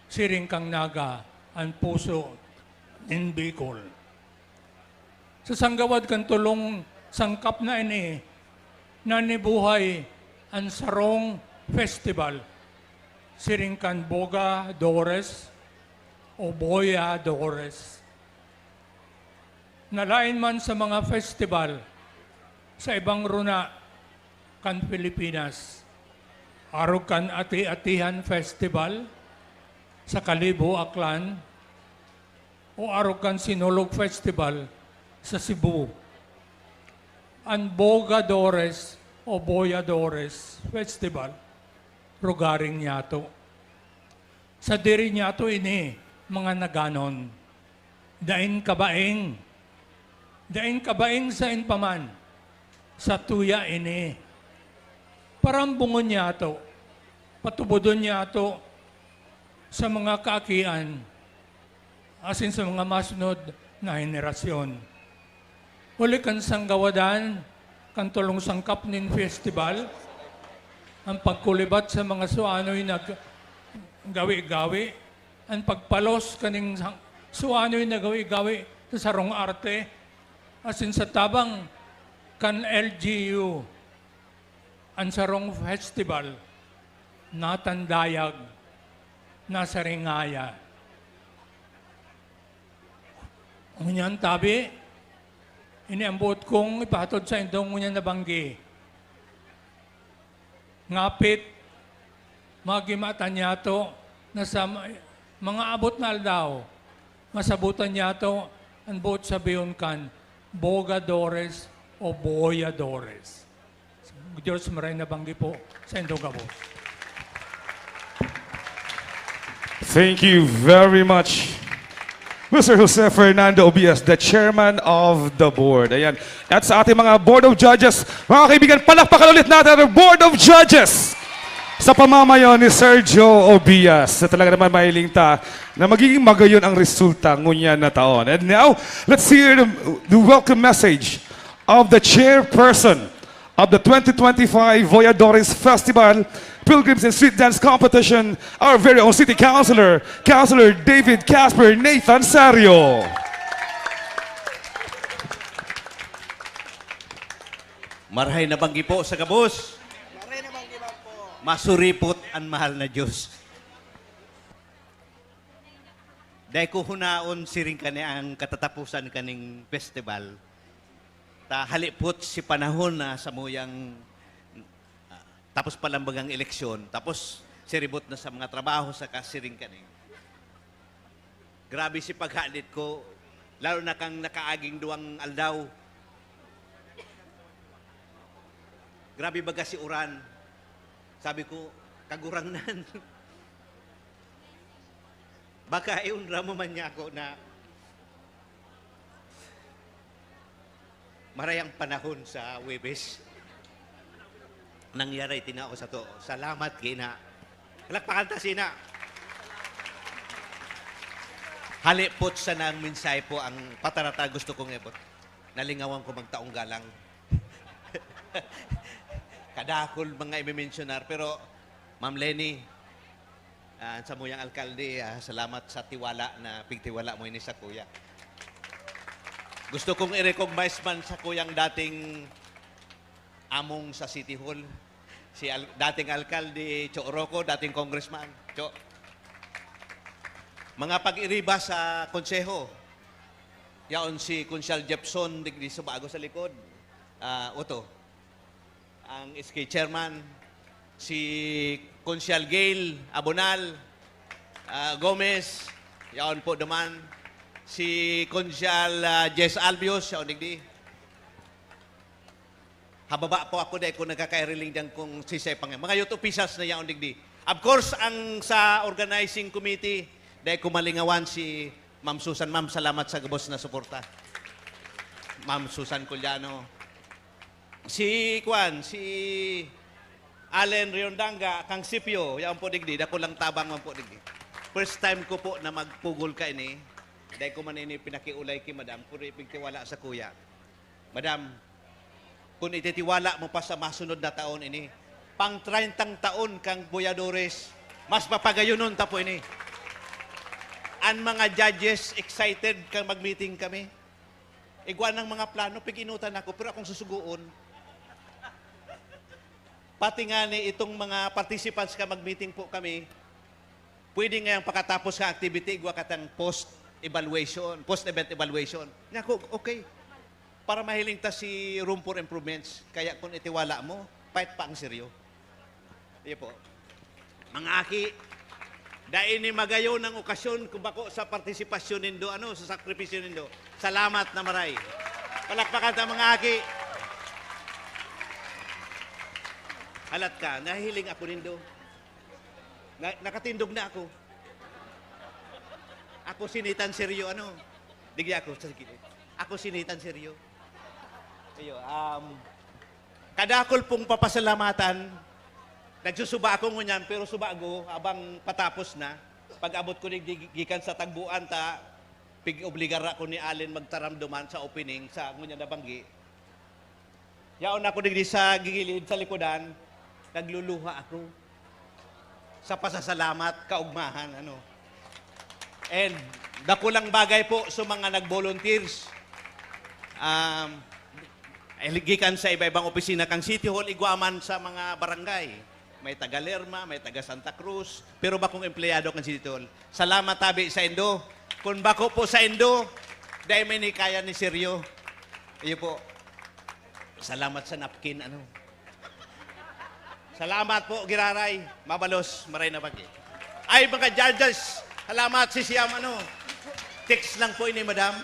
D: siring kang naga, ang puso in Bicol. Sa sanggawad kan tulong sangkap na ini, nanibuhay ang sarong festival, siring kan Voyadores o Voyadores. Nalain man sa mga festival sa ibang runa kan Pilipinas, araw kan Ati-Atihan Festival sa Kalibo, Aklan, o araw kan Sinulog Festival sa Cebu. Ang Voyadores o Voyadores Festival, rugaring niyato. Sa diri niyato ini, mga naganon, dain kabaing sa inpaman, sa tuya ini, parambungon niya ito, patubodon niya ito sa mga kaakian, asin sa mga masunod na henerasyon. Uli kan sanggawadan, kan tulong sangkap nin festival, ang pagkulibat sa mga suanoy na gawi-gawi, ang pagpalos kaning suanoy na gawi-gawi sa sarong arte, asin sa tabang kan LGU, ang sarong festival, natandayag, nasa ringaya. Ngunyan tabi, iniambot kong ipatod sa indong ngunyan na banggi. Ngapit, magimatan niya to, na sa mga abot na aldaw, masabutan niya to, ang bot sabiyon kan, Voyadores o Voyadores. Diyos maray na banggi po sa indong gabo.
B: Thank you very much, Mr. Jose Fernando Obias, the chairman of the board. Ayan. At sa ating mga board of judges, mga kaibigan, palakpakan ulit natin ang board of judges sa pamamayo ni Sergio Obias na talaga naman mahilingta na magiging magayon ang resulta ngunyan na taon. And now, let's hear the welcome message of the chairperson of the 2025 Voyadores Festival, Pilgrims and Street Dance Competition, our very own City Councilor, Councilor David Casper Nathan Sario.
E: Marhay na banggi po sa kabus.
F: Maray na banggi po.
E: Masuripot ang mahal na Diyos. Dahil ko hunaon siring kani ang katatapusan kaning festival. Ta halipot si panahon na sa muyang tapos palambagang eleksyon, tapos siribot na sa mga trabaho sa kasiring kani. Grabe si paghalit ko, lalo na kang nakaaging duwang aldaw. Grabe baga si Uran. Sabi ko, kagurangnan. Baka iunra mo man niya ako na marayang panahon sa Webes. Nangyari tinao sa to. Salamat kina. Kalakpakan ta sina. Halipot sa nang minsay po ang patarata gusto kong ebot. Nalingawan ko magtaong galang. Kadakol mga i-mentionar. Pero, Ma'am Lenny, sa muyang alkalde, salamat sa tiwala na pigtiwala mo ini sa kuya. Gusto kong i-recognize man sa kuyang dating among sa City Hall. Si dating alkalde, Cho Oroco, dating congressman, Cho. Mga pag-iriba sa konseho. Yaon si Consyal Jepson, digdi sa bago sa likod. Oto. Ang SK chairman, si Consyal Gail Abonal, Gomez, yaon po naman. Si Consyal Jess Albios, yaon digdi. Hababa po ako dahil kung nagkakaireling dyan kung sisay pang mga youth officials na yaon digdi. Of course, ang sa organizing committee, dahil kumalingawan si Ma'am Susan. Ma'am, salamat sa gabos na suporta. Ma'am Susan Culiano. Si Allen Riondanga, Kang Sipio, yaon po digdi. Dako lang tabang man po digdi. First time ko po na magpugol ka ini. Dahil ko man ini pinakiulay ki Madam, kung ipigtiwala sa kuya. Madam, kung ititiwala mo pa sa masunod na taon ini, pang 30 taon kang Voyadores, mas papagayonon ta po ini. Ang mga judges excited kang mag-meeting kami. Igwa ng mga plano, piginutan ako, pero akong susuguon. Pati nga ni itong mga participants ka mag-meeting po kami, pwede ngayong pakatapos ka activity, igwa katang post-evaluation, post-event evaluation. Nga ko, okay. Para mahiling ta si room for improvements. Kaya kung itiwala mo, fight pa ang seryo. Di po. Mga aki, dahil ni magayo ng okasyon kung bako sa partisipasyon nindo, sa sakripisyo nindo. Salamat na maray. Palakpakan ta mga aki. Halat ka, nahihiling ako nindo. Nakatindog na ako. Ako sinitan seryo, Digya ako, sige. Ako sinitan seryo. Kadakol pong papasalamatan, nagsusuba ako ngunyan, pero subago, abang patapos na, pag abot ko gikan sa tagbuan, pig-obligara ko ni Allen magtaramduman sa opening, sa ngunyan na banggi. Yaon ako digdi sa gigilid, sa likodan, nagluluha ako sa pasasalamat, kaugmahan, ano. And dakulang bagay po sa mga nag-volunteers. Gikan sa iba-ibang opisina kang City Hall, iguaman sa mga barangay. May taga Lerma, may taga Santa Cruz, pero bakong empleyado kang City Hall. Salamat tabi sa Indo. Kung bako po sa Indo, dahil may nikaya ni Seryo. Iyo po. Salamat sa napkin, ano. Salamat po, Giraray. Mabalos, maray na pagi. Ay, mga judges, salamat si Siyam, ano. Text lang po ini, madam.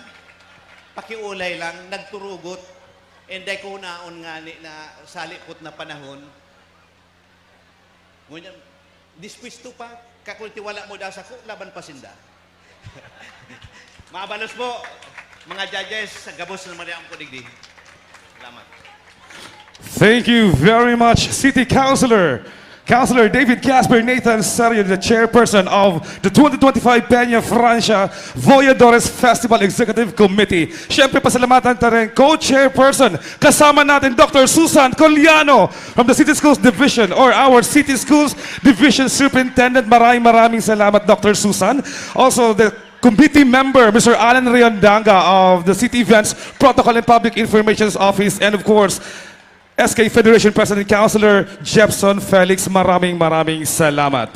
E: Pakiulay lang, nagturugot. And day ko naon nga ni na salikot na panahon. Ngunyan, dispwisto pa, kakulti wala mo daw sa ko, laban pa sinda. Mabalos po, mga judges, sa gabos na mariam ko digdi. Salamat.
B: Thank you very much, City Councilor. Councilor David Casper Nathan Sario, the chairperson of the 2025 Peñafrancia Voyadores Festival Executive Committee. Siyempre, pasalamatan ta rin co-chairperson. Kasama natin Dr. Susan Coliano from the City Schools Division or our City Schools Division Superintendent. Maraming salamat, Dr. Susan. Also, the committee member, Mr. Alan Riondanga of the City Events Protocol and Public Information Office, and of course, SK Federation President Councilor Jepson Felix, maraming salamat.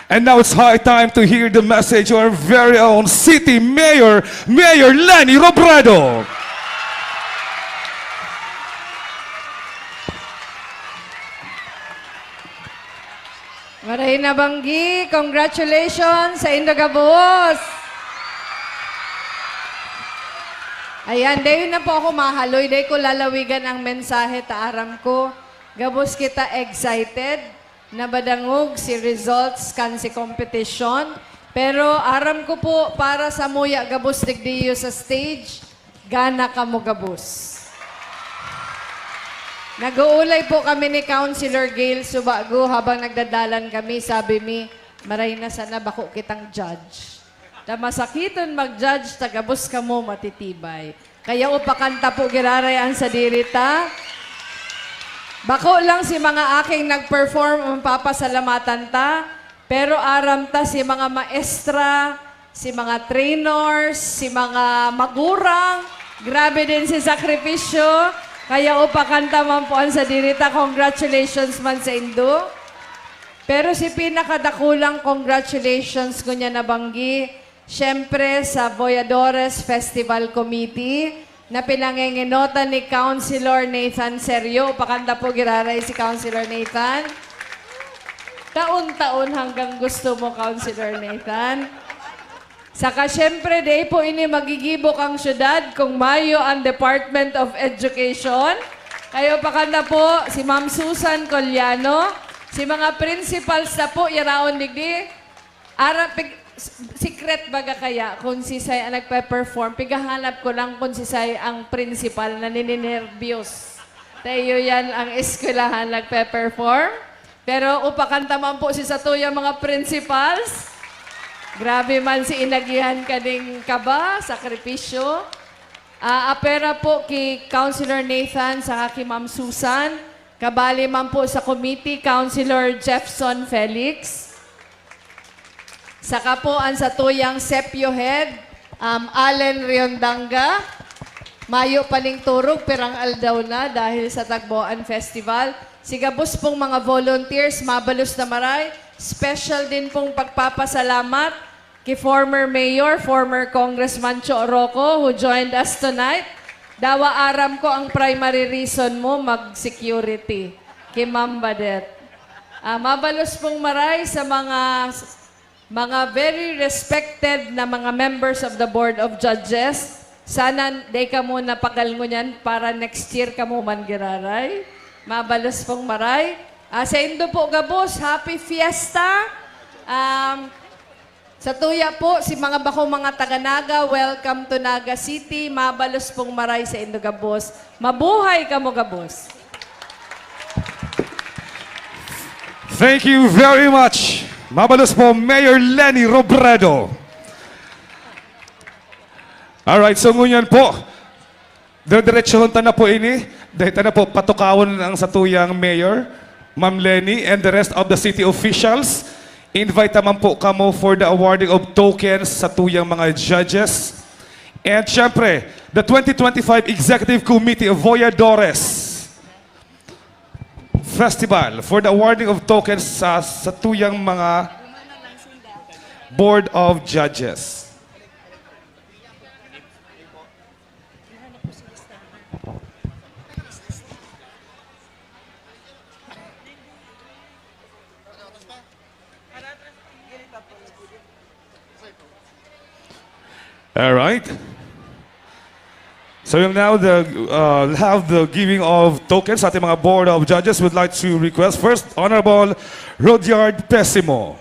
B: And now it's high time to hear the message of our very own City Mayor, Mayor Lenny Robredo.
F: Maray na banggi, congratulations sa Indogabos! Ayan, dayo na po ako mahaloy, dayo ko lalawigan ang mensahe taaram ko. Gabos kita excited, nabadangog si results kan si competition. Pero aram ko po para sa muya gabos digdiyo sa stage, gana ka mo gabos. Nag-uulay po kami ni Councilor Gail Subago habang nagdadalan kami, sabi mi, maray na sana bako kitang judge. Na masakiton mag-judge, tagabos ka mo matitibay. Kaya upakanta po girarayan sa dirita. Bako lang si mga aking nag-perform, ang papasalamatan ta. Pero aram ta si mga maestra, si mga trainers, si mga magurang. Grabe din si sakripisyo. Kaya upakanta man po sa dirita. Congratulations man sa Indo. Pero si pinakadakulang congratulations ko niya nabanggi. Siyempre sa Voyadores Festival Committee na pinanginginota ni Councilor Nathan Serio. Pakanta po giraray si Councilor Nathan. Taon-taon hanggang gusto mo, Councilor Nathan. Saka siyempre, day po ini magigibok ang syudad kung mayo ang Department of Education. Kayo pakanta po si Ma'am Susan Coliano. Si mga principals na po, yaraon digdi. Secret baga kaya kung si Say ang nagpe-perform, pigahanap ko lang kung si Say ang principal na nininervyos. Tayo yan ang eskwelahan nagpe-perform. Pero upakanta man po si Satuya mga principals. Grabe man si inagihan kaning kaba, sakripisyo. Apera po kay Councilor Nathan sa kay Ma'am Susan. Kabali man po sa committee, Councilor Jefferson Felix. Saka po ang satuyang Sepio Head, Allen Riondanga. Mayo paling turog, pirang aldaw na dahil sa Tagboan Festival. Sigabos pong mga volunteers, mabalos na maray. Special din pong pagpapasalamat kay former Mayor, former Congressman Cho Rocco, who joined us tonight. Dawa aram ko ang primary reason mo, mag-security. Kay Ma'am Badet. Mabalos pong maray sa mga very respected na mga members of the Board of Judges. Sana day ka muna pagalngunyan para next year ka mo man giraray. Mabalos pong maray. Sa Indo po gabos, happy fiesta. Sa tuya po, si mga bako mga taga-Naga, welcome to Naga City. Mabalos pong maray sa Indo gabos. Mabuhay ka mo gabos.
B: Thank you very much. Mabalos po, Mayor Lenny Robredo. Alright, so ngunyan po, diretsohon ta na po ini. Dahil ta na po patukawon ang satuyang mayor. Ma'am Lenny, and the rest of the city officials. Invite naman po kamo for the awarding of tokens sa tuyang mga judges. And syempre, the 2025 Executive Committee of Voyadores Festival for the awarding of tokens sa tuyang mga Board of Judges. All right. So we'll now have the giving of tokens sa ating mga Board of Judges. We'd like to request first, Honorable Rudyard Pesimo.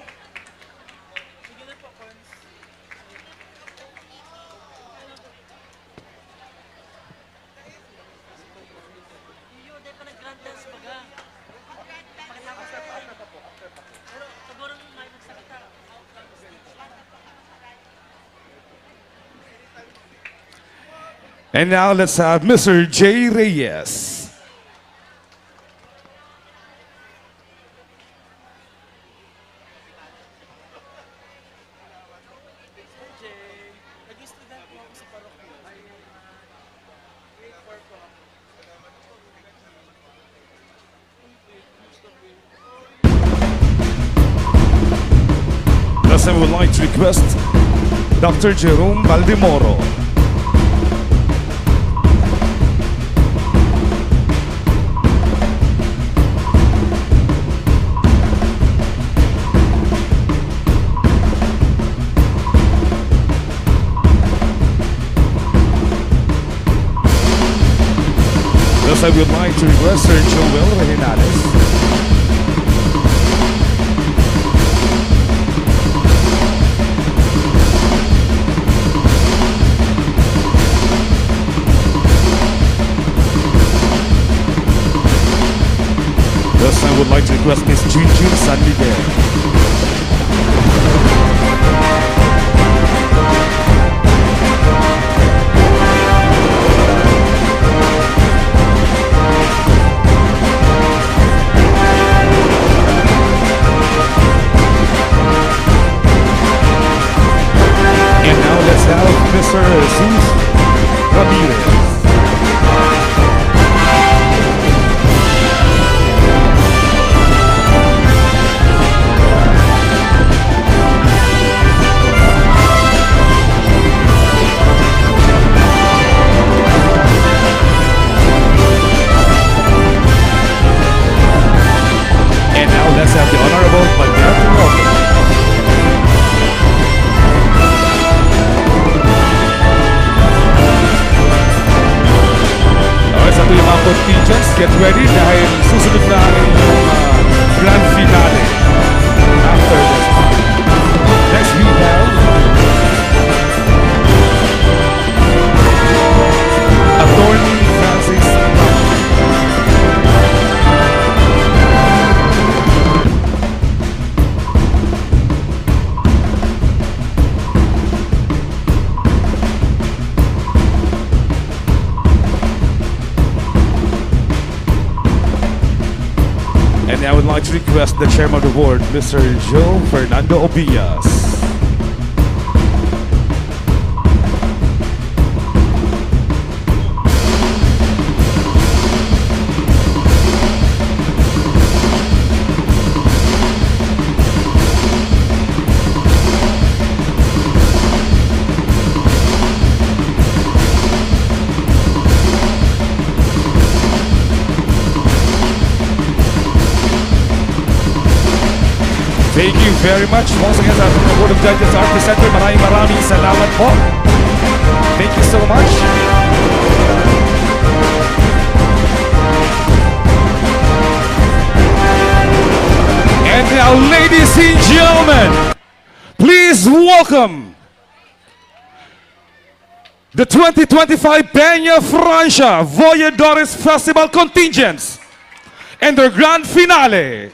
B: And now let's have Mr. J. Reyes. Thus, I would like to request Dr. Jerome Valdemoro. Thus, I would like to request Sir Joel Rehinales. Thus, I would like to request Miss Junjun San Miguel. And now let's have Mr. Jesus Ramirez. And now let's have the Honorable Magnate Roque. Alright, sa tuyong mga contingents, get ready dahil susunod na ang inyong grand finale after this. Next we have Attorney Francis Brown. And I would like to request the chairman of the board, Mr. Joe Fernando Obillas. Thank you very much. Once again, sa ating Board of Judges, our presenter, maraming salamat po. Thank you so much. And now, ladies and gentlemen, please welcome the 2025 Peñafrancia Voyadores Festival contingents and their grand finale.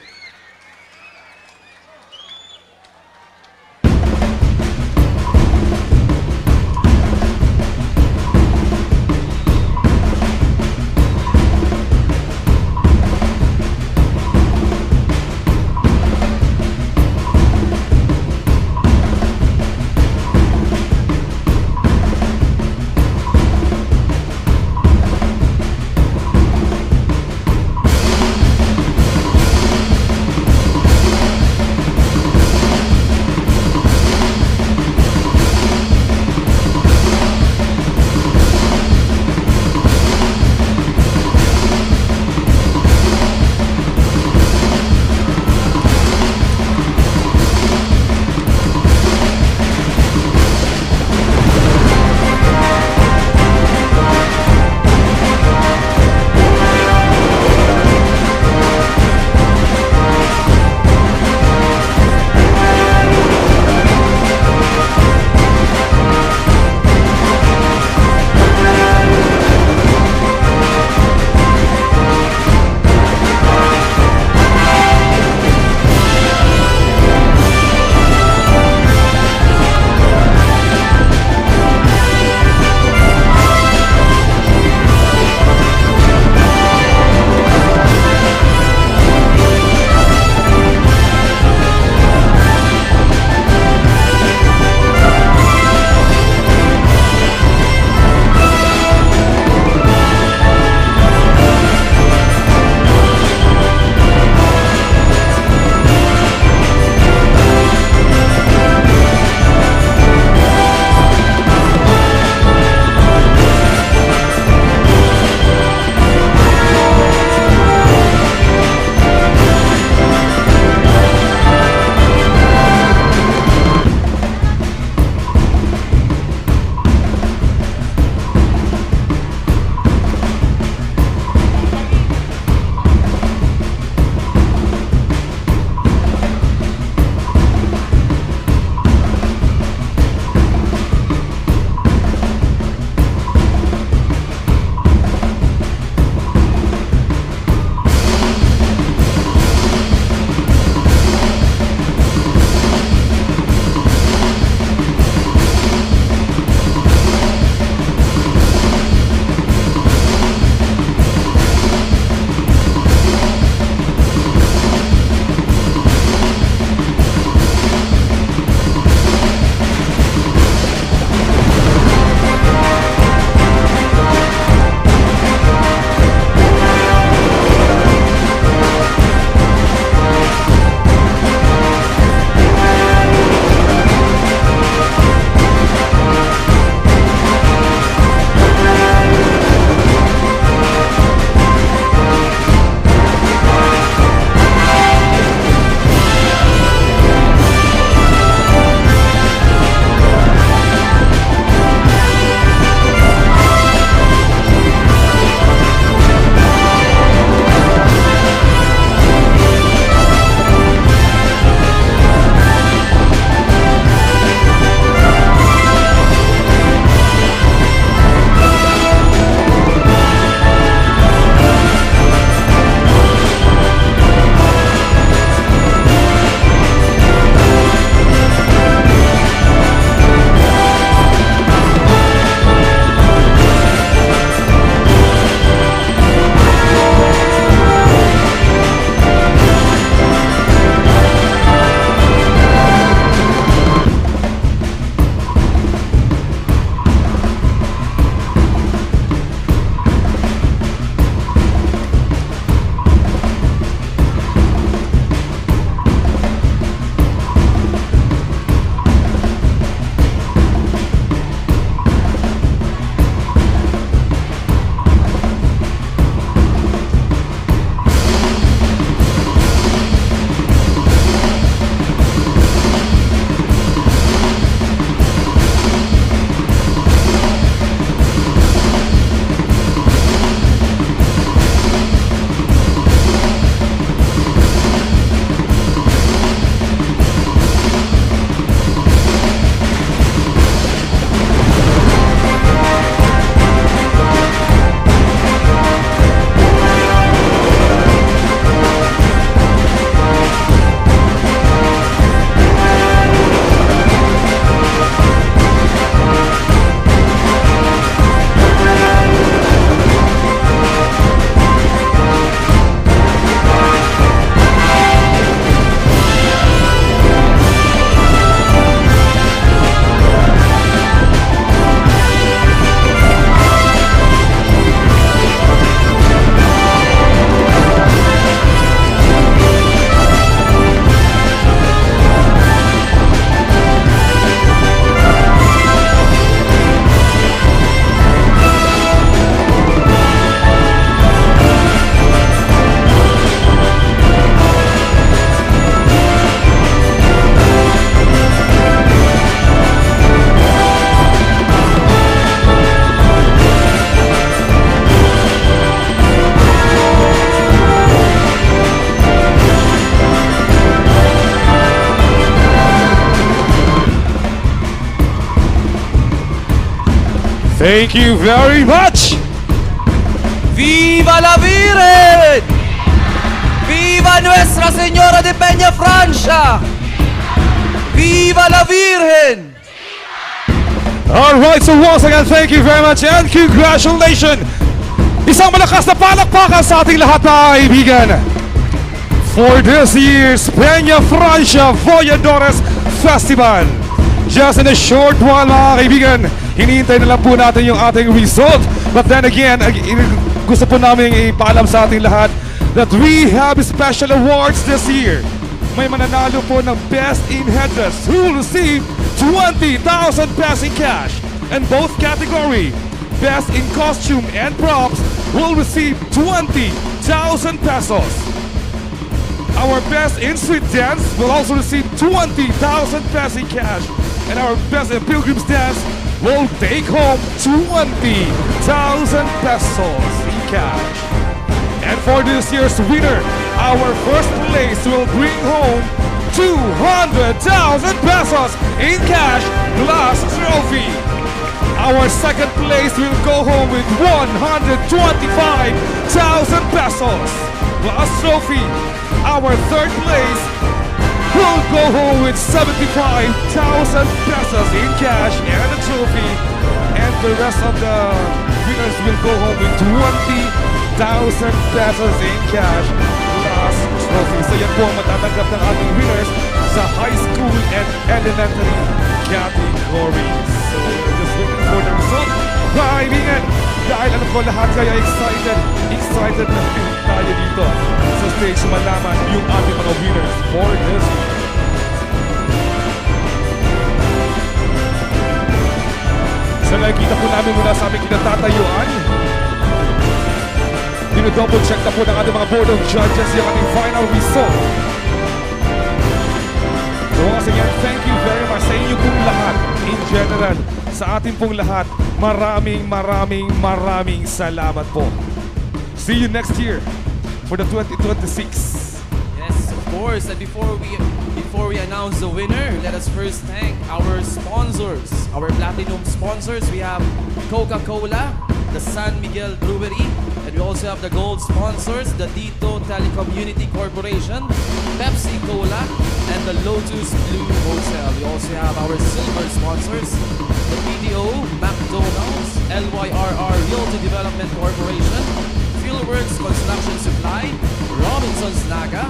B: Thank you very much!
A: Viva la Virgen! Viva Nuestra Señora de Peñafrancia! Viva la Virgen!
B: Alright, so once again, thank you very much and congratulations! Isang malakas na palakpakan sa ating lahat mga kaibigan! For this year's Peñafrancia Voyadores Festival! Just in a short while mga kaibigan, hinihintay na lang po natin yung ating result. But then again, gusto po namin ipaalam sa ating lahat that we have special awards this year. May mananalo po ng Best in Headdress who will receive 20,000 pesos in cash. And both category, Best in Costume and Props, will receive 20,000 pesos. Our Best in Street Dance will also receive 20,000 pesos in cash. And our Best in Pilgrims Dance will take home 20,000 pesos in cash. And for this year's winner, our first place will bring home 200,000 pesos in cash plus trophy. Our second place will go home with 125,000 pesos plus trophy. Our third place will go home with 75,000 pesos in cash and a trophy. And the rest of the winners will go home with 20,000 pesos in cash plus trophy. So yan po ang matatanggap ng ating winners sa high school and elementary categories. So we're just waiting for the result. Kaibigan, dahil alam ko lahat kayo excited na tayo dito sa stage malaman yung ating mga winners for this year. So nakikita po namin muna sa aming kinatatayuan. Dino-double check na po ng ating mga board of judges yung ating final result. So once again, thank you very much sa inyo pong lahat. In general, sa ating pong lahat, maraming salamat po. See you next year for the 2026.
A: Yes, of course. And before we announce the winner, let us first thank our sponsors, our platinum sponsors. We have Coca-Cola, the San Miguel Brewery, and we also have the gold sponsors, the Dito Telecommunity Corporation, Pepsi Cola, and the Lotus Blue Hotel. We also have our silver sponsors, the PDO, McDonald's, LYRR Realty Development Corporation, Fieldworks Construction Supply, Robinson's Naga,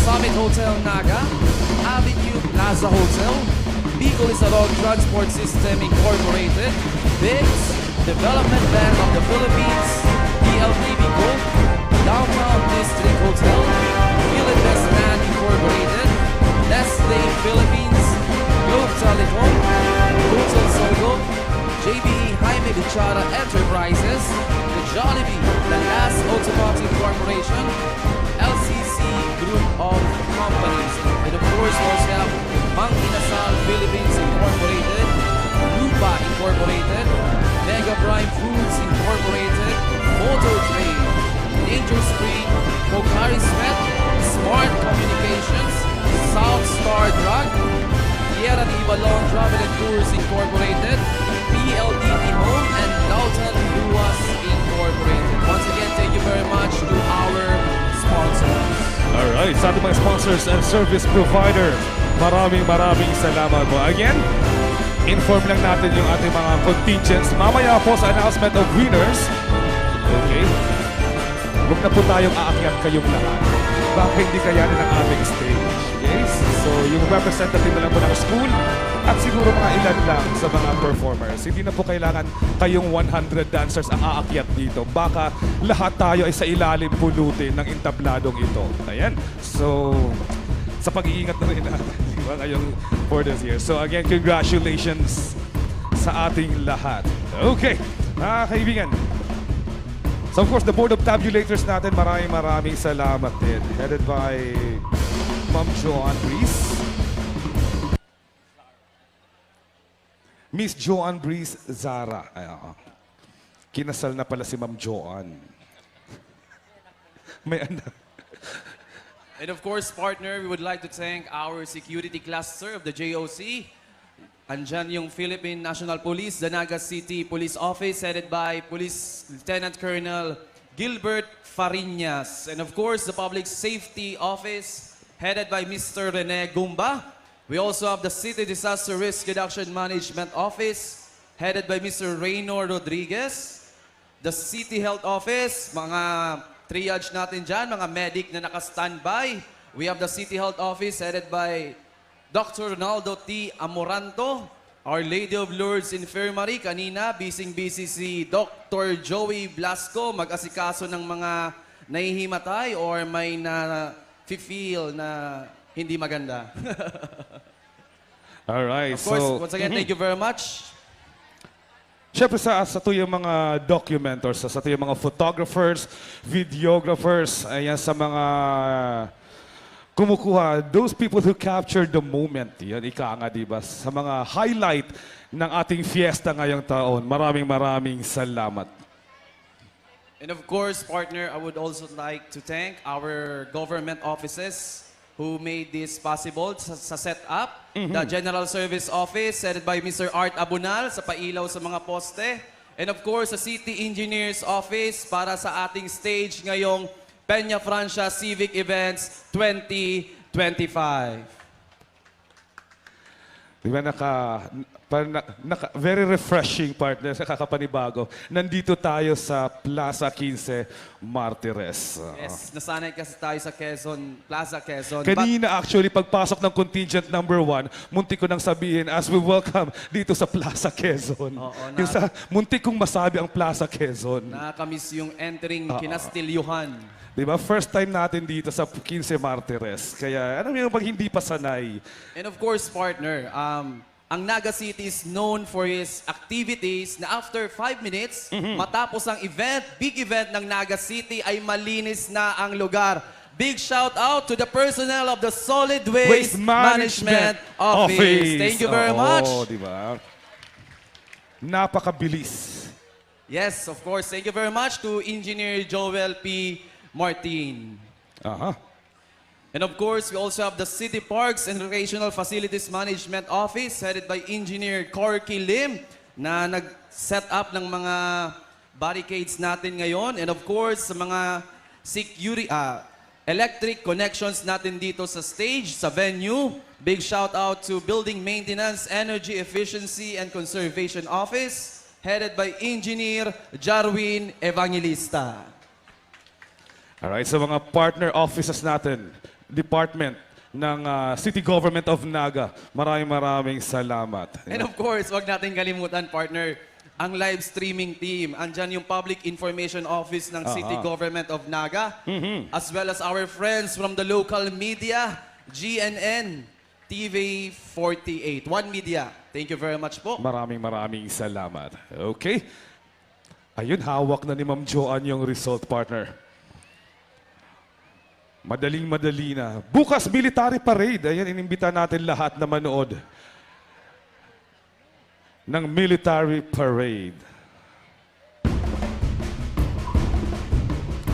A: Summit Hotel Naga, Avenue Plaza Hotel, Bicol Isarog Transport System Incorporated, Biggs, Development Bank of the Philippines, DLTV Group, Downtown District Hotel, Philippines Land Incorporated, Nestle Philippines, Globe Telecom, Hotel Sogo, JBE Jaime Bichara Enterprises, the Jollibee, the Last Automotive Corporation, LCC Group of Companies, and of course we also have Mang Inasal Philippines Incorporated, Lupa Incorporated, Mega Prime Foods Incorporated, Motor Trade, Danger Spring, Pocari Sweat, Smart Communications, South Star Drug, Tierra de Ibalon Travel and Tours Incorporated, PLDT Home, and Dalton Luas Incorporated. Once again, thank you very much to our sponsors.
B: Alright, sa ating mga sponsors and service provider, maraming salamat po. Again, inform lang natin yung ating mga contingents. Mamaya po sa announcement of winners, okay, huwag na po tayong aakyat kayong lahat. Baka hindi kayanin ang ating stage. Yes? So, yung representative na lang po ng school at siguro mga ilan lang sa mga performers. Hindi na po kailangan kayong 100 dancers ang aakyat dito. Baka lahat tayo ay sa ilalim pulutin ng intabladong ito. Ayan. So, sa pag-iingat na rin natin, di ba, ngayong for this year. So, again, congratulations sa ating lahat. Okay, mga kaibigan. So, of course, the board of tabulators natin, maraming salamat din. Headed by Ma'am Joanne Breeze. Miss Joanne Breeze Zara. Ay, kinasal na pala si Ma'am Joanne. May anak.
A: And of course, partner, we would like to thank our security cluster of the JOC, Andyan yung Philippine National Police, the Naga City Police Office, headed by Police Lieutenant Colonel Gilbert Fariñas. And of course, the Public Safety Office, headed by Mr. Rene Gumba. We also have the City Disaster Risk Reduction Management Office, headed by Mr. Raynor Rodriguez. The City Health Office, mga triage natin dyan, mga medic na naka-standby. We have the City Health Office, headed by Dr. Ronaldo T. Amoranto, Our Lady of Lourdes Infirmary. Kanina, busy si Dr. Joey Blasco, mag-asikaso ng mga nahihimatay or may na-feel na hindi maganda.
B: Alright,
A: Of course,
B: so...
A: once again, thank you very much.
B: Siyempre sa to yung mga documenters, sa to yung mga photographers, videographers, ayan sa mga kumukuha, those people who capture the moment, yan, ika nga, diba? Sa mga highlight ng ating fiesta ngayong taon. Maraming salamat.
A: And of course, partner, I would also like to thank our government offices who made this possible sa setup. The General Service Office, headed by Mr. Art Abunal, sa pailaw sa mga poste. And of course, the City Engineers Office para sa ating stage ngayong Peñafrancia Civic Events 2025.
B: Di ba very refreshing partner, nakakapanibago. Nandito tayo sa Plaza 15 Martires.
A: Yes, nasanay kasi tayo sa Quezon, Plaza Quezon.
B: Kanina actually, pagpasok ng contingent number 1, muntik ko nang sabihin as we welcome dito sa Plaza Quezon. Yung sa, muntik kong masabi ang Plaza Quezon.
A: Nakakamiss yung entering kinastilyuhan.
B: Diba? First time natin dito sa 15 Martires. Kaya, ano yung pag hindi pa sanay?
A: And of course, partner, ang Naga City is known for his activities na after 5 minutes, matapos ang event, big event ng Naga City, ay malinis na ang lugar. Big shout out to the personnel of the Solid Waste Management Office. Thank you very much.
B: Diba? Napakabilis.
A: Yes, of course. Thank you very much to Engineer Joel P. Martin. And of course, we also have the City Parks and Recreational Facilities Management Office, headed by Engineer Corky Lim, na nag-set up ng mga barricades natin ngayon. And of course, sa mga electric connections natin dito sa stage, sa venue. Big shout out to Building Maintenance, Energy Efficiency and Conservation Office, headed by Engineer Jarwin Evangelista.
B: Alright, sa mga partner offices natin, department ng City Government of Naga, maraming salamat.
A: And of course, wag natin kalimutan, partner, ang live streaming team. Andyan yung Public Information Office ng City Government of Naga, as well as our friends from the local media, GNN, TV48, One Media. Thank you very much po.
B: Maraming salamat. Okay. Ayun, hawak na ni Ma'am Joanne yung result, partner. Madaling-madali na. Bukas, military parade. Ayan, inimbita natin lahat na manood ng military parade.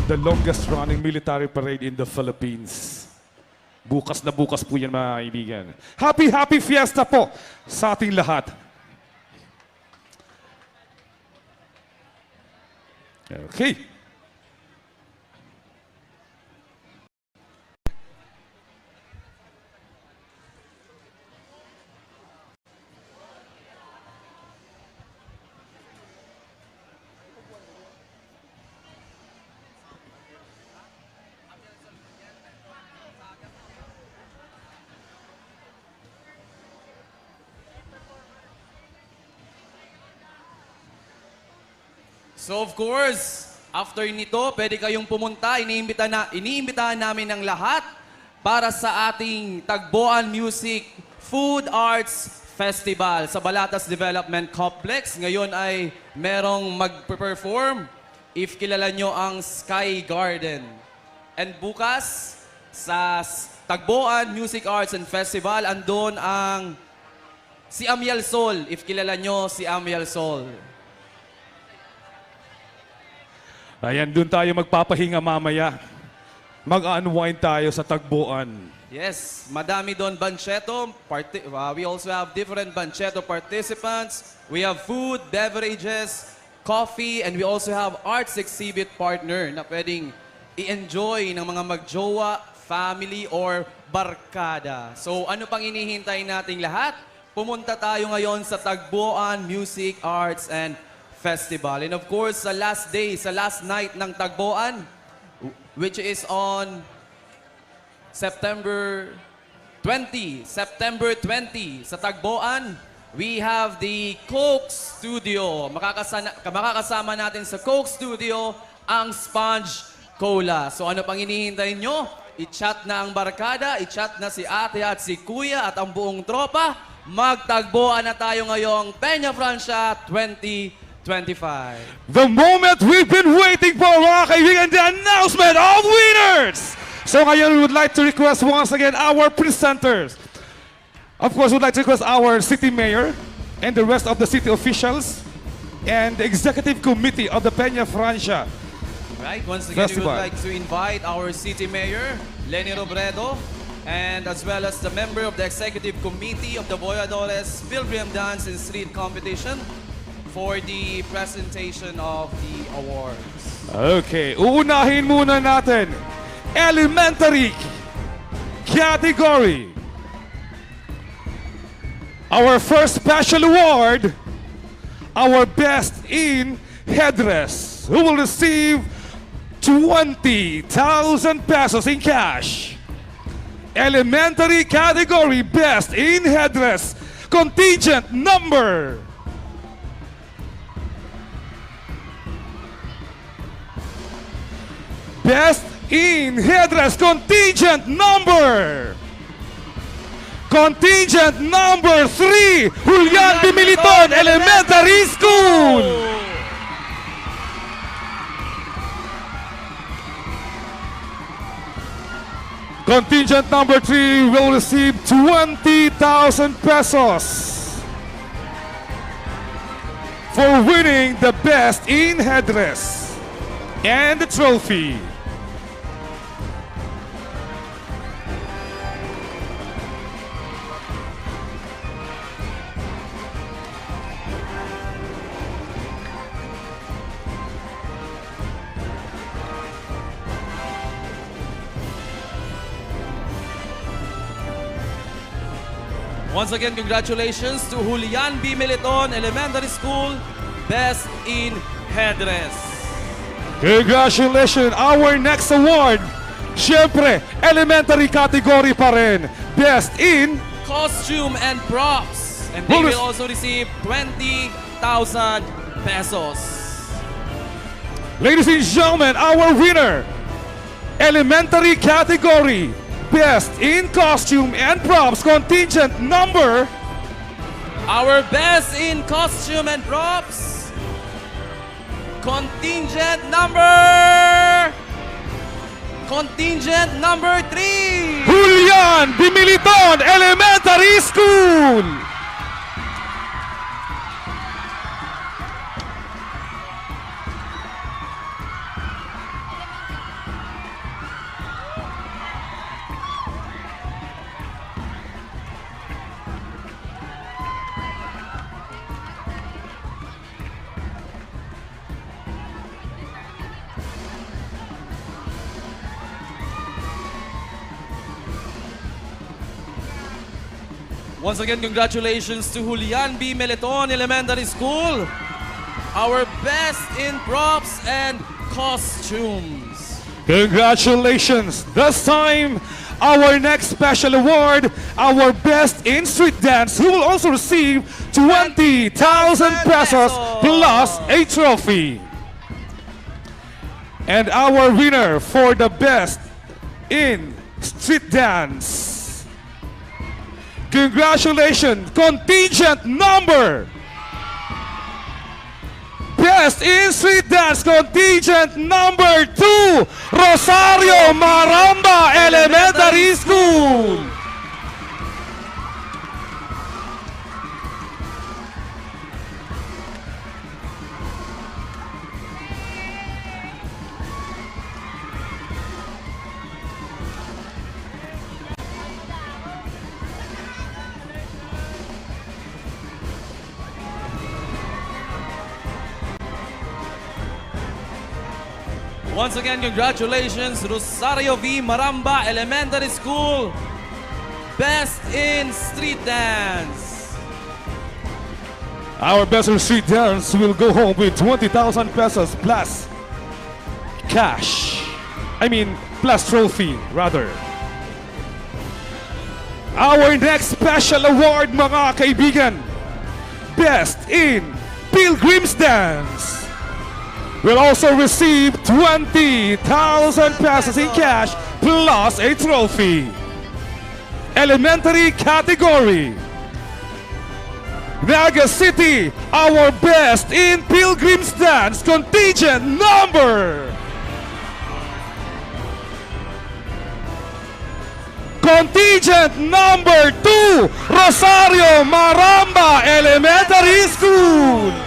B: The longest running military parade in the Philippines. Bukas na bukas po yan, mga kaibigan. Happy fiesta po sa ating lahat. Okay.
A: So of course, after nito, pwede kayong pumunta. Iniimbitahan namin ng lahat para sa ating Tagboan Music Food Arts Festival sa Balatas Development Complex. Ngayon ay merong mag-perform if kilala nyo ang Sky Garden. And bukas, sa Tagboan Music Arts and Festival, andon ang si Amiel Sol, if kilala nyo si Amiel Sol.
B: Ayan, doon tayo magpapahinga mamaya. Mag-unwind tayo sa Tagboan.
A: Yes, madami doon banchetto. We also have different banchetto participants. We have food, beverages, coffee, and we also have arts exhibit partner na pwedeng i-enjoy ng mga magjowa, family, or barkada. So ano pang inihintay nating lahat? Pumunta tayo ngayon sa Tagboan Music, Arts, and Festival. And of course, sa last day, sa last night ng Tagboan, which is on September 20, sa Tagboan, we have the Coke Studio. Makakasama natin sa Coke Studio ang Sponge Cola. So ano pang hinihintay nyo? I-chat na ang barkada, i-chat na si ate at si kuya at ang buong tropa. Magtagboan na tayo ngayong Peñafrancia 2025.
B: The moment we've been waiting for, mga kaibigan, the announcement of winners! So ngayon, we would like to request once again our presenters. Of course, we would like to request our city mayor and the rest of the city officials and the executive committee of the Peñafrancia.
A: Right, once again, we
B: Festival.
A: would like to invite our city mayor, Lenny Robredo, and as well as the member of the executive committee of the Voyadores Pilgrim Dance and Street Competition for the presentation of the awards.
B: Okay, uunahin muna natin. Elementary category. Our first special award, our best in headdress, who will receive 20,000 pesos in cash. Elementary category, best in headdress, contingent number. Best in headdress, contingent number. Contingent number 3, Julian B. Militon Elementary School. Contingent number 3 will receive 20,000 pesos for winning the best in headdress and the trophy.
A: Once again, congratulations to Julian B. Militon Elementary School, Best in Headdress.
B: Congratulations! Our next award, syempre, elementary category pa rin. Best in
A: Costume and props. And they will also receive 20,000 pesos.
B: Ladies and gentlemen, our winner, elementary category, best in costume and props, contingent number.
A: Our best in costume and props, contingent number 3.
B: Julian B. Militon Elementary School.
A: Once again, congratulations to Julian B. Militon Elementary School, our best in props and costumes.
B: Congratulations! This time, our next special award, our best in street dance, who will also receive 20,000 pesos plus a trophy. And our winner for the best in street dance. Congratulations, contingent number. Best in street dance, contingent number 2, Rosario Maramba Elementary School.
A: Once again, congratulations, Rosario V. Maramba Elementary School. Best in Street Dance.
B: Our best in street dance will go home with 20,000 pesos plus cash. I mean, plus trophy, rather. Our next special award, mga kaibigan, Best in Pilgrims Dance, will also receive 20,000 pesos in cash plus a trophy. Elementary category. Naga City, our Best in Pilgrims Dance contingent number. Contingent number 2, Rosario Maramba Elementary School.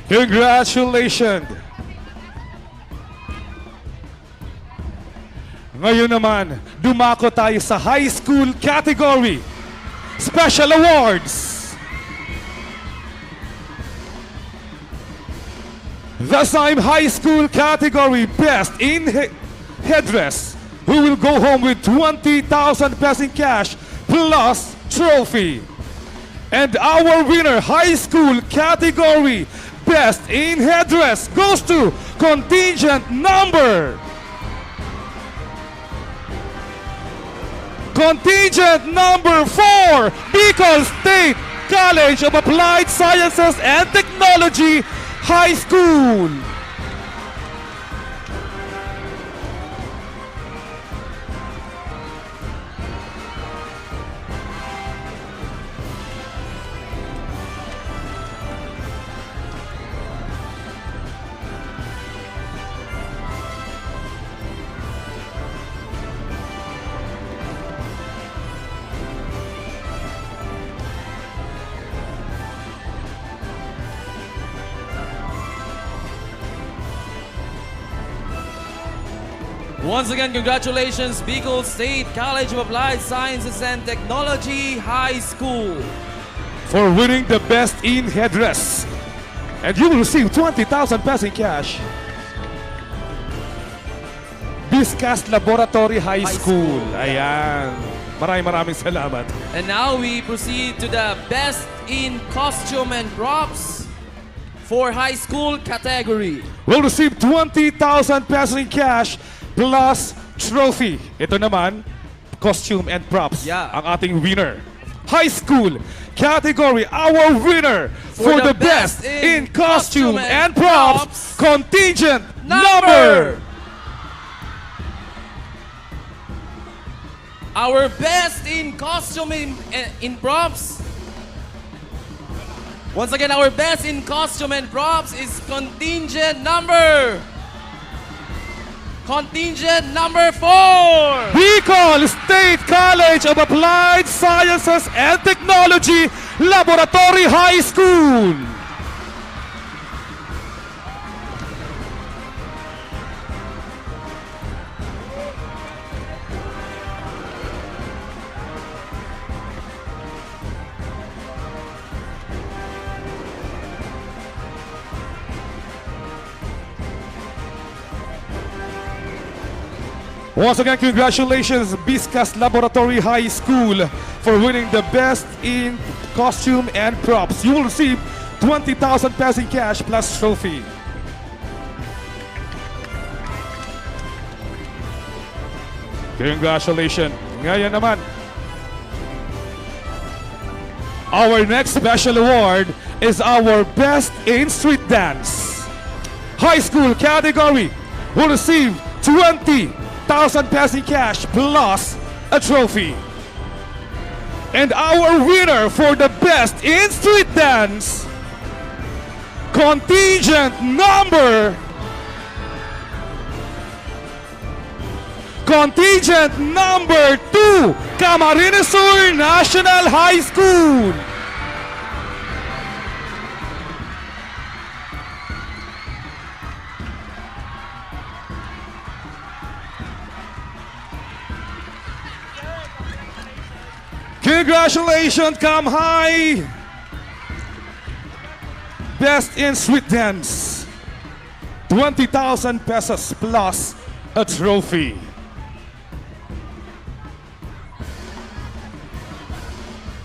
B: Congratulations! Ngayon naman, dumako tayo sa high school category. Special awards. The same high school category Best in Headdress, who will go home with 20,000 pesos in cash plus trophy. And our winner, high school category Best in Headdress, goes to contingent number. Contingent number 4, Bicol State College of Applied Sciences and Technology High School.
A: Once again, congratulations, Bicol State College of Applied Sciences and Technology High School,
B: for winning the Best in Headdress. And you will receive 20,000 pesos in cash. Biscas Laboratory High School. Ayan. Maraming salamat.
A: And now we proceed to the Best in Costume and Props for high school category.
B: Will receive 20,000 pesos in cash plus trophy. Ito naman, costume and props.
A: Yeah.
B: Ang ating winner. High school category, our winner for the best in costume and props, contingent number.
A: Our best in costume in props. Once again, our best in costume and props is contingent number 4.
B: Bicol State College of Applied Sciences and Technology Laboratory High School. Once again, congratulations, Biscas Laboratory High School, for winning the Best in Costume and Props. You will receive 20,000 pesos in cash plus trophy. Congratulations. Ngayon naman, our next special award is our Best in Street Dance. High school category will receive 20,000 pesos in cash plus a trophy. And our winner for the Best in Street Dance, contingent number Contingent number 2, Camarines Sur National High School. Congratulations, Cam High! Best in street dance. 20,000 pesos plus a trophy.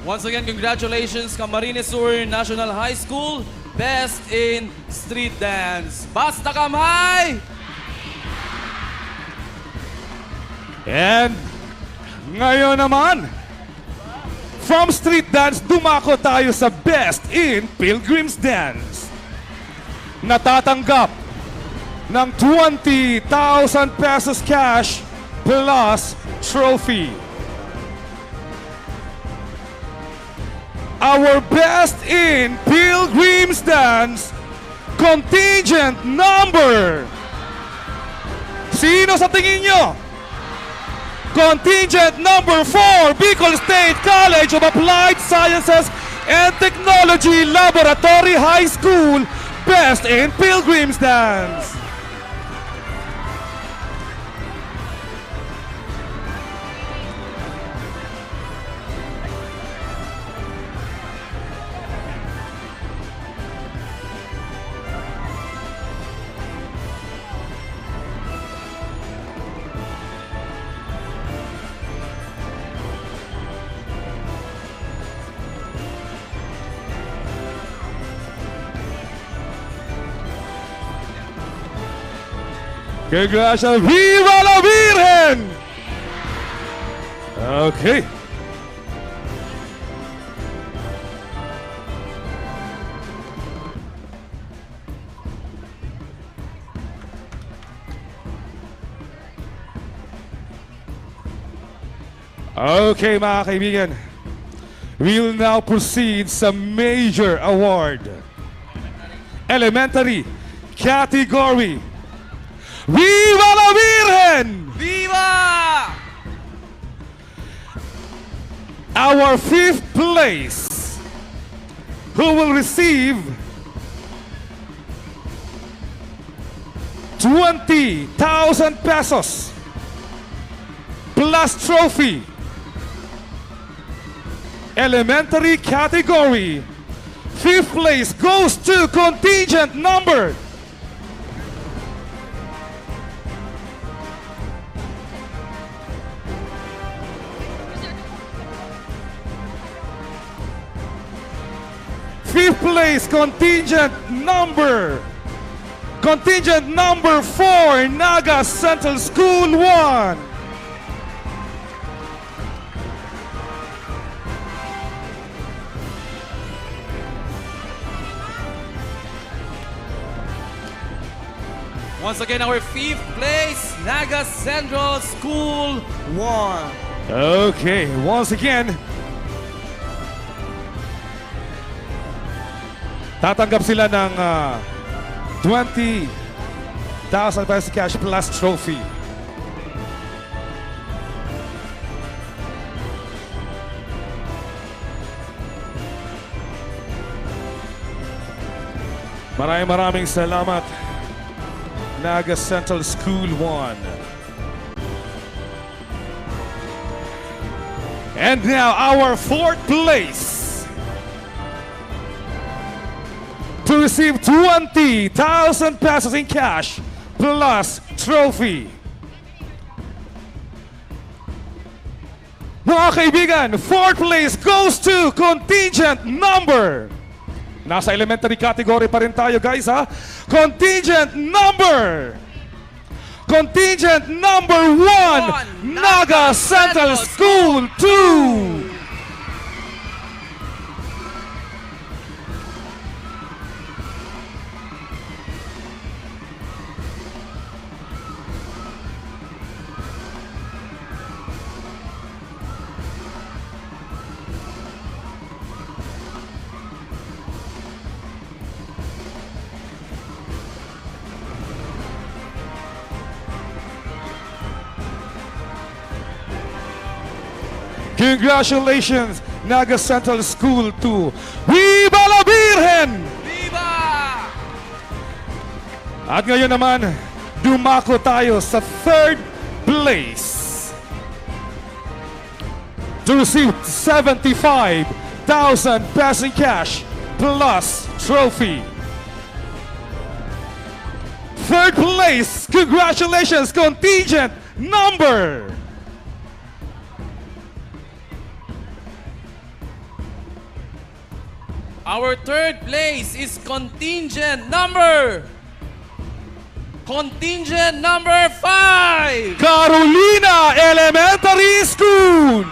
A: Once again, congratulations, Camarines Sur National High School. Best in street dance. Basta kamay!
B: And ngayon naman, from street dance, dumako tayo sa Best in Pilgrims Dance. Natatanggap ng 20,000 pesos cash plus trophy. Our Best in Pilgrims Dance contingent number. Sino sa tingin nyo? Contingent number 4, Bicol State College of Applied Sciences and Technology Laboratory High School, Best in Pilgrims Dance. Congratulations! Viva la Virgen! Okay. Okay, mga kaibigan. We'll now proceed sa major award. Elementary category. Viva la Virgen!
A: Viva!
B: Our 5th place, who will receive 20,000 pesos plus trophy. Elementary category. 5th place goes to contingent number 5th place, contingent number 4, Naga Central School 1.
A: Once again, our 5th place, Naga Central School 1.
B: Okay, once again, tatanggap sila ng 20,000 pesos cash plus trophy. Maraming salamat, Naga Central School 1. And now our 4th place, to receive 20,000 pesos in cash plus trophy. Mga kaibigan, 4th place goes to contingent number. Nasa elementary category pa rin tayo, guys, ha? Contingent number 1, Naga Central School 2. Congratulations, Naga Central School 2. Viva la Virgen!
A: Viva!
B: At ngayon naman, dumako tayo sa third place. To receive 75,000 pesos in cash plus trophy. Third place, congratulations, contingent number.
A: Our third place is contingent number 5.
B: Carolina Elementary School.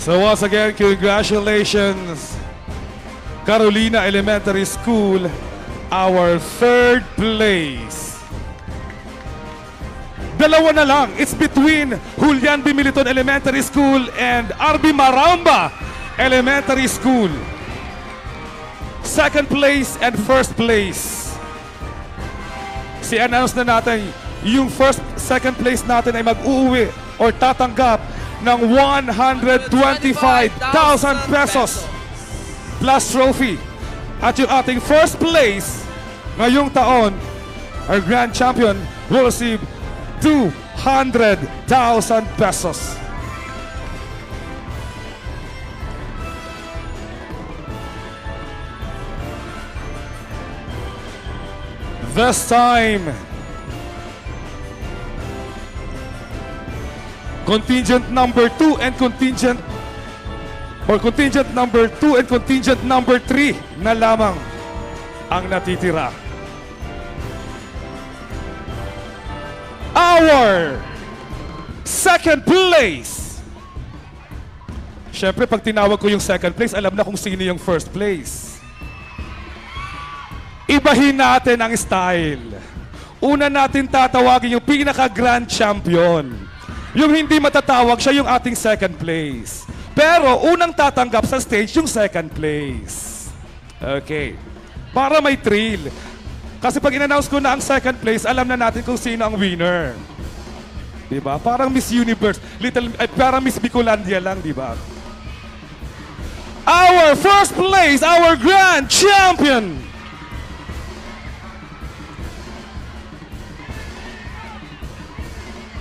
B: So once again, congratulations, Carolina Elementary School, our third place. Dalawa na lang. It's between Julian B. Militon Elementary School and RB Maramba Elementary School. Second place and first place. Si-announce na natin, yung second place natin ay mag-uwi or tatanggap ng 125,000 pesos plus trophy. At yung ating first place ngayong taon, our grand champion will receive 200,000 pesos. This time, contingent number 2 and contingent number 2 and contingent number 3 na lamang ang natitira. Our second place. Siyempre, pag tinawag ko yung second place, alam na kung sino yung first place. Ibahin natin ang style. Una natin tatawagin yung pinaka-grand champion. Yung hindi matatawag, siya yung ating second place. Pero unang tatanggap sa stage yung second place. Okay. Para may thrill. Kasi pag in-announce ko na ang second place, alam na natin kung sino ang winner. Diba? Parang Miss Universe. Parang Miss Bicolandia lang, diba? Our first place, our grand champion.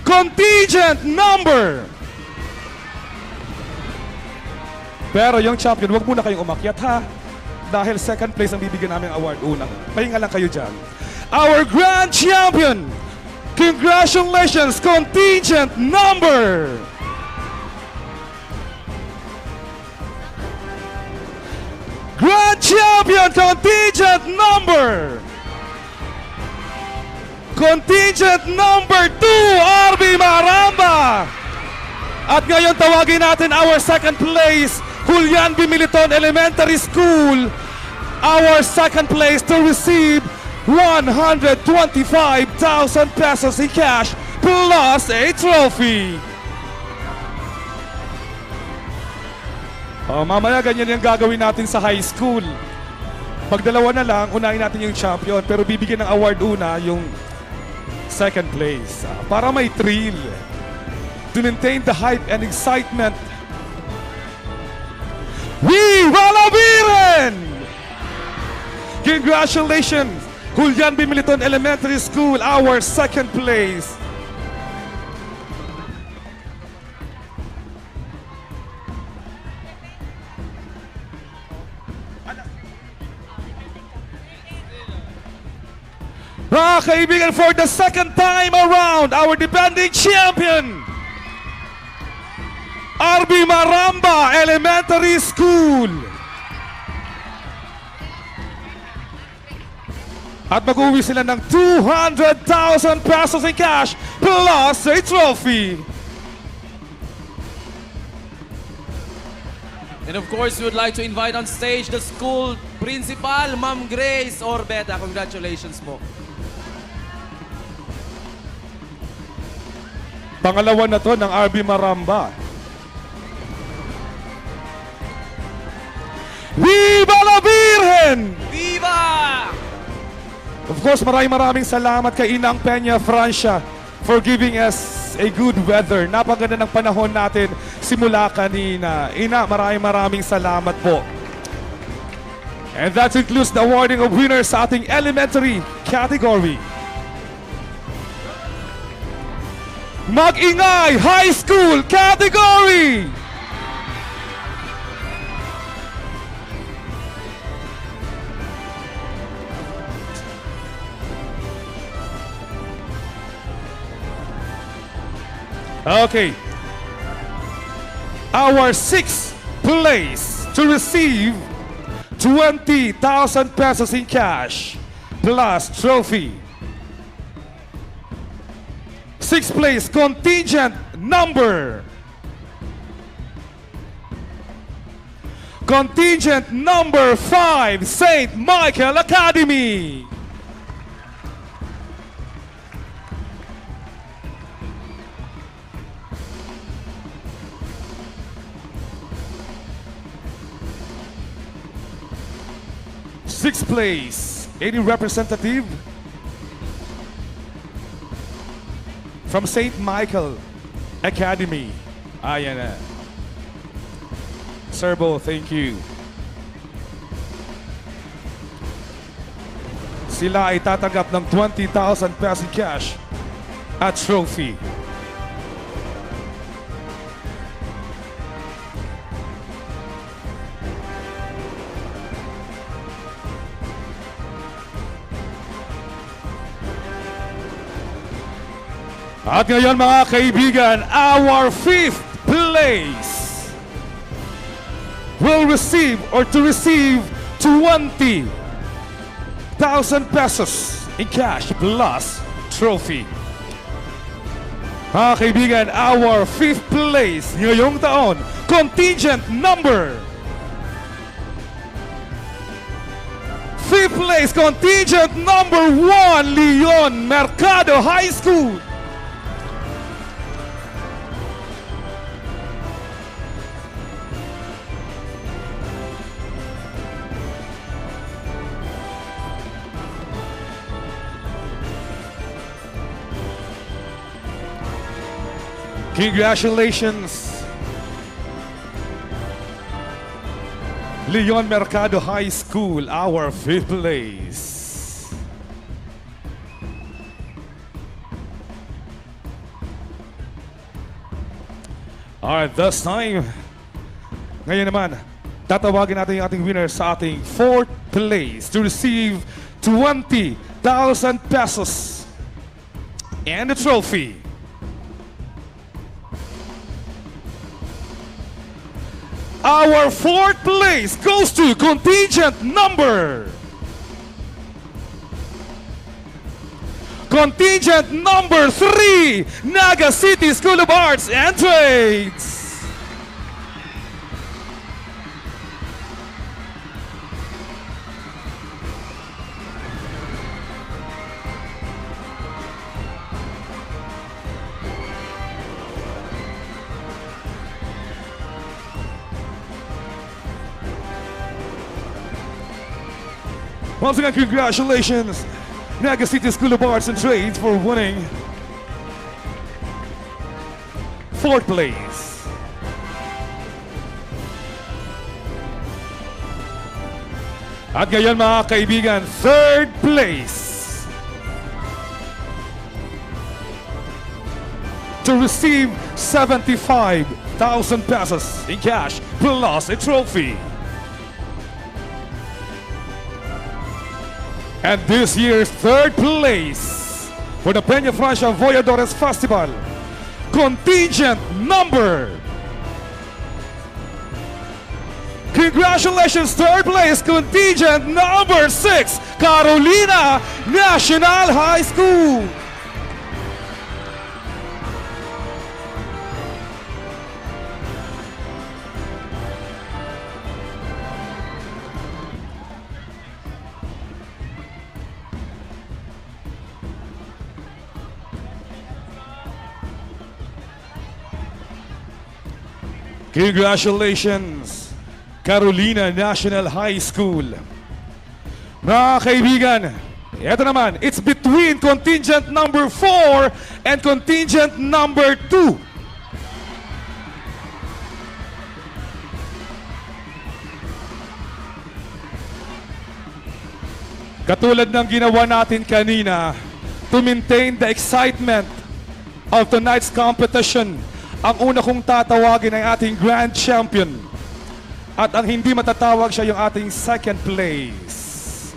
B: Contingent number. Pero yung champion, wag muna kayong umakyat ha. Dahil second place ang bibigyan namin ng award unang. Pahinga lang kayo dyan. Our grand champion. Congratulations, contingent number. Grand champion, contingent number. Contingent number 2, RB Maramba. At ngayon tawagin natin our second place, Julian B. Militon Elementary School. Our second place to receive 125,000 pesos in cash plus a trophy. Mamaya ganyan yung gagawin natin sa high school. Pag dalawa na lang, unahin natin yung champion. Pero bibigyan ng award una yung second place. Para may thrill. To maintain the hype and excitement. Viva la Virgen! Congratulations, Julian B. Militon Elementary School, our second place. Mga kaibigan, for the second time around, our defending champion, RB Maramba Elementary School. At mag-uwi sila ng 200,000 pesos in cash plus a trophy.
A: And of course, we would like to invite on stage the school principal, Ma'am Grace Orbeta. Congratulations po.
B: Pangalawa na to ng RB Maramba. Viva la Virgen!
A: Viva!
B: Of course, maraming salamat kay Inang Peñafrancia for giving us a good weather. Napaganda ng panahon natin simula kanina. Ina, maraming salamat po. And that includes the awarding of winners sa ating elementary category. Mag-ingay High School category! Okay. Our sixth place to receive 20,000 pesos in cash plus trophy. Sixth place, contingent number 5, St. Michael Academy. Sixth place, any representative from St. Michael Academy. Ayan na. Serbo, thank you. Sila ay tatanggap ng 20,000 pesos cash at trophy. At ngayon mga kaibigan, our fifth place will receive or to receive 20,000 pesos in cash plus trophy. Mga kaibigan, our fifth place ngayong taon, contingent number 1, Leon Mercado High School. Congratulations, Leon Mercado High School, our fifth place. Alright, this time, ngayon naman, tatawagin natin yung ating winner sa ating fourth place to receive 20,000 pesos and a trophy. Our fourth place goes to contingent number 3, Naga City School of Arts and Trades. Once again, congratulations, Naga City School of Arts and Trades, for winning fourth place. At ngayon mga kaibigan, third place to receive 75,000 pesos in cash plus a trophy. And this year's third place for the Peñafrancia Voyadores Festival, contingent number. Congratulations, third place, contingent number 6, Carolina National High School. Congratulations, Carolina National High School. Mga kaibigan, ito naman, it's between contingent number 4 and contingent number 2. Katulad ng ginawa natin kanina, to maintain the excitement of tonight's competition, ang una kong tatawagin ay ating grand champion. At ang hindi matatawag siya yung ating second place.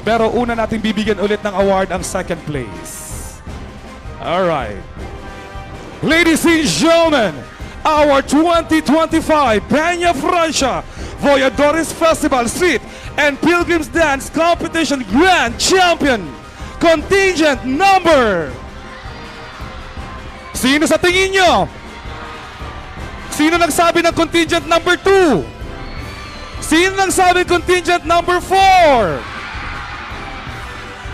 B: Pero una nating bibigyan ulit ng award ang second place. Alright. Ladies and gentlemen, our 2025 Peñafrancia Voyadores Festival Street and Pilgrims Dance Competition Grand Champion, contingent number... Sino sa tingin nyo? Sino nagsabi ng contingent number 2? Sino nagsabi contingent number 4?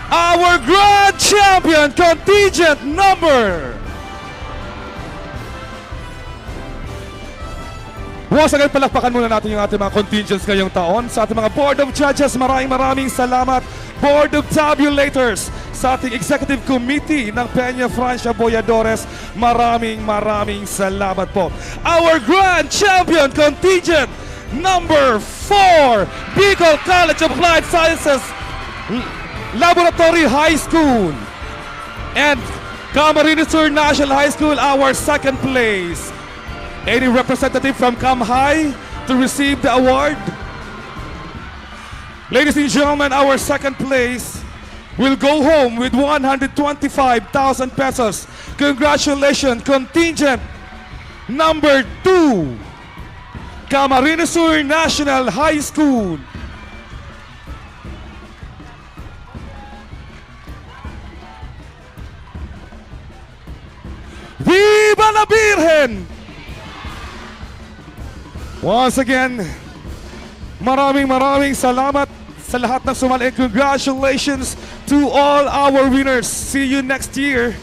B: Our grand champion, contingent number... Once again, palakpakan muna natin yung ating mga contingents ngayong taon. Sa ating mga Board of Judges, maraming salamat. Board of Tabulators, sa ating Executive Committee ng Peñafrancia Voyadores, maraming salamat po. Our Grand Champion Contingent number 4, Bicol College of Applied Sciences Laboratory High School, and Camarines Sur National High School, our second place. Any representative from Cam High to receive the award? Ladies and gentlemen, our second place will go home with 125,000 pesos. Congratulations, contingent number 2, Camarines Sur National High School. Viva la Virgen! Once again, maraming salamat sa lahat ng sumali. Congratulations to all our winners. See you next year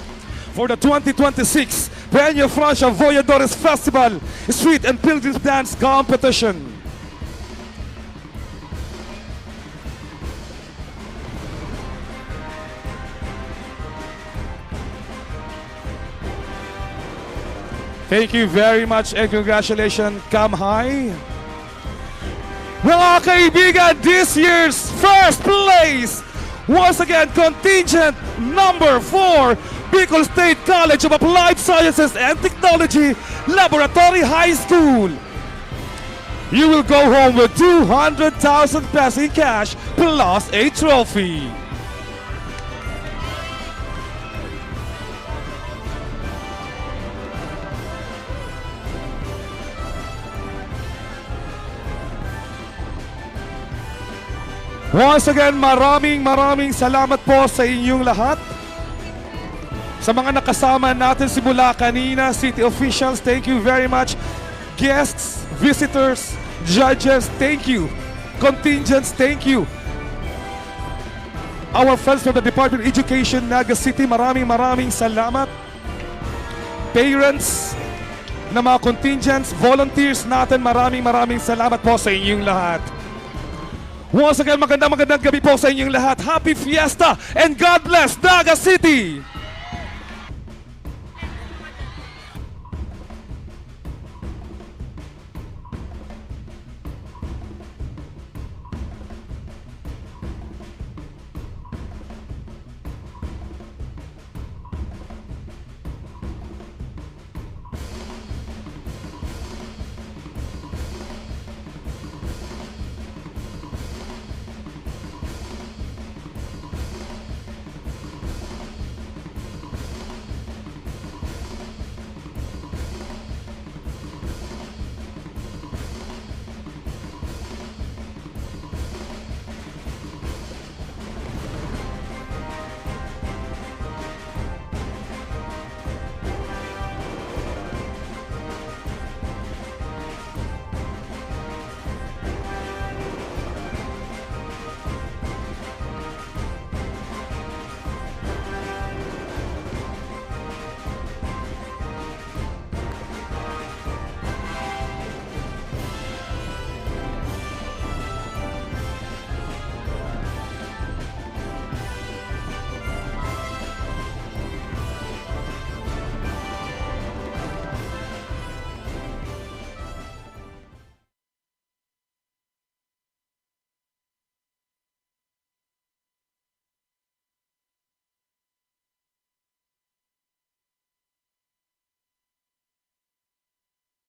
B: for the 2026 Peñafrancia Voyadores Festival Street and Pilgrims Dance Competition. Thank you very much and congratulations, Cam High. Mga kaibigan, this year's first place, once again, contingent number 4, Bicol State College of Applied Sciences and Technology, Laboratory High School. You will go home with 200,000 pesos in cash plus a trophy. Once again, maraming salamat po sa inyong lahat. Sa mga nakasama natin simula kanina, city officials, thank you very much. Guests, visitors, judges, thank you. Contingents, thank you. Our friends from the Department of Education, Naga City, maraming salamat. Parents na mga contingents, volunteers natin, maraming salamat po sa inyong lahat. Once again, magandang gabi po sa inyong lahat. Happy Fiesta and God bless Naga City!